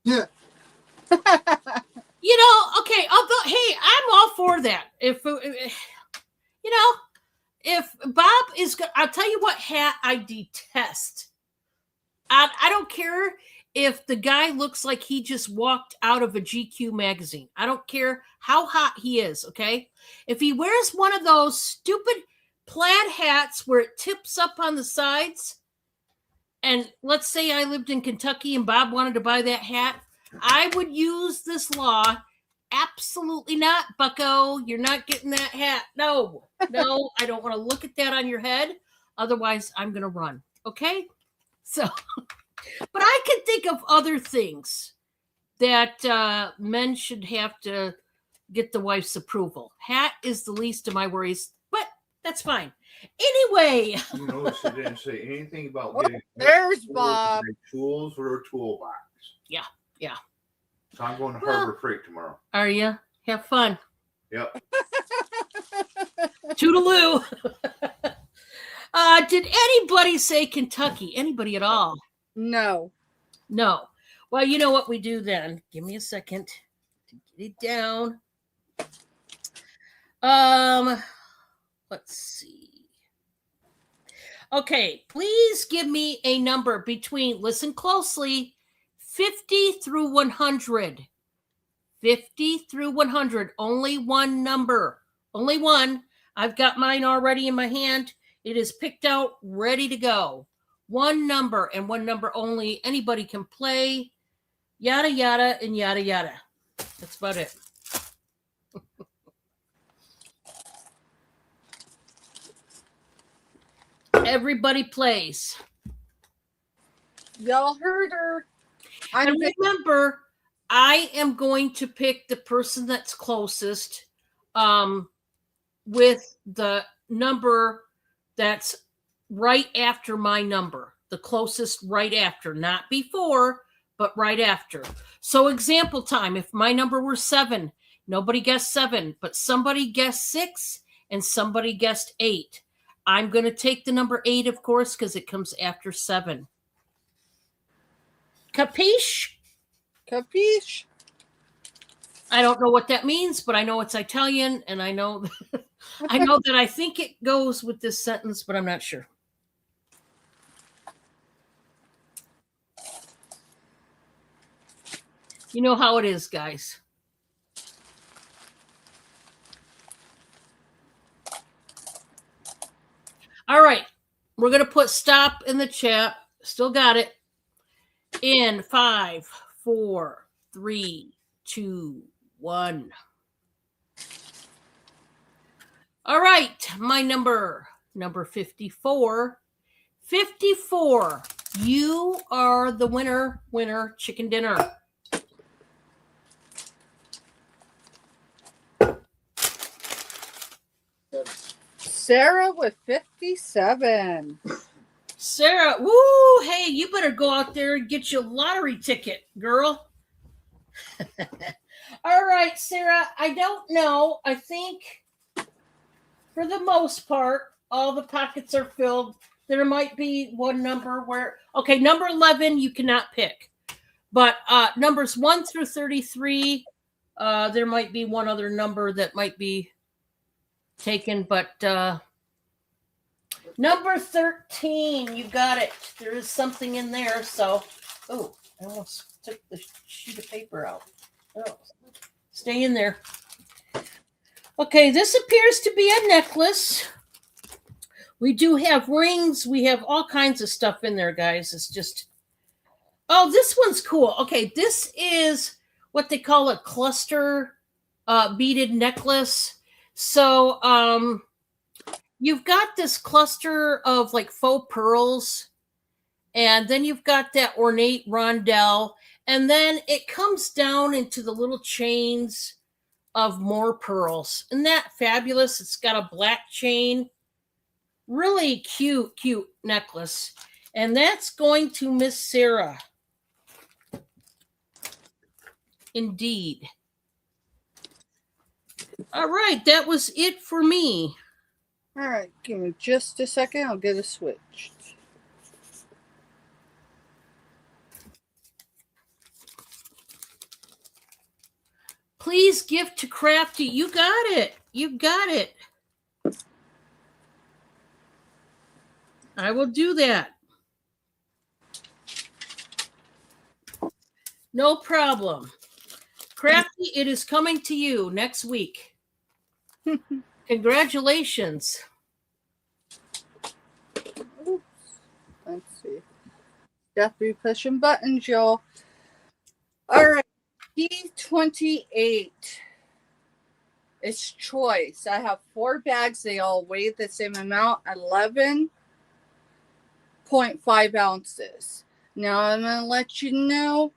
Yeah. You know, okay, hey, I'm all for that. If Bob is, I'll tell you what hat I detest. I don't care if the guy looks like he just walked out of a GQ magazine. I don't care how hot he is, okay? If he wears one of those stupid plaid hats where it tips up on the sides, and let's say I lived in Kentucky and Bob wanted to buy that hat, I would use this law. Absolutely not, bucko. You're not getting that hat. No, I don't want to look at that on your head. Otherwise, I'm going to run. Okay? So, but I can think of other things that men should have to get the wife's approval. Hat is the least of my worries, but that's fine. Anyway. You notice it didn't say anything about Oh, getting there's Bob. tools or a toolbox. Yeah. So I'm going to Harbor Freight tomorrow. Are you? Have fun. Yep. Toodaloo. Did anybody say Kentucky? Anybody at all? No. No. Well, you know what we do then. Give me a second to get it down. Let's see. Okay, please give me a number between, listen closely, 50 through 100. 50 through 100. Only one number. Only one. I've got mine already in my hand. It is picked out, ready to go. One number and one number only. Anybody can play. Yada, yada, and yada, yada. That's about it. Everybody plays. Y'all heard her. And remember, I am going to pick the person that's closest with the number that's right after my number. The closest right after. Not before, but right after. So example time. If my number were 7, nobody guessed 7, but somebody guessed 6 and somebody guessed 8. I'm going to take the number 8, of course, because it comes after 7. Capiche? Capiche? I don't know what that means, but I know it's Italian, and I know I know that I think it goes with this sentence, but I'm not sure. You know how it is, guys. All right. We're going to put stop in the chat. Still got it. In 5, 4, 3, 2, 1. All right. My number 54. 54. You are the winner, chicken dinner. Sarah with 57. Sarah, woo, hey, you better go out there and get your lottery ticket, girl. All right, Sarah, I don't know. I think for the most part, all the pockets are filled. There might be one number where, okay, number 11, you cannot pick. But numbers 1 through 33, there might be one other number that might be taken, but number 13, you got it. There is something in there. So, oh, I almost took the sheet of paper out. Stay in there. Okay, this appears to be a necklace. We do have rings. We have all kinds of stuff in there, guys. It's just... Oh, this one's cool. Okay, this is what they call a cluster beaded necklace. So you've got this cluster of like faux pearls, and then you've got that ornate rondelle, and then it comes down into the little chains of more pearls. Isn't that fabulous? It's got a black chain. Really cute necklace. And that's going to Miss Sarah. Indeed. All right, that was it for me. All right, give me just a second. I'll get it switched. Please give to Crafty. You got it. You got it. I will do that. No problem. Crafty, it is coming to you next week. Congratulations. Oops. Let's see. Definitely pushing buttons, y'all. All right. P28. It's choice. I have 4 bags. They all weigh the same amount, 11.5 ounces. Now I'm going to let you know.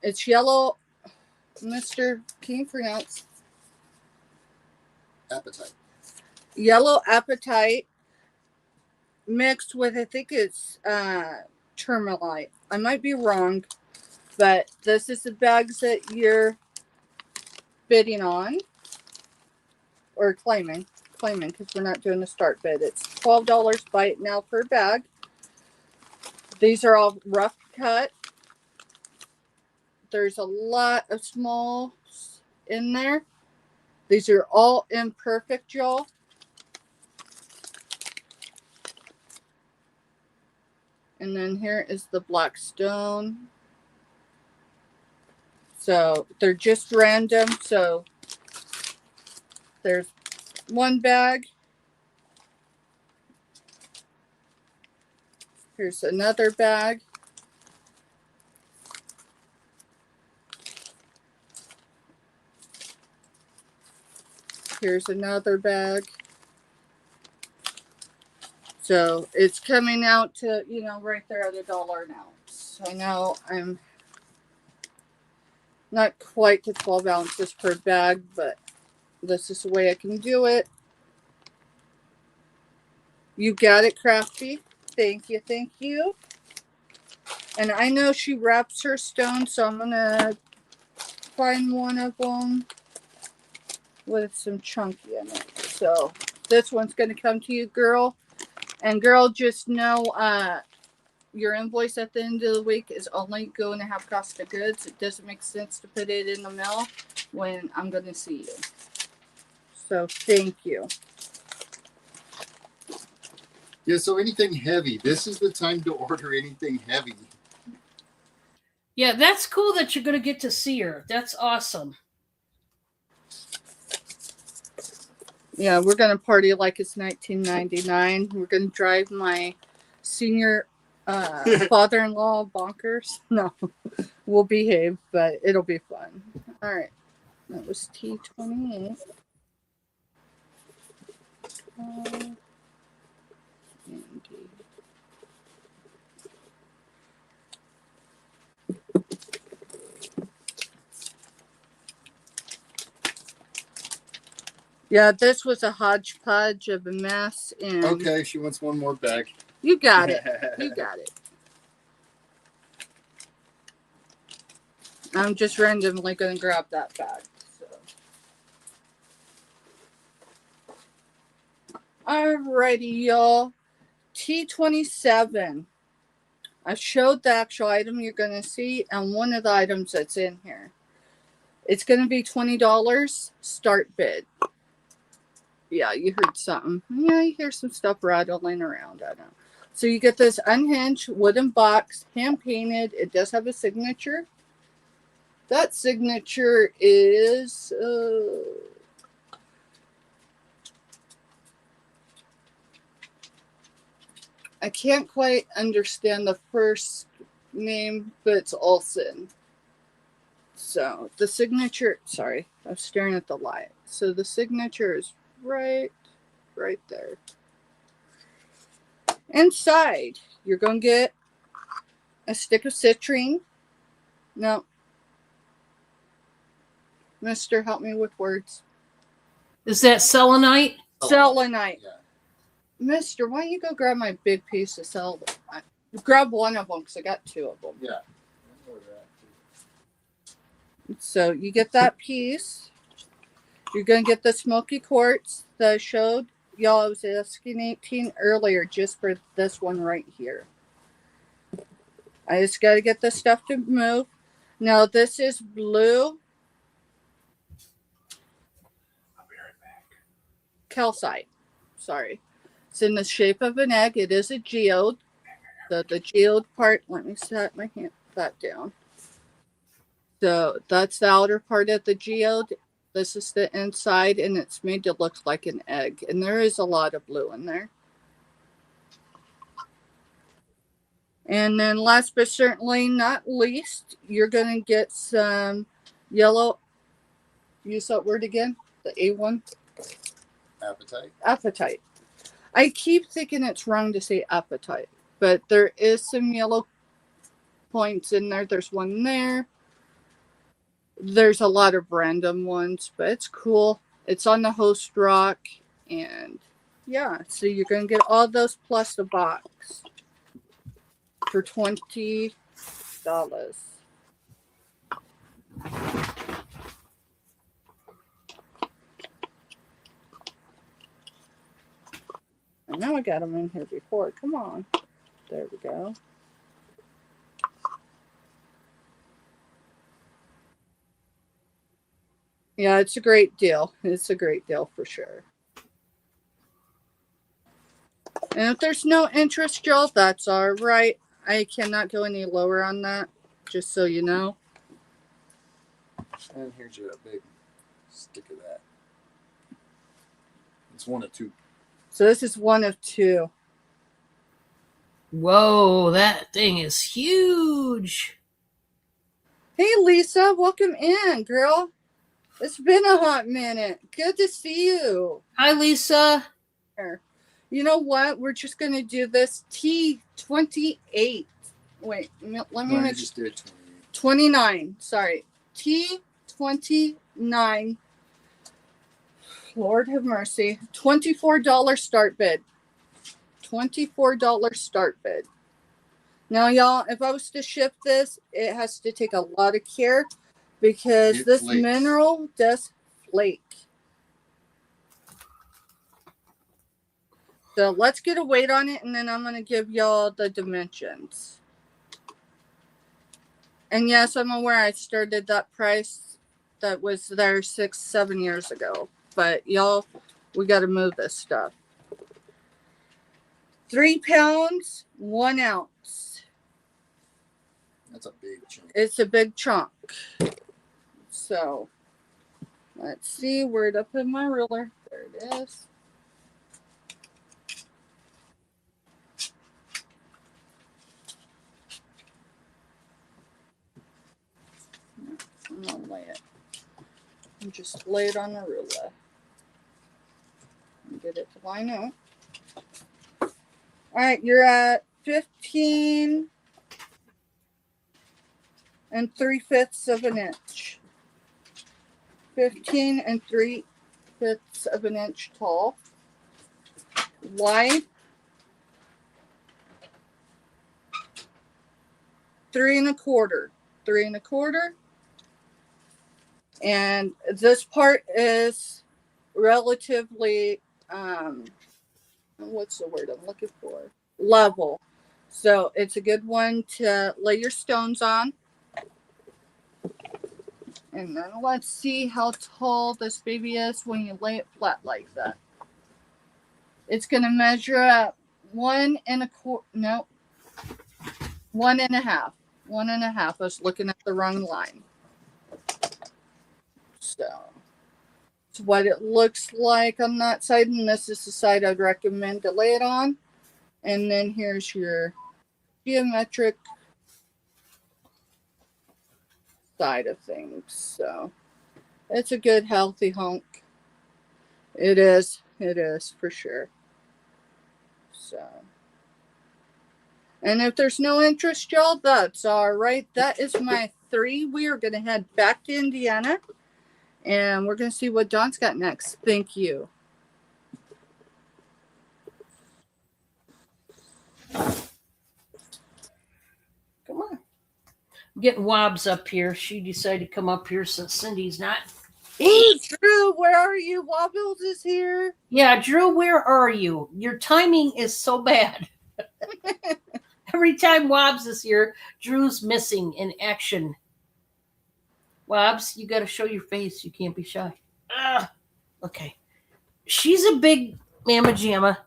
It's yellow. Mr. Can you pronounce? Appetite. Yellow Appetite mixed with, I think it's Termalite. I might be wrong, but this is the bags that you're bidding on or claiming because we're not doing the start bid. It's $12 by now per bag. These are all rough cut. There's a lot of smalls in there. These are all imperfect, y'all. And then here is the black stone. So they're just random. So there's one bag. Here's another bag. Here's another bag. So it's coming out to, right there at $1 an ounce. I know I'm not quite to 12 ounces per bag, but this is the way I can do it. You got it, Crafty. Thank you, thank you. And I know she wraps her stone, so I'm going to find one of them with some chunky in it. So this one's going to come to you, girl. And girl, just know your invoice at the end of the week is only going to have cost of goods. It doesn't make sense to put it in the mail when I'm going to see you. So thank you. Yeah, so anything heavy. This is the time to order anything heavy. Yeah, that's cool that you're going to get to see her. That's awesome. Yeah, we're going to party like it's 1999. We're going to drive my senior father-in-law bonkers. No, we'll behave, but it'll be fun. All right. That was T28. Yeah, this was a hodgepodge of a mess. And Okay, she wants one more bag. you got it. You got it. I'm just randomly going to grab that bag. So. Alrighty, y'all. T27. I showed the actual item you're going to see and one of the items that's in here. It's going to be $20 start bid. Yeah, you heard something. Yeah, you hear some stuff rattling around. I don't know. So you get this unhinged wooden box, hand painted. It does have a signature. That signature is I can't quite understand the first name, but it's Olson. So the signature, sorry, I'm staring at the light. So the signature is right there. Inside, you're going to get a stick of citrine. No. Mister, help me with words. Is that selenite? Selenite. Yeah. Mister, why don't you go grab my big piece of selenite? Grab one of them because I got two of them. Yeah. So you get that piece. You're going to get the smoky quartz that I showed y'all. I was asking 18 earlier just for this one right here. I just got to get this stuff to move. Now this is blue I'll be right back. calcite. Sorry. It's in the shape of an egg. It is a geode. The geode part, let me set my hand that down. So that's the outer part of the geode. This is the inside, and it's made to look like an egg. And there is a lot of blue in there. And then last but certainly not least, you're going to get some yellow, use that word again, the A1? Appetite. Apatite. I keep thinking it's wrong to say apatite, but there is some yellow points in there. There's one there. There's a lot of random ones, but it's cool. It's on the host rock, and yeah, so you're going to get all those plus the box for $20. I know I got them in here before. Come on. There we go. Yeah, it's a great deal. It's a great deal for sure. And if there's no interest, y'all, that's all right. I cannot go any lower on that, just so you know. And here's your big stick of that. It's one of two. So this is one of two. Whoa, that thing is huge. Hey, Lisa, welcome in, girl. It's been a hot minute. Good to see you. Hi, Lisa. You know what? We're just going to do this T28. Wait, let me No, make you just did 28. 29. Sorry. T29. Lord have mercy. $24 start bid. $24 start bid. Now, y'all, if I was to ship this, it has to take a lot of care because It this flakes. mineral does flake. So let's get a weight on it, and then I'm going to give y'all the dimensions. And yes, I'm aware I started that price that was there 6-7 years ago. But y'all, we got to move this stuff. 3 pounds, 1 ounce. That's a big chunk. It's a big chunk. So let's see where it up in my ruler. There it is. I'm gonna lay it. And just lay it on the ruler. And get it to line up. All right, you're at 15 3/5 of an inch. 15 3/5 of an inch tall. Wide. 3 1/4. 3 1/4. And this part is relatively, what's the word I'm looking for? Level. So it's a good one to lay your stones on. And then let's see how tall this baby is when you lay it flat like that. It's going to measure up 1 1/4. No. 1 1/2. 1 1/2. I was looking at the wrong line. So it's what it looks like on that side, and this is the side I'd recommend to lay it on. And then here's your geometric side of things. So it's a good healthy hunk. It is for sure. So, and if there's no interest, y'all, that's all right. That is my 3. We are going to head back to Indiana, and we're going to see what Dawn's got next. Thank you. Come on. I'm getting Wobbs up here. She decided to come up here since Cindy's not. Hey, Drew, where are you? Wobbles is here. Yeah, Drew, where are you? Your timing is so bad. Every time Wobbs is here, Drew's missing in action. Wobbs, you got to show your face. You can't be shy. Okay. She's a big mamma jamma.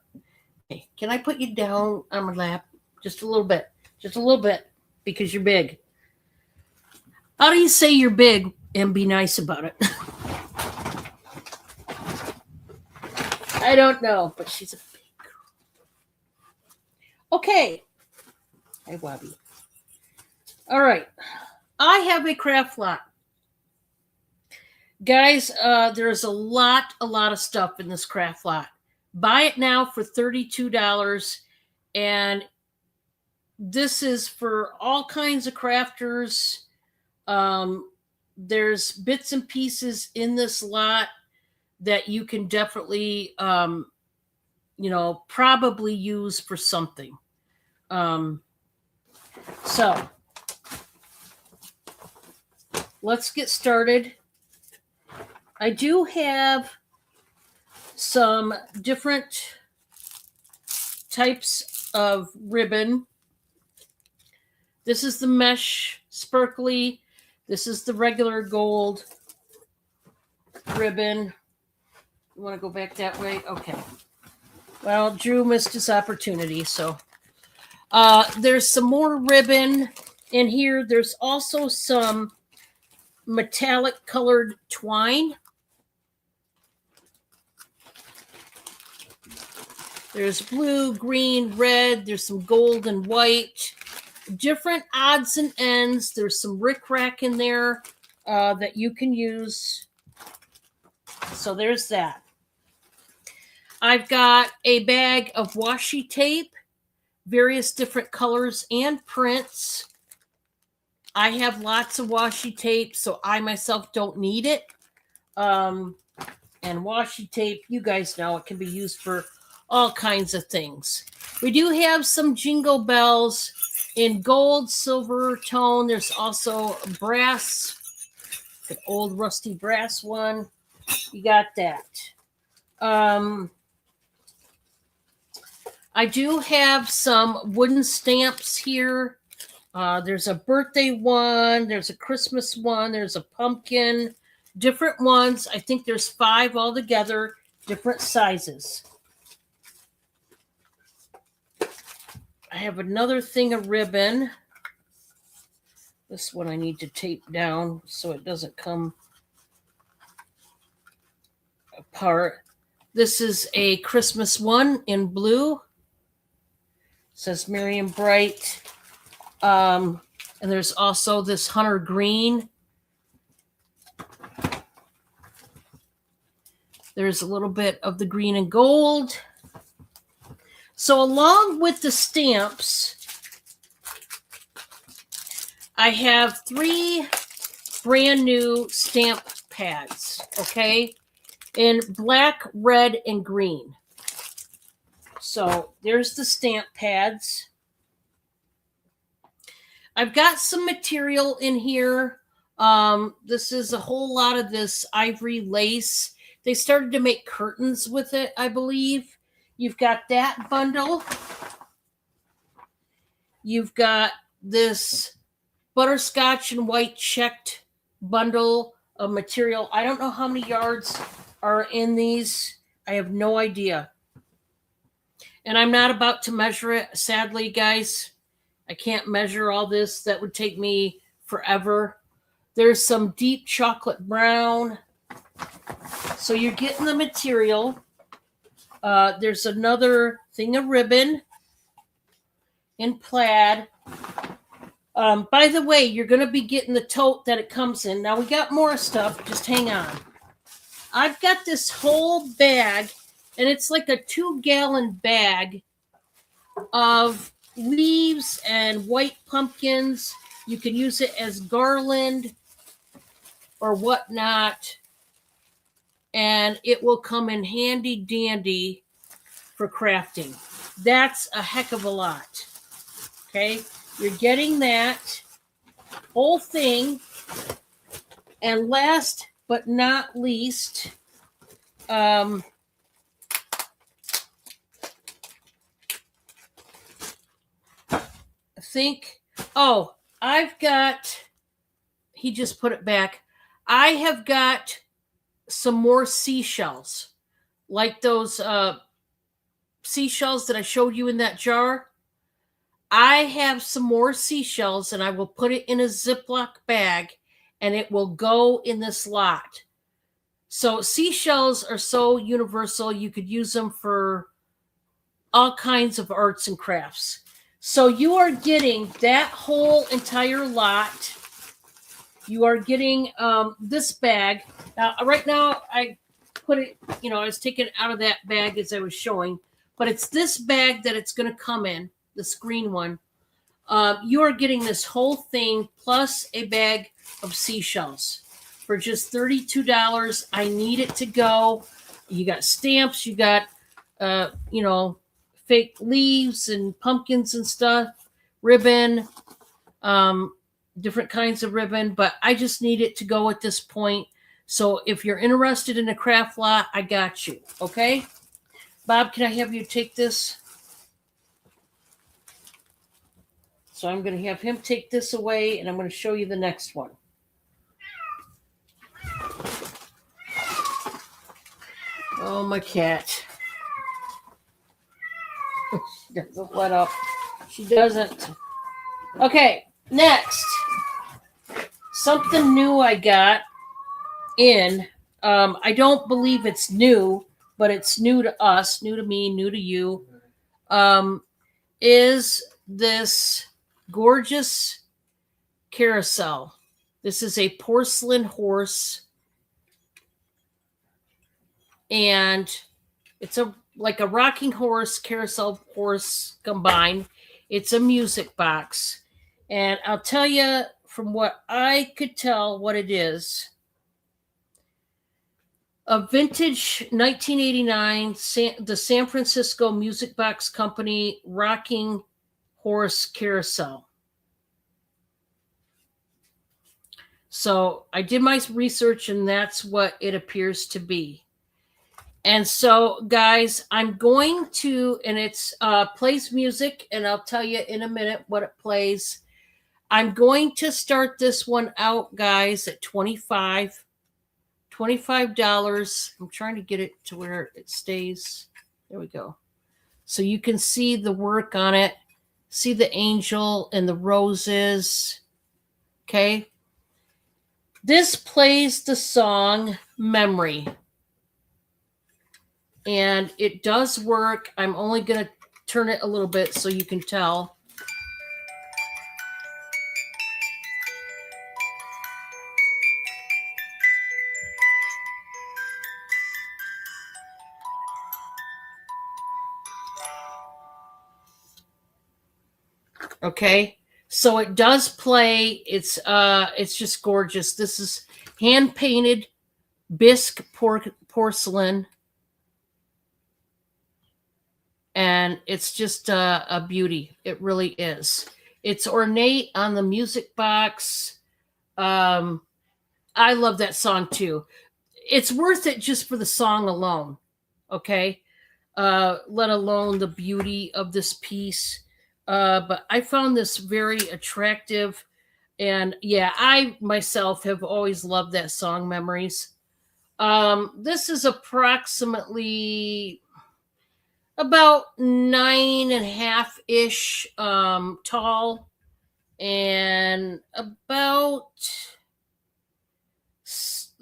Okay, can I put you down on my lap? Just a little bit. Just a little bit, because you're big. How do you say you're big and be nice about it? I don't know, but she's a big girl. Okay. Hey, Wobby. All right. I have a craft lot. Guys, there's a lot of stuff in this craft lot. Buy it now for $32, and this is for all kinds of crafters. There's bits and pieces in this lot that you can definitely, probably use for something. So let's get started. I do have some different types of ribbon. This is the mesh sparkly. This is the regular gold ribbon. You want to go back that way? Okay. Well, Drew missed his opportunity, so there's some more ribbon in here. There's also some metallic colored twine. There's blue, green, red. There's some gold and white. Different odds and ends. There's some rickrack in there that you can use. So there's that. I've got a bag of washi tape, various different colors and prints. I have lots of washi tape, so I myself don't need it. And washi tape, you guys know, it can be used for all kinds of things. We do have some jingle bells in gold, silver tone. There's also brass, an old rusty brass one. You got that. I do have some wooden stamps here. There's a birthday one. There's a Christmas one. There's a pumpkin. Different ones. I think there's 5 altogether, different sizes. I have another thing of ribbon. This one I need to tape down so it doesn't come apart. This is a Christmas one in blue. It says Miriam Bright. And there's also this Hunter Green. There's a little bit of the green and gold. So along with the stamps, I have 3 brand new stamp pads, okay, in black, red, and green. So there's the stamp pads. I've got some material in here. This is a whole lot of this ivory lace. They started to make curtains with it, I believe. You've got that bundle. You've got this butterscotch and white checked bundle of material. I don't know how many yards are in these. I have no idea. And I'm not about to measure it, sadly, guys. I can't measure all this. That would take me forever. There's some deep chocolate brown. So you're getting the material. There's another thing of ribbon in plaid. By the way, you're going to be getting the tote that it comes in. Now, we got more stuff. Just hang on. I've got this whole bag, and it's like a 2-gallon bag of leaves and white pumpkins. You can use it as garland or whatnot, and it will come in handy dandy for crafting. That's a heck of a lot. Okay, you're getting that whole thing. And last but not least, I think, I've got, he just put it back. I have got some more seashells, like those seashells that I showed you in that jar. I have some more seashells, and I will put it in a Ziploc bag, and it will go in this lot. So seashells are so universal. You could use them for all kinds of arts and crafts. So you are getting that whole entire lot. You are getting this bag. Now, right now, I put it, I was taking it out of that bag as I was showing, but it's this bag that it's going to come in, this green one. You are getting this whole thing plus a bag of seashells for just $32. I need it to go. You got stamps, you got, fake leaves and pumpkins and stuff, ribbon, different kinds of ribbon, but I just need it to go at this point. So if you're interested in a craft lot, I got you. Okay. Bob, can I have you take this? So I'm going to have him take this away, and I'm going to show you the next one. Oh, my cat. She doesn't let up. She doesn't. Okay, next. Something new I got in. I don't believe it's new, but it's new to us, new to me, new to you. Is this gorgeous carousel. This is a porcelain horse, and it's like a rocking horse, carousel horse combined. It's a music box, and I'll tell you from what I could tell what it is. A vintage 1989 the San Francisco Music Box Company rocking horse carousel. So I did my research, and that's what it appears to be. And so, guys, I'm going to, and it's plays music, and I'll tell you in a minute what it plays. I'm going to start this one out, guys, at $25. I'm trying to get it to where it stays. There we go. So you can see the work on it. See the angel and the roses. Okay. This plays the song Memory. And it does work. I'm only going to turn it a little bit so you can tell. Okay, so it does play. It's just gorgeous. This is hand painted bisque porcelain, and it's just a beauty. It really is. It's ornate on the music box. I love that song too. It's worth it just for the song alone. Okay, let alone the beauty of this piece. But I found this very attractive. And yeah, I myself have always loved that song, Memories. This is approximately about 9.5-ish tall, and about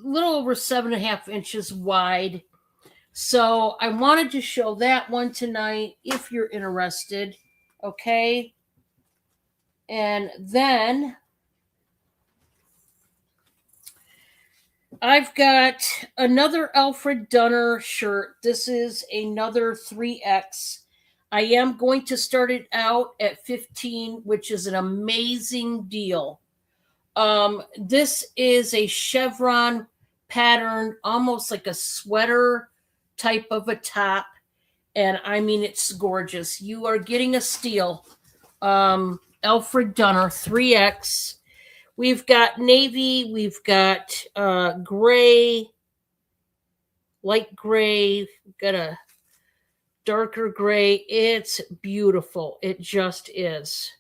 little over 7.5 inches wide. So I wanted to show that one tonight if you're interested. Okay. And then I've got another Alfred Dunner shirt. This is another 3X. I am going to start it out at 15, which is an amazing deal. This is a chevron pattern, almost like a sweater type of a top. And I mean, it's gorgeous. You are getting a steal. Alfred Dunner 3X. We've got navy, we've got gray, light gray, we've got a darker gray. It's beautiful. It just is.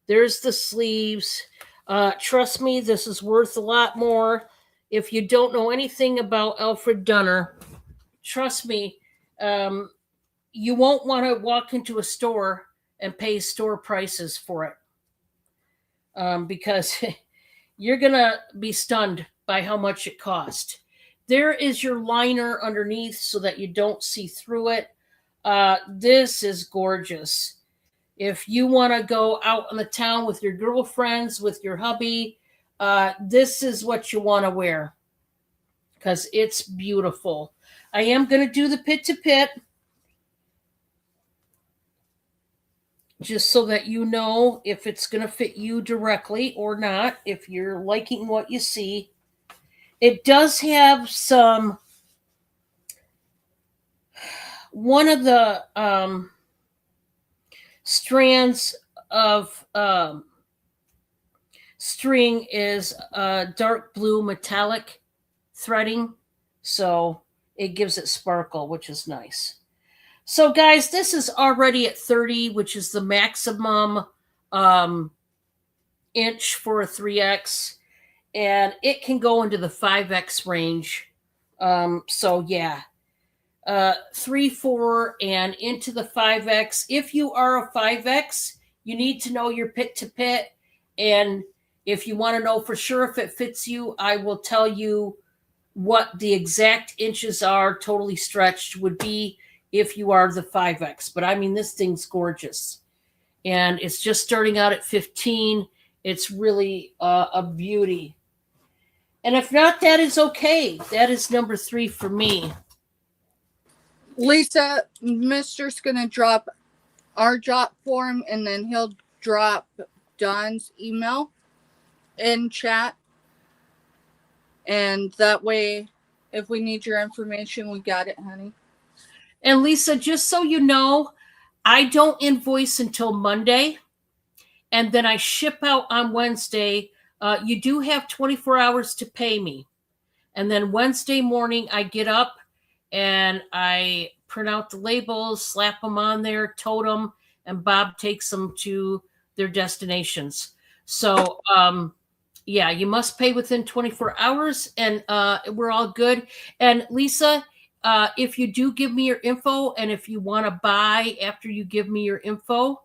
There's the sleeves. Trust me, this is worth a lot more. If you don't know anything about Alfred Dunner, trust me, you won't want to walk into a store and pay store prices for it. Because you're going to be stunned by how much it cost. There is your liner underneath so that you don't see through it. This is gorgeous. If you want to go out in the town with your girlfriends, with your hubby, this is what you want to wear because it's beautiful. I am going to do the pit to pit, just so that you know if it's going to fit you directly or not, if you're liking what you see. It does have some, one of the strands of string is dark blue metallic threading, so it gives it sparkle, which is nice. So, guys, this is already at 30, which is the maximum inch for a 3X, and it can go into the 5X range. So, yeah, 3, 4, and into the 5X. If you are a 5X, you need to know your pit to pit, and if you want to know for sure if it fits you, I will tell you what the exact inches are, totally stretched, would be if you are the 5X. But I mean, this thing's gorgeous. And it's just starting out at 15. It's really a beauty. And if not, that is okay. That is number 3 for me. Lisa, Mister's going to drop our drop form and then he'll drop Don's email in chat. And that way, if we need your information, we got it, honey. And Lisa, just so you know, I don't invoice until Monday, and then I ship out on Wednesday. You do have 24 hours to pay me. And then Wednesday morning, I get up and I print out the labels, slap them on there, tote them, and Bob takes them to their destinations. So, yeah, you must pay within 24 hours, and we're all good. And Lisa, if you do give me your info, and if you want to buy after you give me your info,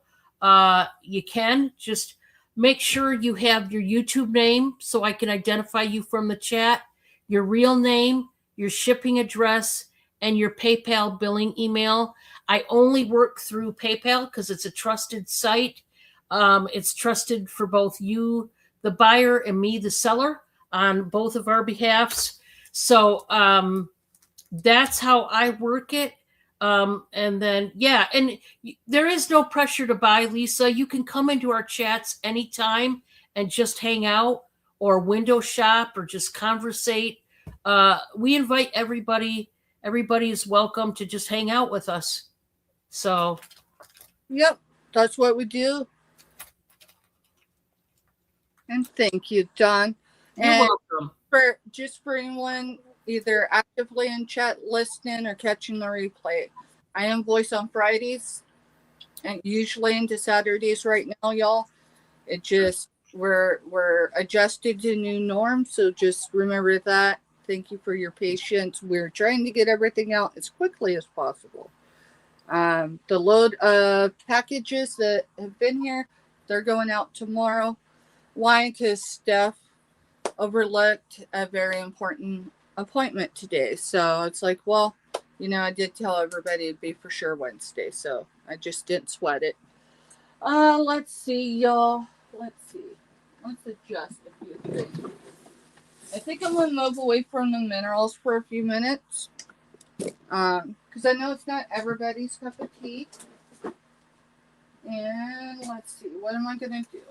you can. Just make sure you have your YouTube name so I can identify you from the chat, your real name, your shipping address, and your PayPal billing email. I only work through PayPal because it's a trusted site. It's trusted for both you, the buyer, and me, the seller, on both of our behalfs. So that's how I work it. And then, yeah, and there is no pressure to buy, Lisa. You can come into our chats anytime and just hang out or window shop or just conversate. We invite everybody. Everybody is welcome to just hang out with us. So, yep, that's what we do. And thank you, Don. You're and welcome. For anyone either actively in chat listening or catching the replay, I invoice on Fridays and usually into Saturdays right now, y'all. It just we're adjusted to new norms, so just remember that. Thank you for your patience. We're trying to get everything out as quickly as possible. The load of packages that have been here, they're going out tomorrow. Why? Because Steph overlooked a very important appointment today. So it's like, well, I did tell everybody it'd be for sure Wednesday, so I just didn't sweat it. Let's see, y'all. Let's see. Let's adjust a few things. I think I'm gonna move away from the minerals for a few minutes. Because I know it's not everybody's cup of tea. And let's see, what am I gonna do?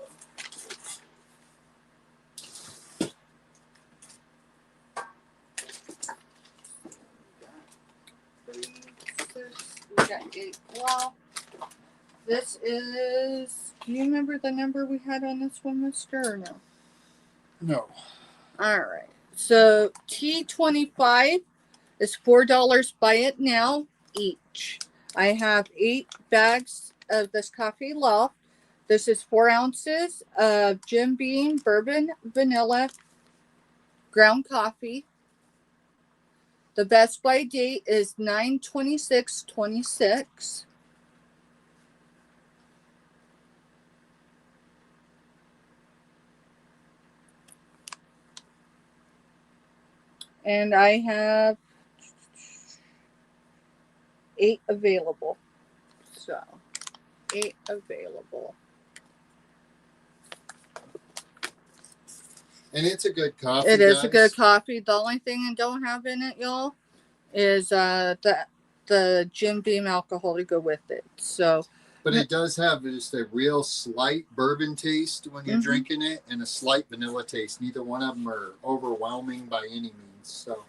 We got 8. Well, this is. Do you remember the number we had on this one, Mister? Or no? No. All right. So T25 is $4. Buy it now each. I have 8 bags of this coffee loft. This is 4 ounces of Jim Beam bourbon vanilla ground coffee. The best by date is 9/26/26. And I have 8 available. So, 8 available. And it's a good coffee. It is a good guys. coffee. The only thing I don't have in it, y'all, is the Jim Beam alcohol to go with it. So, But it does have just a real slight bourbon taste when you're Mhm. drinking it, and a slight vanilla taste. Neither one of them are overwhelming by any means. So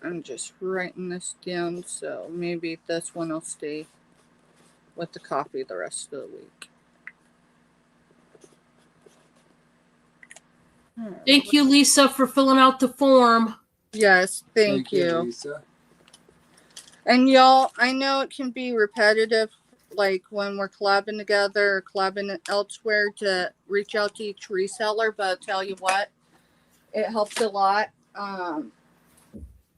I'm just writing this down. So maybe this one will stay with the coffee the rest of the week. Thank you, Lisa, for filling out the form. Yes, thank you. Lisa. And y'all, I know it can be repetitive, like when we're collabing together or collabing elsewhere, to reach out to each reseller, but I'll tell you what, it helps a lot. My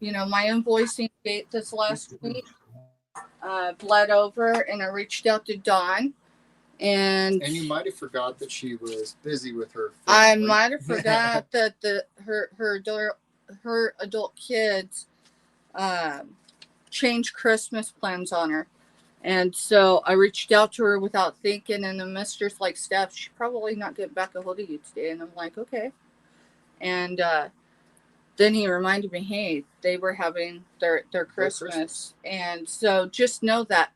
invoicing date this last week bled over, and I reached out to Dawn. And you might have forgot that she was busy with her I family. might have forgot that her adult kids changed Christmas plans on her. And so I reached out to her without thinking, and the mister's like, Steph, she's probably not getting back a hold of you today. And I'm like, okay. And then he reminded me, hey, they were having their Christmas. And so just know that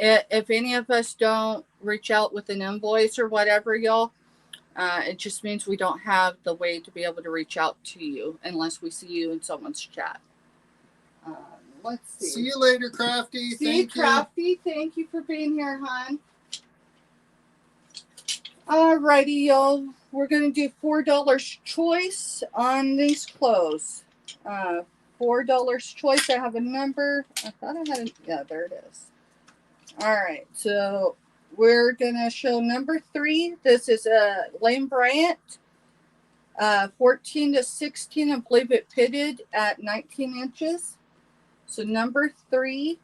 if any of us don't reach out with an invoice or whatever, y'all, it just means we don't have the way to be able to reach out to you unless we see you in someone's chat. Let's see. See you later, Crafty. Thank you for being here, hon. Alrighty, y'all. We're gonna do $4 choice on these clothes. $4 choice. I have a number. I thought I had yeah, there it is. Alright, so we're gonna show number 3. This is Lane Bryant. 14 to 16. I believe it pitted at 19 inches. So number 3,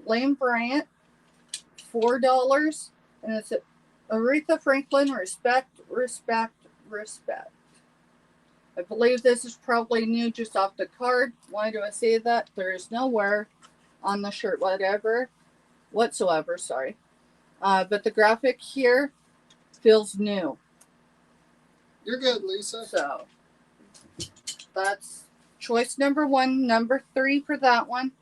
Lane Bryant, $4. And it's Aretha Franklin, respect. I believe this is probably new just off the card. Why do I say that? There is nowhere on the shirt whatsoever, sorry. But the graphic here feels new. You're good, Lisa. So that's choice number 1. Number 3 for that one.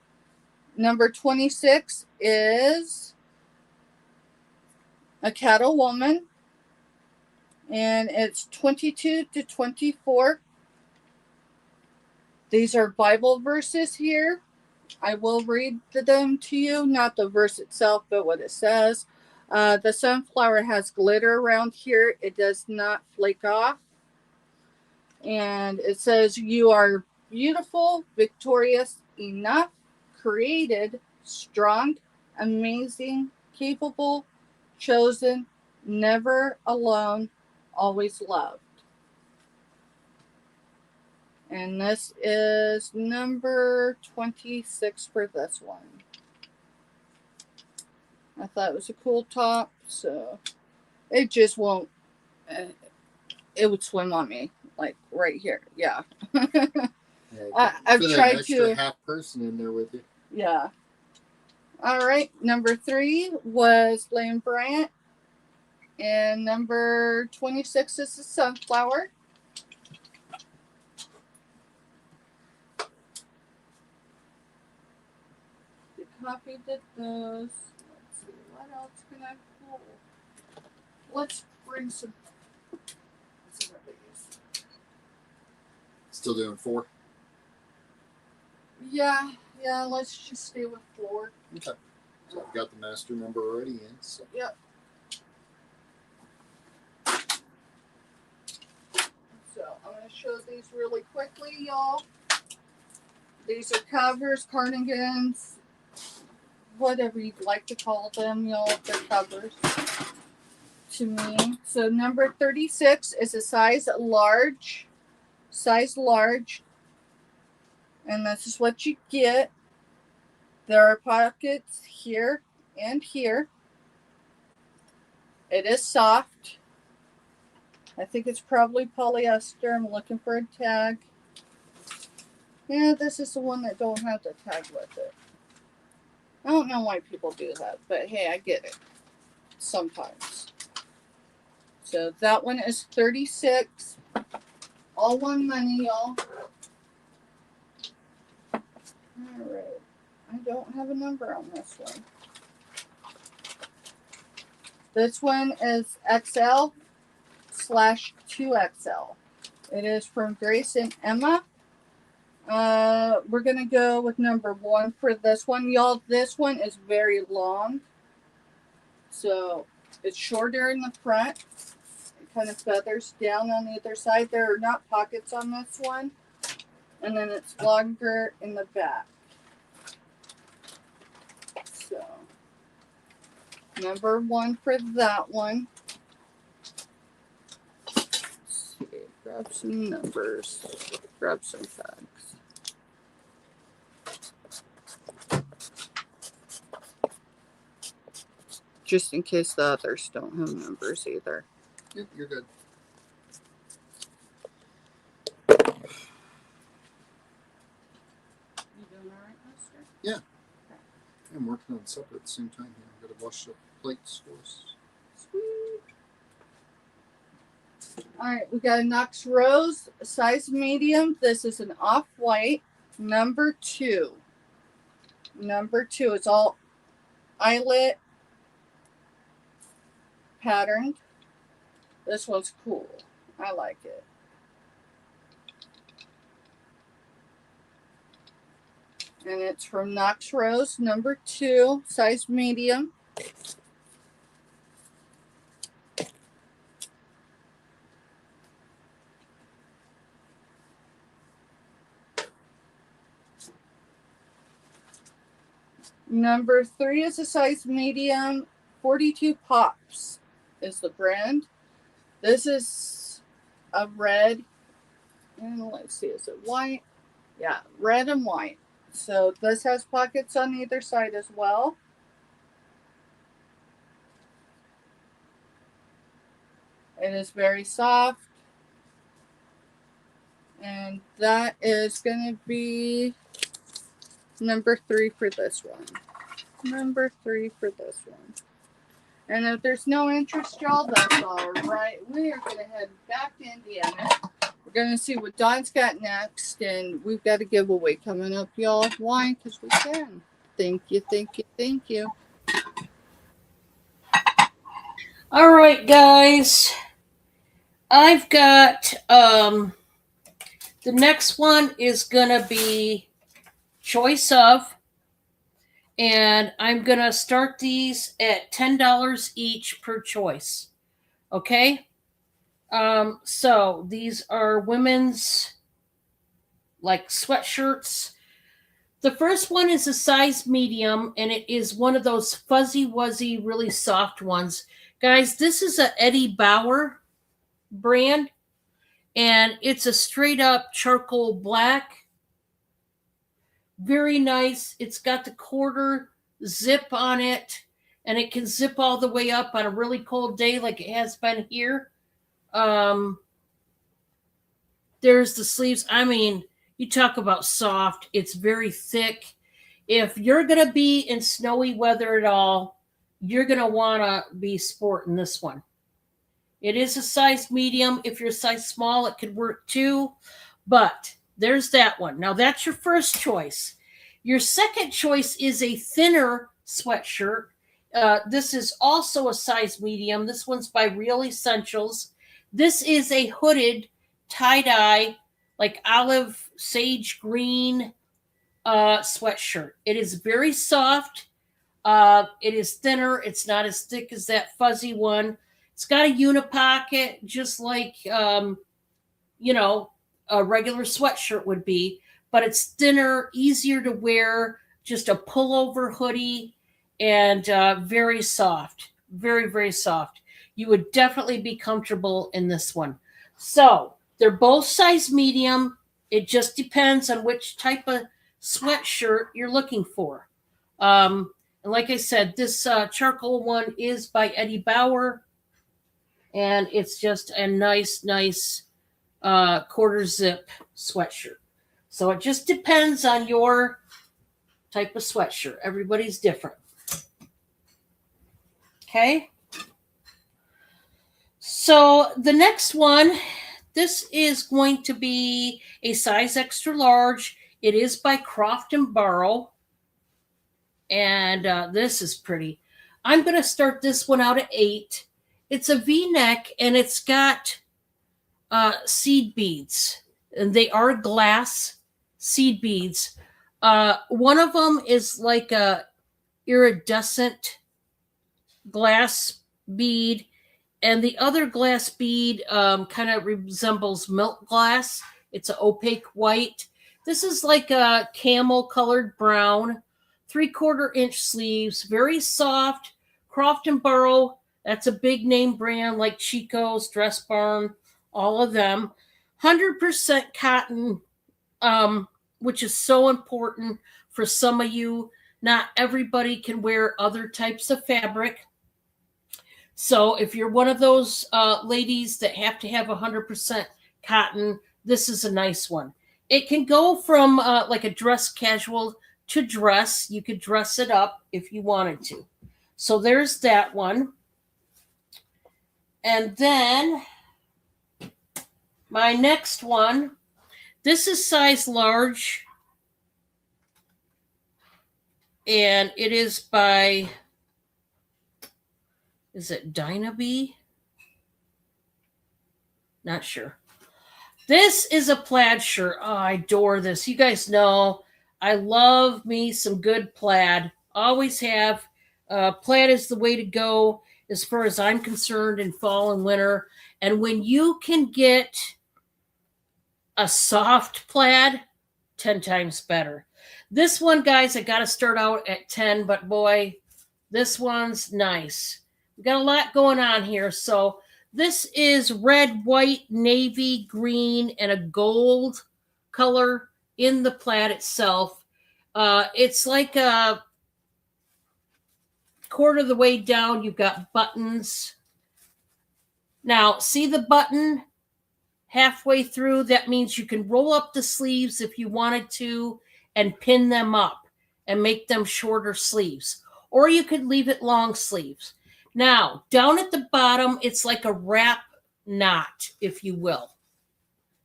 Number 26 is a Cattle Woman, and it's 22 to 24. These are Bible verses here. I will read them to you, not the verse itself, but what it says. The sunflower has glitter around here. It does not flake off. And it says, you are beautiful, victorious, enough, created, strong, amazing, capable, chosen, never alone, always loved. And this is number 26 for this one. I thought it was a cool top, so it just won't. it would swim on me, like right here. Yeah. Yeah, I've put an tried extra to. half person in there with you. Yeah. All right. Number 3 was Lane Bryant. And number 26 is the Sunflower. You copied those. Let's see. What else can I pull? Let's bring some. Let's see what they use. Still doing 4. Yeah. Let's just stay with 4. Okay. So I've got the master number already in. So. Yep. So I'm going to show these really quickly, y'all. These are covers, cardigans, whatever you'd like to call them, y'all. They're covers to me. So number 36 is a size large. And this is what you get. There are pockets here and here. It is soft. I think it's probably polyester. I'm looking for a tag. Yeah, this is the one that don't have the tag with it. I don't know why people do that, but hey, I get it. Sometimes. So that one is 36. All one money, y'all. Alright. I don't have a number on this one. This one is XL/2XL. It is from Grace and Emma. We're going to go with number 1 for this one. Y'all, this one is very long. So it's shorter in the front. It kind of feathers down on the other side. There are not pockets on this one. And then it's longer in the back. So, number 1 for that one. Let's see, grab some numbers. Grab some tags. Just in case the others don't have numbers either. Yep, you're good. You doing all right, Mister? Yeah. I'm working on supper at the same time here. I've got to wash the plates for us. Sweet. All right, we got a Knox Rose, size medium. This is an off-white, number 2. Number 2. It's all eyelet patterned. This one's cool. I like it. And it's from Knox Rose, number 2, size medium. Number 3 is a size medium. 42 Pops is the brand. This is a red. And let's see, is it white? Yeah, red and white. So this has pockets on either side as well. It is very soft. And that is going to be number 3 for this one. Number 3 for this one. And if there's no interest, y'all, that's all right. We are going to head back to Indiana. We're going to see what Don's got next. And we've got a giveaway coming up, y'all. Why? Because we can. Thank you, thank you, thank you. All right, guys. I've got the next one is going to be choice of. And I'm going to start these at $10 each per choice. Okay? So these are women's like sweatshirts. The first one is a size medium, and it is one of those fuzzy wuzzy, really soft ones. Guys, this is a Eddie Bauer brand, and it's a straight up charcoal black. Very nice. It's got the quarter zip on it, and it can zip all the way up on a really cold day like it has been here. There's the sleeves. I mean, you talk about soft. It's very thick. If you're going to be in snowy weather at all, you're going to want to be sporting this one. It is a size medium. If you're a size small, it could work too. But there's that one. Now, that's your first choice. Your second choice is a thinner sweatshirt. This is also a size medium. This one's by Real Essentials. This is a hooded tie-dye, like olive sage green sweatshirt. It is very soft. It is thinner. It's not as thick as that fuzzy one. It's got a unipocket, just like, a regular sweatshirt would be, but it's thinner, easier to wear, just a pullover hoodie, and very soft. Very, very soft. You would definitely be comfortable in this one. So they're both size medium. It just depends on which type of sweatshirt you're looking for. And like I said, this charcoal one is by Eddie Bauer. And it's just a nice quarter zip sweatshirt. So it just depends on your type of sweatshirt. Everybody's different. Okay. So the next one, this is going to be a size extra large. It is by Croft and Barrow. And this is pretty. I'm going to start this one out at 8. It's a V-neck, and it's got seed beads. And they are glass seed beads. One of them is like a iridescent glass bead, and the other glass bead kind of resembles milk glass. It's an opaque white. This is like a camel colored brown, 3/4 inch sleeves, very soft. Croft and Barrow, that's a big name brand like Chico's, Dress Barn, all of them. 100% cotton, which is so important for some of you. Not everybody can wear other types of fabric. So if you're one of those ladies that have to have 100% cotton, this is a nice one. It can go from like a dress casual to dress. You could dress it up if you wanted to. So there's that one. And then my next one, this is size large. And it is by, is it Dynabee? Not sure. This is a plaid shirt. Oh, I adore this. You guys know I love me some good plaid. Always have. Plaid is the way to go as far as I'm concerned in fall and winter. And when you can get a soft plaid, 10 times better. This one, guys, I got to start out at 10, but boy, this one's nice. We got a lot going on here. So this is red, white, navy, green, and a gold color in the plaid itself. It's like a quarter of the way down. You've got buttons. Now, see the button halfway through? That means you can roll up the sleeves if you wanted to and pin them up and make them shorter sleeves. Or you could leave it long sleeves. Now, down at the bottom, it's like a wrap knot, if you will,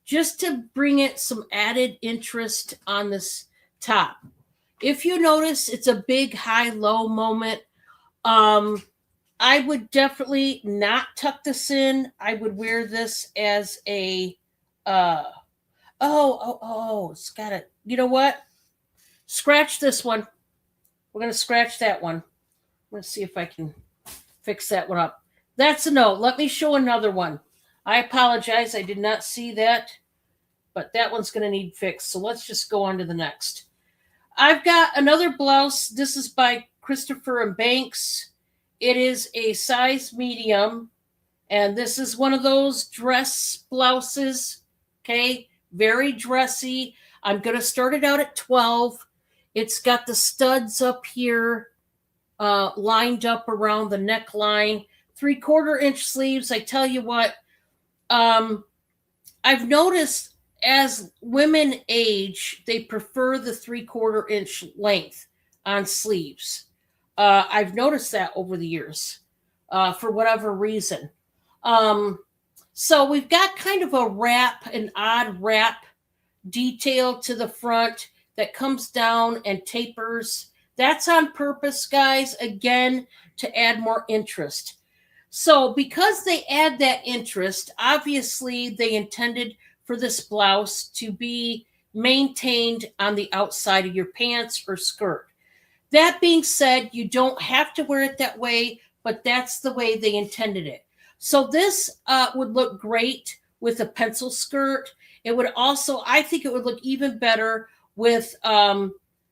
just to bring it some added interest on this top. If you notice, it's a big high-low moment. I would definitely not tuck this in. I would wear this as a, it's got it. You know what? Scratch this one. We're going to scratch that one. I'm going to see if I can fix that one up. That's a no. Let me show another one. I apologize. I did not see that, but that one's going to need fixed. So let's just go on to the next. I've got another blouse. This is by Christopher and Banks. It is a size medium, and this is one of those dress blouses, okay? Very dressy. I'm going to start it out at 12. It's got the studs up here, lined up around the neckline. 3/4 inch sleeves. I tell you what, I've noticed as women age, they prefer the 3/4 inch length on sleeves. I've noticed that over the years, for whatever reason. So we've got kind of a wrap, an odd wrap detail to the front that comes down and tapers. That's on purpose, guys, again, to add more interest. So because they add that interest, obviously they intended for this blouse to be maintained on the outside of your pants or skirt. That being said, you don't have to wear it that way, but that's the way they intended it. So this would look great with a pencil skirt. It would also, I think it would look even better with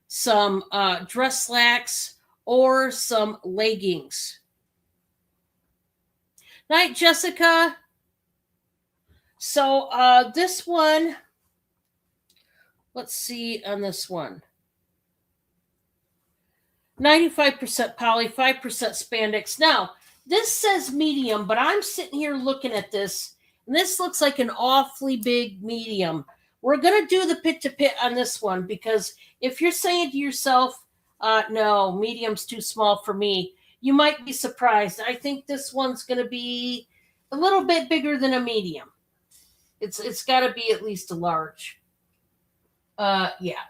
some dress slacks or some leggings. Night, Jessica. So this one, let's see on this one. 95% poly, 5% spandex. Now, this says medium, but I'm sitting here looking at this, and this looks like an awfully big medium. We're going to do the pit to pit on this one, because if you're saying to yourself, no, medium's too small for me, you might be surprised. I think this one's going to be a little bit bigger than a medium. It's got to be at least a large. Yeah.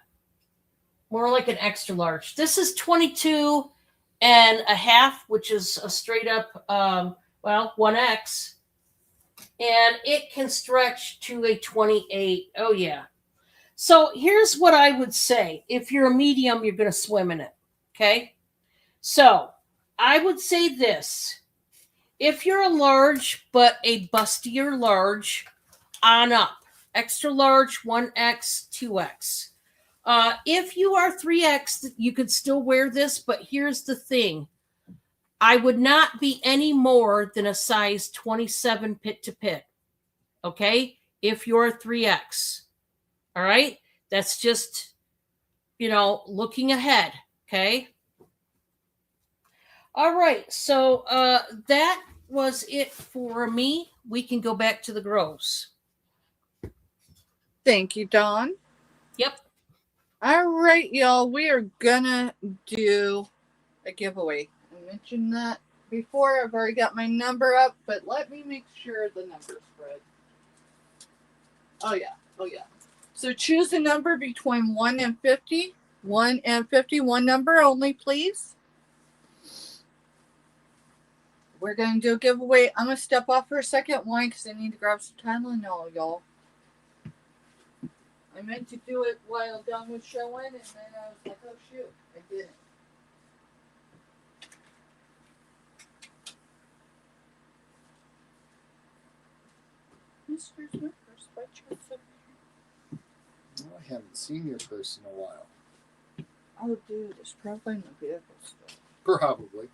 More like an extra large. This is 22.5, which is a straight up, 1X. And it can stretch to a 28. Oh, yeah. So here's what I would say. If you're a medium, you're going to swim in it. Okay? So I would say this. If you're a large, but a bustier large, on up. Extra large, 1X, 2X. If you are 3X, you could still wear this, but here's the thing. I would not be any more than a size 27 pit to pit. Okay? If you're a 3X. All right? That's just, looking ahead. Okay? All right. So that was it for me. We can go back to the Groves. Thank you, Dawn. Yep. All right, y'all. We are gonna do a giveaway. I mentioned that before. I've already got my number up, but let me make sure the number's right. Oh yeah. So choose a number between 1 and 50. 1 and 50. One number only, please. We're gonna do a giveaway. I'm gonna step off for a second. Why? Because I need to grab some Tylenol, y'all. I meant to do it while Dawn was showing, and then I was like, oh, shoot, I didn't. Where's my purse? My chart's over here. Well, I haven't seen your purse in a while. Oh, dude, it's probably in the vehicle still. Probably.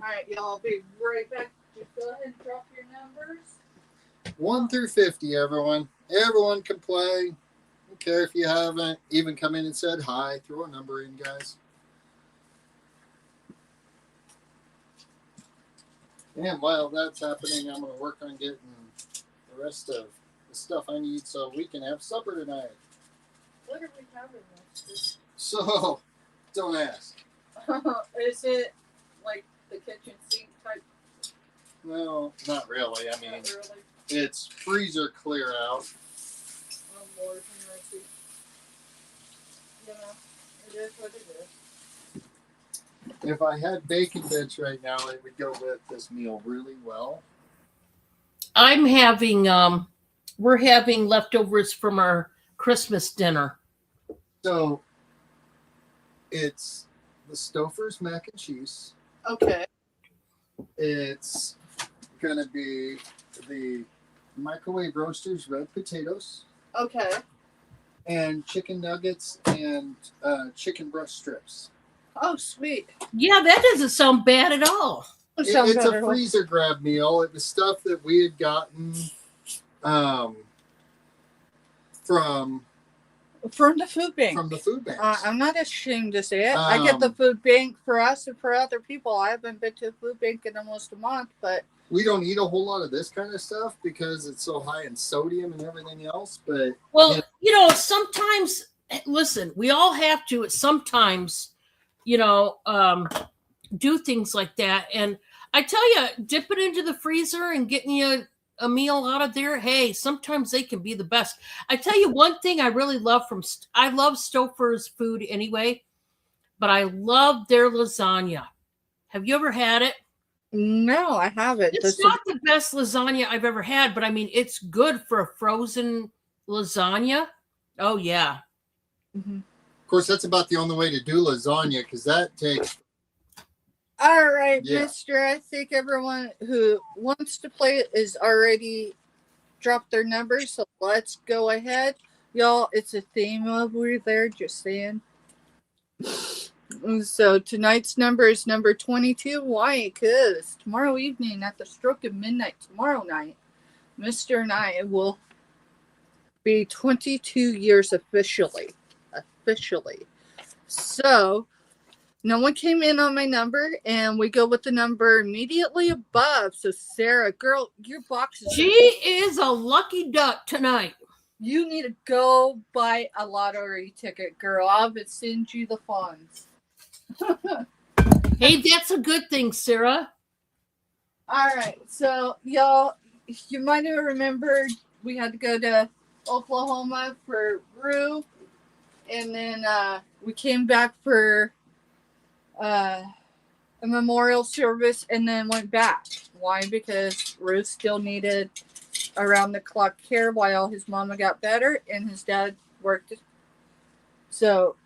All right, y'all, I'll be right back. Just go ahead and drop your numbers. 1 through 50, everyone. Everyone can play. Don't care if you haven't even come in and said hi. Throw a number in, guys. And while that's happening, I'm going to work on getting the rest of the stuff I need so we can have supper tonight. What are we having this? So, don't ask. Is it like the kitchen sink type? Well, not really. I mean, Not really. it's freezer clear out. Oh, Lord, mercy. It is what it is. If I had bacon bits right now, it would go with this meal really well. I'm having we're having leftovers from our Christmas dinner. So it's the Stouffer's mac and cheese. Okay. It's gonna be the microwave roasters red potatoes Okay. and chicken nuggets and chicken breast strips. Oh, sweet. Yeah, that doesn't sound bad at all. That sounds It's a better. freezer grab meal. It was stuff that we had gotten from From the food bank. the food banks. I'm not ashamed to say it. I get the food bank for us and for other people. I haven't been to the food bank in almost a month, but we don't eat a whole lot of this kind of stuff because it's so high in sodium and everything else. But Well, you know, sometimes, listen, we all have to, sometimes, you know, do things like that. And I tell you, dip it into the freezer and getting you a meal out of there. Hey, sometimes they can be the best. I tell you one thing I really love I love Stouffer's food anyway, but I love their lasagna. Have you ever had it? No, I haven't. It's not the best lasagna I've ever had, but I mean, it's good for a frozen lasagna. Oh, yeah. Mhm. of course, that's about the only way to do lasagna because that takes. All right, Yeah. Mister. I think everyone who wants to play it is already dropped their numbers, so let's go ahead. Y'all, it's a theme over there, just saying. So tonight's number is number 22. Why? Because tomorrow evening at the stroke of midnight, tomorrow night, Mr. and I will be 22 years officially. So no one came in on my number, and we go with the number immediately above. So Sarah, girl, your box is. She is a lucky duck tonight. You need to go buy a lottery ticket, girl. I'll send you the funds. Hey, that's a good thing, Sarah. All right, so y'all, you might have remembered we had to go to Oklahoma for Rue, and then we came back for a memorial service, and then went back. Why? Because Rue still needed around the clock care while his mama got better and his dad worked. So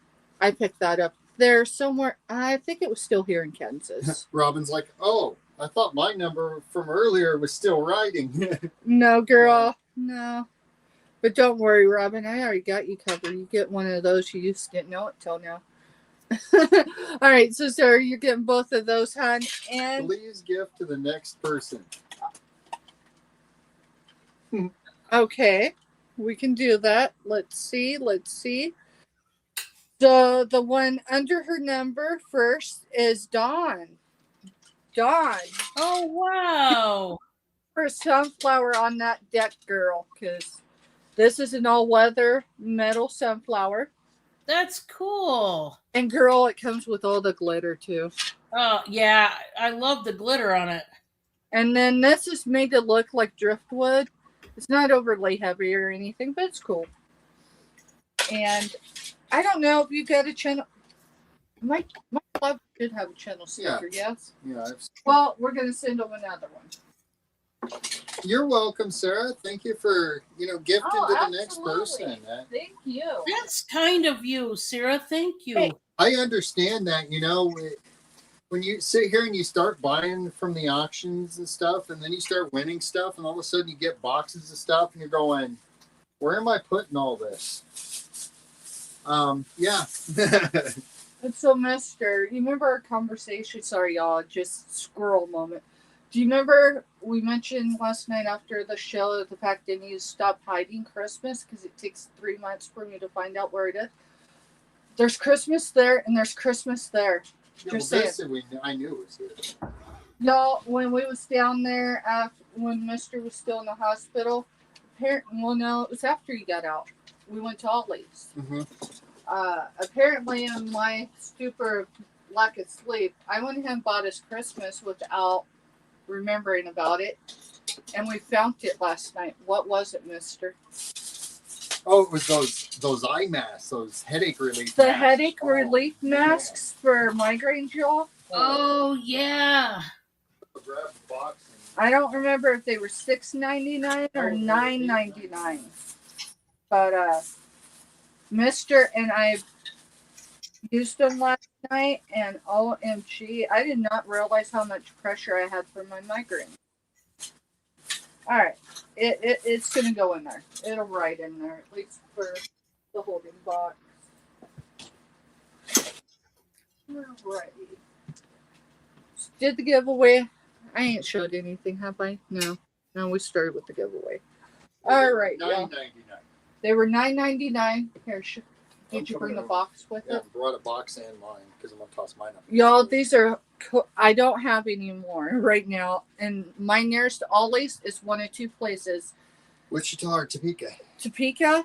I picked that up there somewhere. I think it was still here in Kansas. Robin's like, oh, I thought my number from earlier was still writing. No, girl, no. But don't worry, Robin. I already got you covered. You get one of those. You just didn't know it till now. All right, so Sarah, you're getting both of those, hon. And Please give to the next person. okay, we can do that. Let's see. So the one under her number first is Dawn. Dawn, Oh, wow. for a sunflower on that deck, girl, because this is an all-weather metal sunflower. That's cool. And girl, it comes with all the glitter too. Oh, yeah. I love the glitter on it. And then this is made to look like driftwood. It's not overly heavy or anything, but it's cool. And I don't know if you got a channel. My club should have a channel sticker, yes? Yeah. Well, we're going to send them another one. You're welcome, Sarah. Thank you for, gifting Oh, to the next absolutely. person. Thank you. That's kind of you, Sarah. Thank you. Hey. I understand that, when you sit here and you start buying from the auctions and stuff, and then you start winning stuff, and all of a sudden you get boxes of stuff, and you're going, where am I putting all this? Yeah. And so, Mister, you remember our conversation? Sorry, y'all, just squirrel moment. Do you remember we mentioned last night after the show the fact that you stop hiding Christmas because it takes 3 months for me to find out where it is? There's Christmas there, and there's Christmas there. Yeah, Just well, saying. this I knew it was here. Y'all, when we was down there, when Mister was still in the hospital, well, no, it was after he got out. We went to Ollie's. Mm-hmm. Apparently, in my stupor lack of sleep, I went ahead and bought his Christmas without remembering about it, and we found it last night. What was it, Mister? Oh, it was those eye masks, those headache relief. The masks. headache Oh, relief masks for migraines, y'all. Oh, yeah. Grab the box I don't remember if they were $6.99 or $9.99, but Mister and I used them last night, and OMG, I did not realize how much pressure I had for my migraine. All right, it's gonna go in there. It'll right in there, at least for the holding box. All right. Did the giveaway? I ain't showed anything, have I? No, we started with the giveaway. All right, y'all. $9.99. They were $9.99. Here, did you bring the box with Yeah, it? I brought a box and mine because I'm gonna toss mine up. Y'all, these are I don't have any more right now. And my nearest Ollie's is one of two places. Wichita or Topeka? Topeka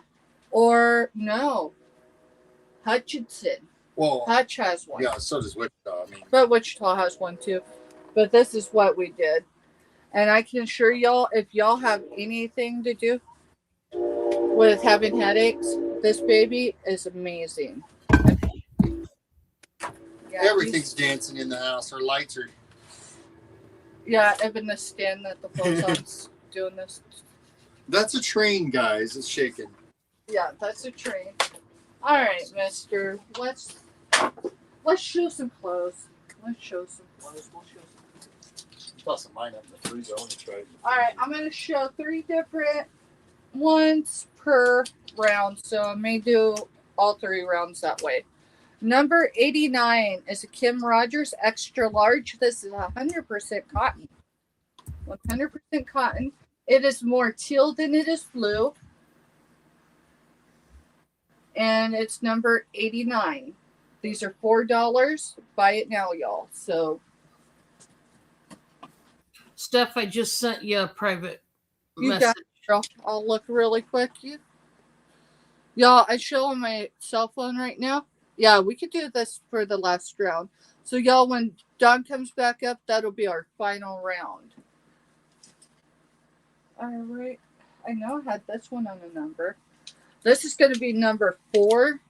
or no, Hutchinson. Well, Hutch has one. yeah, so does Wichita. I mean, But Wichita has one too. But this is what we did. And I can assure y'all, if y'all have anything to do with having headaches, this baby is amazing. Yeah, everything's dancing in the house. Our lights are. yeah, even the stand that the boson's doing this. That's a train, guys. It's shaking. Yeah, that's a train. All right, Mister. Let's show some clothes. Let's show some clothes. We'll show some. Toss some mine up in the freezer. I want to try it. All right, I'm gonna show 3 different ones per round, so I may do all 3 rounds that way. Number 89 is a Kim Rogers extra large. This is 100% cotton. 100% cotton. It is more teal than it is blue. And it's number 89. These are $4. Buy it now, y'all. So, Steph, I just sent you a private you message. got it, girl. I'll look really quick. Y'all, I show on my cell phone right now. Yeah, we could do this for the last round. So, y'all, when Dawn comes back up, that'll be our final round. All right. I know I had this one on a number. This is going to be number 4.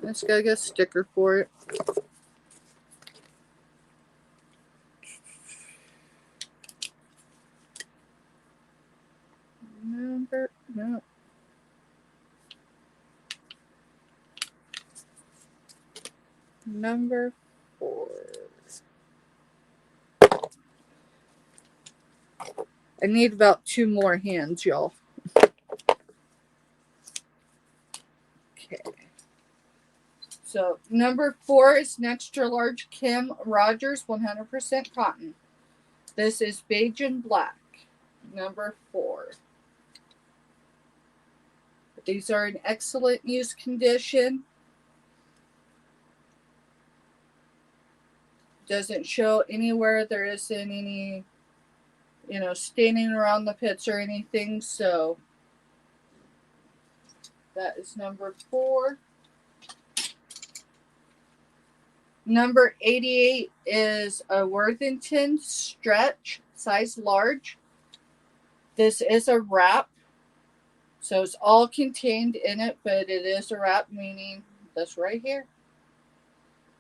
Let's go get a sticker for it. Number 4. I need about 2 more hands, y'all. Okay. So number 4 is an extra large Kim Rogers 100% cotton. This is beige and black. Number 4. These are in excellent use condition. Doesn't show anywhere there isn't any, staining around the pits or anything. So that is number 4. Number 88 is a Worthington stretch, size large. This is a wrap. So it's all contained in it, but it is a wrap, meaning this right here.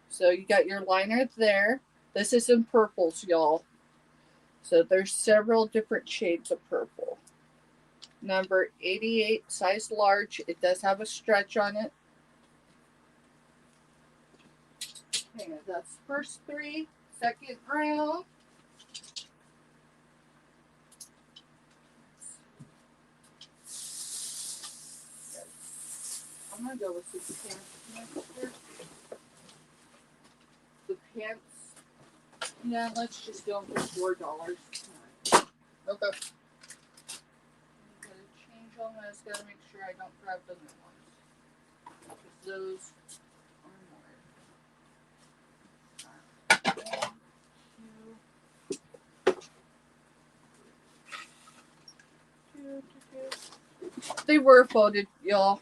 So you got your liner there. This is in purples, y'all. So there's several different shades of purple. Number 88, size large. It does have a stretch on it. Okay, that's first 3. Second round. I'm going to go with the pants. The pants. Yeah, let's just go for $4. Okay. Gotta change on this. Gotta make sure I don't grab the new ones. Because those are more. 1, 2. They were folded, y'all.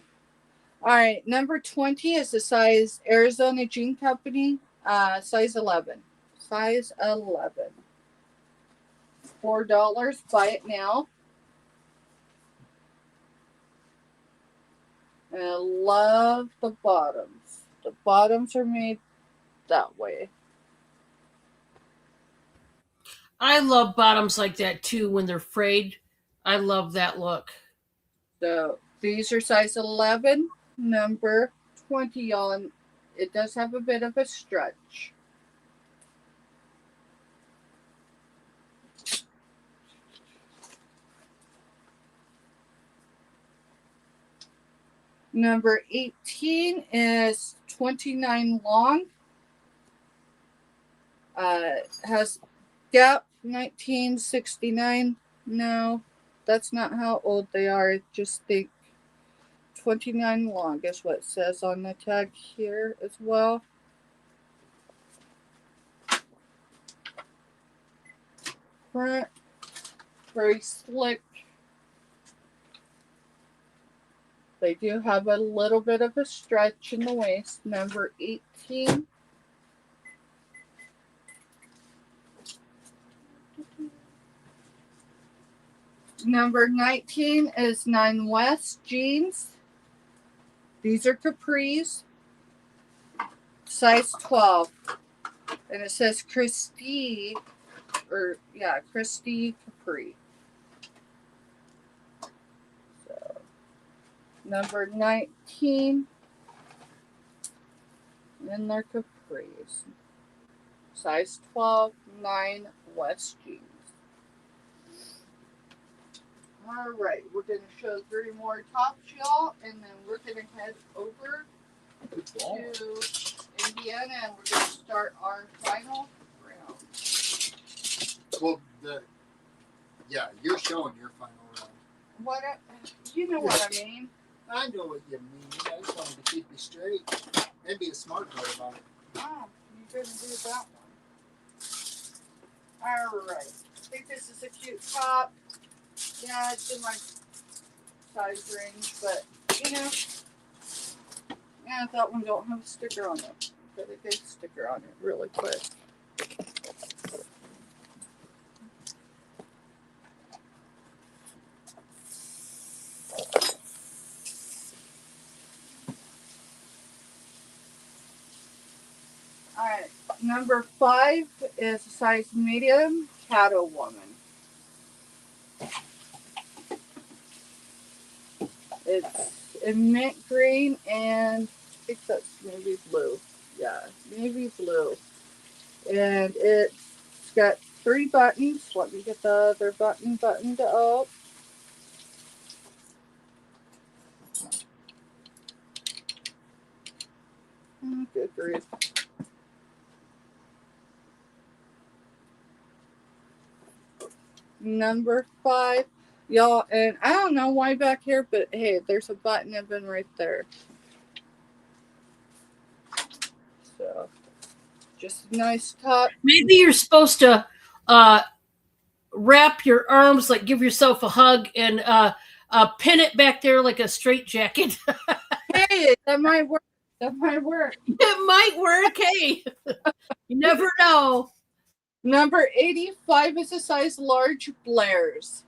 All right, number 20 is the size Arizona Jean Company, size 11. Size 11. $4. Buy it now. And I love the bottoms. The bottoms are made that way. I love bottoms like that too when they're frayed. I love that look. So these are size 11, number 20, y'all. And it does have a bit of a stretch. Number 18 is 29 long. Has Gap 1969. No, that's not how old they are. I just think 29 long is what it says on the tag here as well. Front, very slick. They do have a little bit of a stretch in the waist. Number 18. Number 19 is 9 West jeans. These are capris. Size 12. And it says Christie, Christie Capri. So, number 19. And they're capris. Size 12, 9 West jeans. All right, we're going to show 3 more tops, y'all, and then we're going to head over to Indiana, and we're going to start our final round. Well, you're showing your final round. You know what I mean. I know what you mean. I just wanted to keep you straight and be a smart boy about it. Oh, you didn't do that one. All right. I think this is a cute top. Yeah, it's in my size range, but that one don't have a sticker on it. Put a big sticker on it really quick. All right, number 5 is a size medium, Cattle Woman. It's in mint green and I think that's navy blue. Yeah, navy blue. And it's got 3 buttons. Let me get the other buttoned up. Good grief. Number 5. Y'all, and I don't know why back here, but hey, there's a button even right there. So, just a nice top. Maybe you're supposed to wrap your arms, like give yourself a hug, and pin it back there like a straitjacket. Hey, that might work. That might work. It might work. Hey, you never know. Number 85 is a size large Blair's.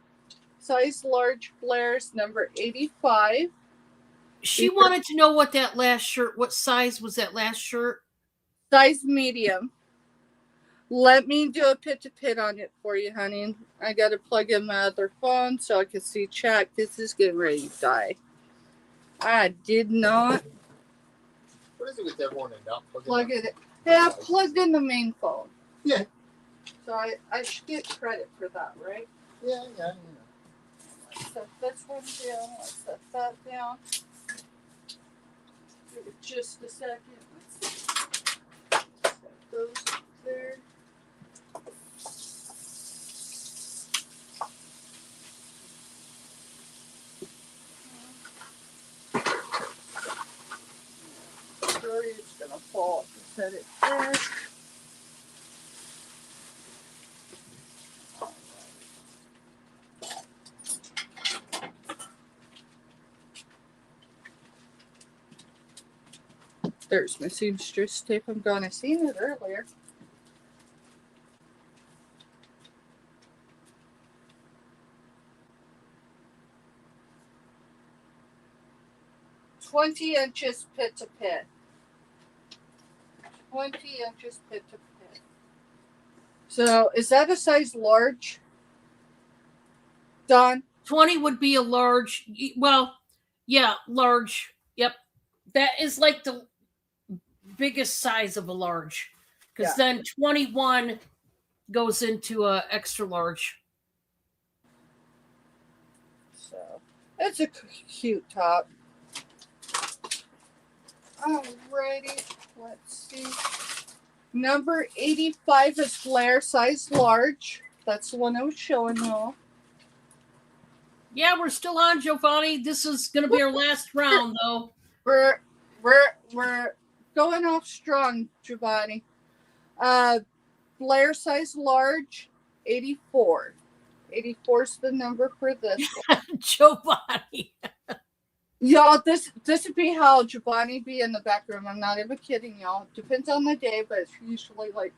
Size large Blair's, number 85. She wanted to know what size was that last shirt? Size medium. Let me do a pit-to-pit on it for you, honey. I got to plug in my other phone so I can see chat. This is getting ready to die. I did not What is it with everyone and not plug it in. Yeah, I plugged in the main phone. Yeah. So I should get credit for that, right? Yeah. Let's set this one down. Let's set that down. Give it just a second. Let's set those up there. Sorry, it's gonna fall. Set it there. There's my seamstress tape. I'm gone. I seen it earlier. "20 inches pit to pit. 20 inches pit to pit." So is that a size large, Don? 20 would be a large. Well, yeah, large. Yep. That is like the biggest size of a large, because then 21 goes into a extra large. So it's a cute top. Alrighty, let's see. Number 85 is Blair, size large. That's the one I was showing y'all. Yeah, we're still on, Giovanni. This is going to be our last round, though. We're going off strong, Giovanni. Flare size large, 84. 84 is the number for this one. Giovanni. Y'all, this would be how Giovanni be in the back room. I'm not even kidding, y'all. Depends on the day, but it's usually like.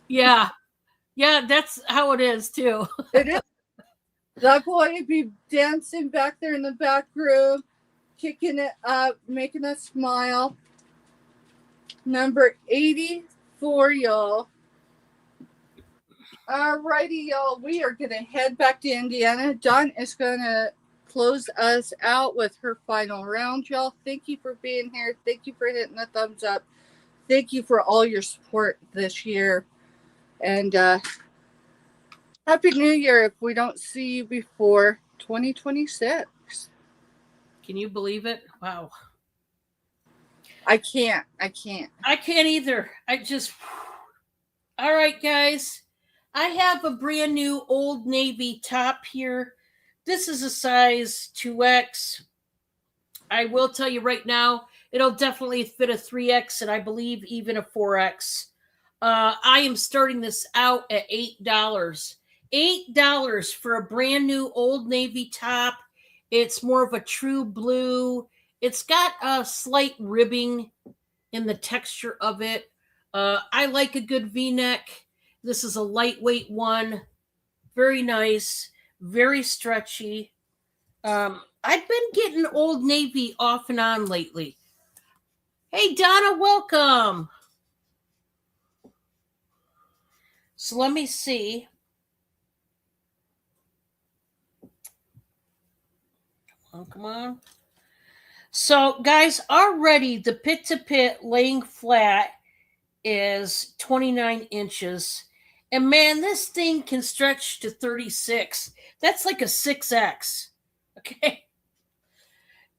Yeah. Yeah, that's how it is, too. It is. That boy would be dancing back there in the back room, kicking it up, making us smile. Number 84, y'all. Alrighty, y'all. We are going to head back to Indiana. Dawn is going to close us out with her final round, y'all. Thank you for being here. Thank you for hitting the thumbs up. Thank you for all your support this year. And Happy New Year if we don't see you before 2026. Can you believe it? Wow. I can't. I can't either. All right, guys. I have a brand new Old Navy top here. This is a size 2X. I will tell you right now, it'll definitely fit a 3X and I believe even a 4X. I am starting this out at $8. $8 for a brand new Old Navy top. It's more of a true blue. It's got a slight ribbing in the texture of it. I like a good V-neck. This is a lightweight one. Very nice. Very stretchy. I've been getting Old Navy off and on lately. Hey, Donna, welcome. So let me see. Come on. So, guys, already the pit to pit laying flat is 29 inches. And man, this thing can stretch to 36. That's like a 6X. Okay.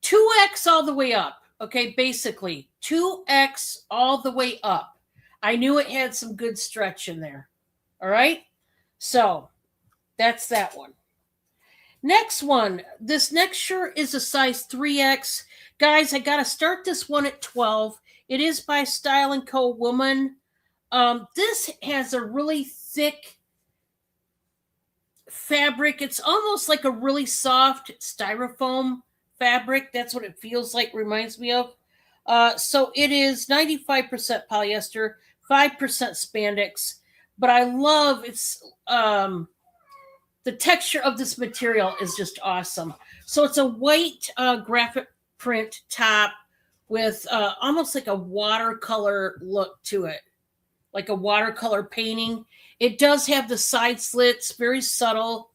2X all the way up. Okay. Basically, 2X all the way up. I knew it had some good stretch in there. All right. So that's that one. Next one. This next shirt is a size 3X. Guys, I got to start this one at 12. It is by Style & Co. Woman. This has a really thick fabric. It's almost like a really soft styrofoam fabric. That's what it feels like, reminds me of. So it is 95% polyester, 5% spandex. But I love its the texture of this material is just awesome. So it's a white graphic print top with almost like a watercolor look to it, like a watercolor painting. It does have the side slits, very subtle.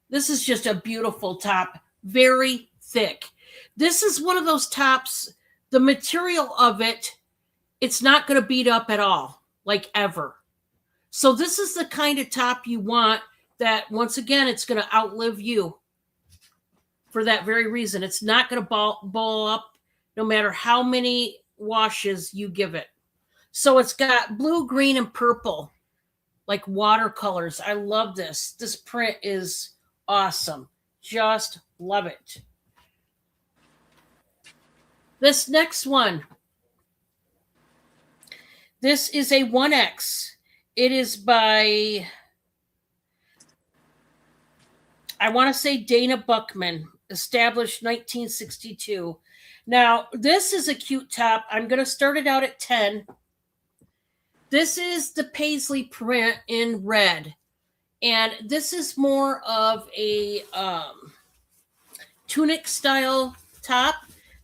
This is just a beautiful top, very thick. This is one of those tops, the material of it, it's not going to beat up at all, like ever. So this is the kind of top you want that, once again, it's going to outlive you for that very reason. It's not going to ball up no matter how many washes you give it. So it's got blue, green, and purple, like watercolors. I love this. This print is awesome. Just love it. This next one. This is a 1X. It is by, I want to say Dana Buckman, established 1962. Now, this is a cute top. I'm going to start it out at 10. This is the paisley print in red. And this is more of a tunic style top.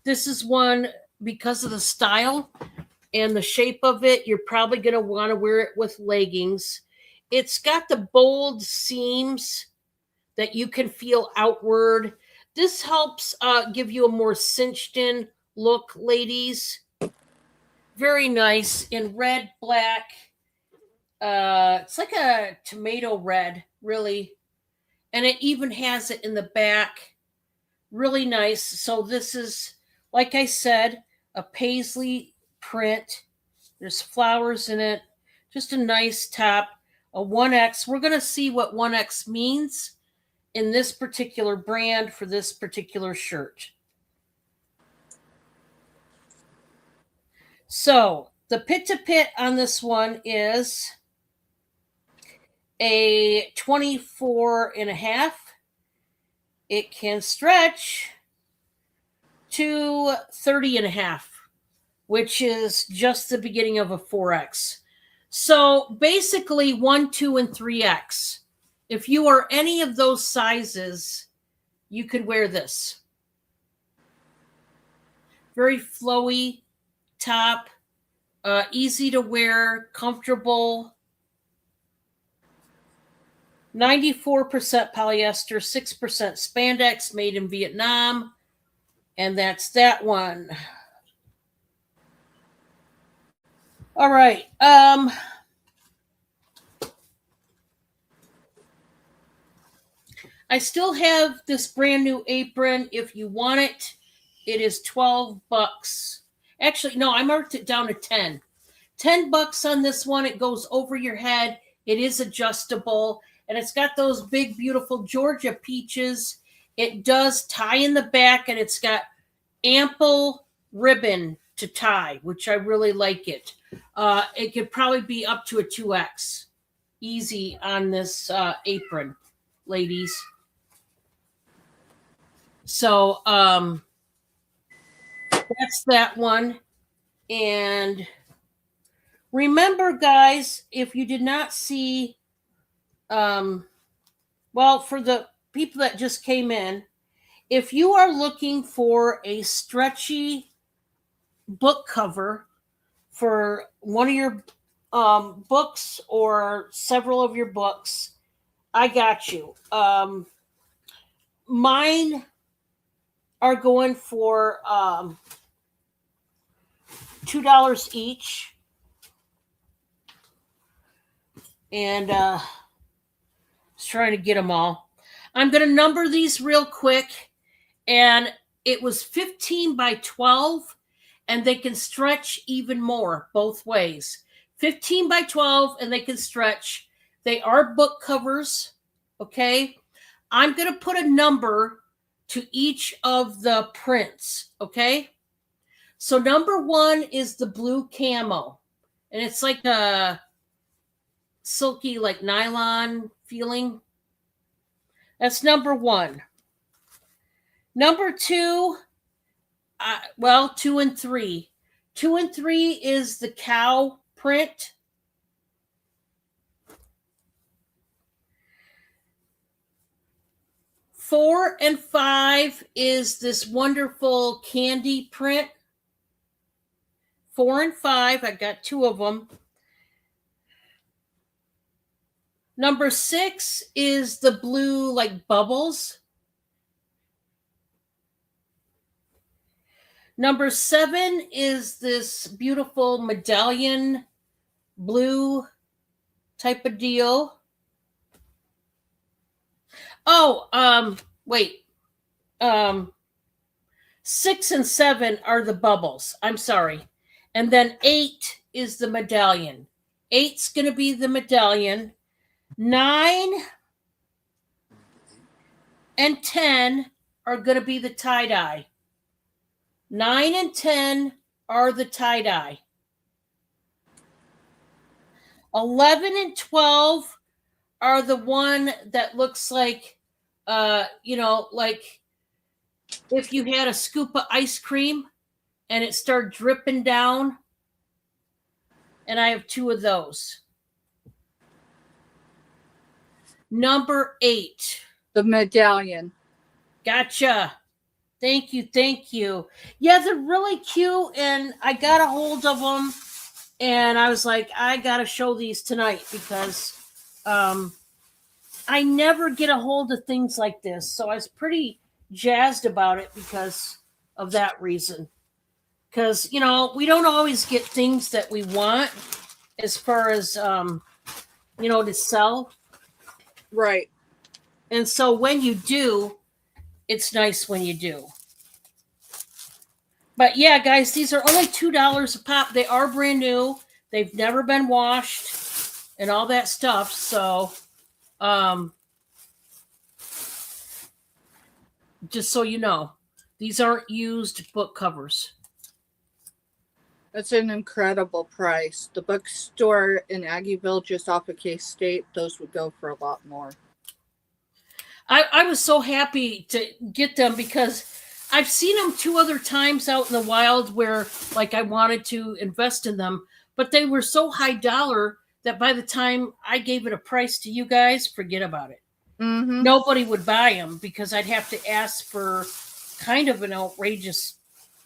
This is one, because of the style and the shape of it, you're probably going to want to wear it with leggings. It's got the bold seams that you can feel outward. This helps give you a more cinched in look, ladies. Very nice in red, black. It's like a tomato red, really. And it even has it in the back. Really nice. So this is, like I said, a paisley print. There's flowers in it. Just a nice top. A 1X. We're going to see what 1X means in this particular brand for this particular shirt. So the pit to pit on this one is a 24.5. It can stretch to 30.5, which is just the beginning of a 4X. So basically 1, 2, and 3X. If you are any of those sizes, you could wear this. Very flowy top, easy to wear, comfortable. 94% polyester, 6% spandex, made in Vietnam. And that's that one. All right. I still have this brand new apron. If you want it, it is $12. Actually, no, I marked it down to 10. $10 on this one. It goes over your head. It is adjustable. And it's got those big, beautiful Georgia peaches. It does tie in the back, and it's got ample ribbon to tie, which I really like it. It could probably be up to a 2X. Easy on this apron, ladies. So that's that one. And remember, guys, if you did not see, well, for the people that just came in, if you are looking for a stretchy book cover for one of your books or several of your books, I got you. Mine are going for $2 each. And I was trying to get them all. I'm going to number these real quick. And it was 15 by 12, and they can stretch even more both ways. 15 by 12, and they can stretch. They are book covers, okay? I'm going to put a number to each of the prints, okay? So number 1 is the blue camo, and it's like a silky, like nylon feeling. That's number 1. Number 2, 2 and 3. 2 and 3 is the cow print. Four and 5 is this wonderful candy print. 4 and 5, I got 2 of them. Number 6 is the blue, like bubbles. Number 7 is this beautiful medallion blue type of deal. Oh, wait. 6 and 7 are the bubbles. I'm sorry. And then 8 is the medallion. 8's going to be the medallion. 9 and 10 are going to be the tie-dye. 9 and 10 are the tie-dye. 11 and 12 are the one that looks like, like if you had a scoop of ice cream and it started dripping down. And I have 2 of those. Number 8. The medallion. Gotcha. Thank you. Thank you. Yeah, they're really cute. And I got a hold of them. And I was like, I got to show these tonight because I never get a hold of things like this. So I was pretty jazzed about it because of that reason. Because, we don't always get things that we want as far as, to sell. Right. And so when you do, it's nice when you do. But yeah, guys, these are only $2 a pop. They are brand new. They've never been washed and all that stuff. So Just so you know, these aren't used book covers. That's an incredible price. The bookstore in Aggieville, just off of K-State, those would go for a lot more. I was so happy to get them because I've seen them 2 other times out in the wild where like I wanted to invest in them, but they were so high dollar that by the time I gave it a price to you guys, forget about it. Mm-hmm. Nobody would buy them because I'd have to ask for kind of an outrageous,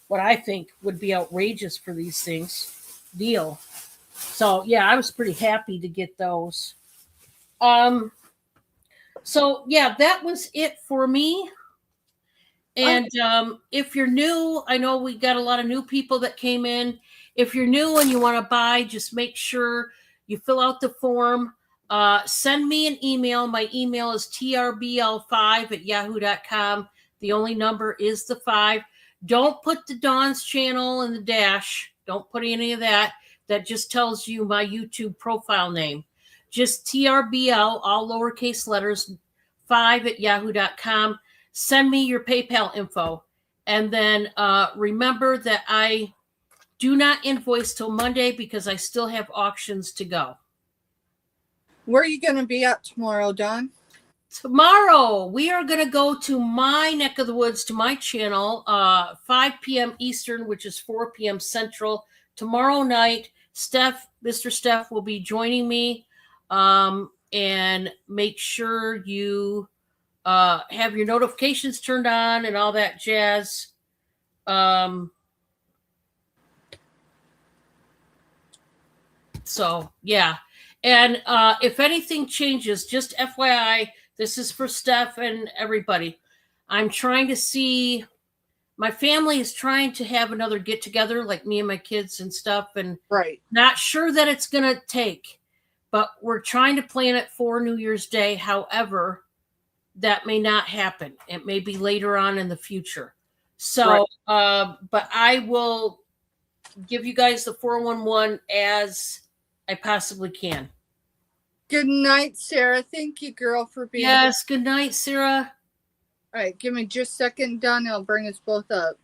what I think would be outrageous for these things, deal. So yeah, I was pretty happy to get those. So yeah, that was it for me. And if you're new, I know we got a lot of new people that came in. If you're new and you want to buy, just make sure you fill out the form. Send me an email. My email is trbl5@yahoo.com. The only number is the 5. Don't put the Dawn's channel in the dash. Don't put any of that. That just tells you my YouTube profile name. Just TRBL, all lowercase letters, 5@yahoo.com. Send me your PayPal info. And then remember that I do not invoice till Monday because I still have auctions to go. Where are you going to be at tomorrow, Dawn? Tomorrow, we are going to go to my neck of the woods, to my channel, 5 p.m. Eastern, which is 4 p.m. Central. Tomorrow night, Mr. Steph will be joining me. And make sure you have your notifications turned on and all that jazz. So, yeah. And if anything changes, just FYI, this is for Steph and everybody. I'm trying to see, my family is trying to have another get together, like me and my kids and stuff. And Right. not sure that it's going to take, but we're trying to plan it for New Year's Day. However, that may not happen. It may be later on in the future. So, but I will give you guys the 411 as I possibly can. Good night, Sarah. Thank you, girl, for being here. Yes. Good night, Sarah. All right, give me just a second, Dawn. I'll bring us both up.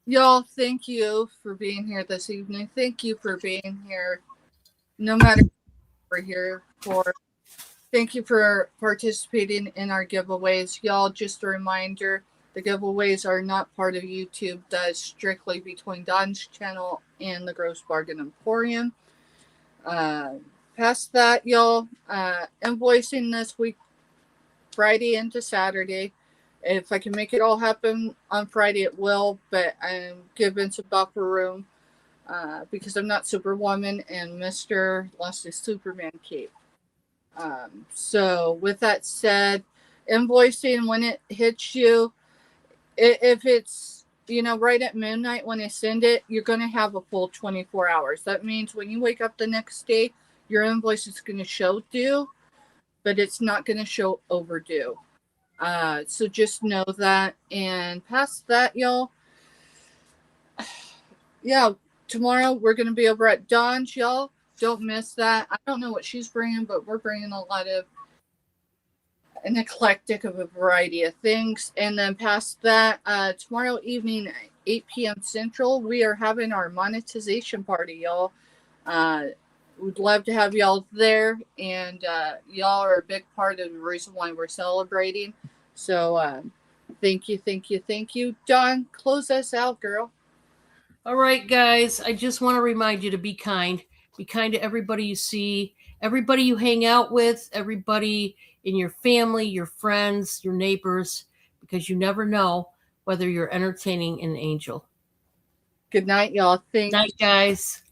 Y'all, thank you for being here this evening. Thank you for being here. No matter what we're here for. Thank you for participating in our giveaways. Y'all, just a reminder, the giveaways are not part of YouTube. That is strictly between Dawn's channel and the Gross Bargain Emporium. Past that, y'all, invoicing this week, Friday into Saturday. If I can make it all happen on Friday, it will, but I'm giving some buffer room because I'm not Superwoman and Mr. lost his Superman cape. So with that said, invoicing when it hits you, if it's, right at midnight when I send it, you're going to have a full 24 hours. That means when you wake up the next day, your invoice is going to show due, but it's not going to show overdue. So just know that. And past that, y'all, yeah, tomorrow we're going to be over at Dawn's, y'all. Don't miss that. I don't know what she's bringing, but we're bringing a lot of an eclectic of a variety of things. And then past that, tomorrow evening at 8 p.m. Central, we are having our monetization party, y'all. We'd love to have y'all there, and y'all are a big part of the reason why we're celebrating. So thank you. Dawn, close us out, girl. All right, guys. I just want to remind you to be kind. Be kind to everybody you see, everybody you hang out with, everybody in your family, your friends, your neighbors, because you never know whether you're entertaining an angel. Good night, y'all. Night, guys.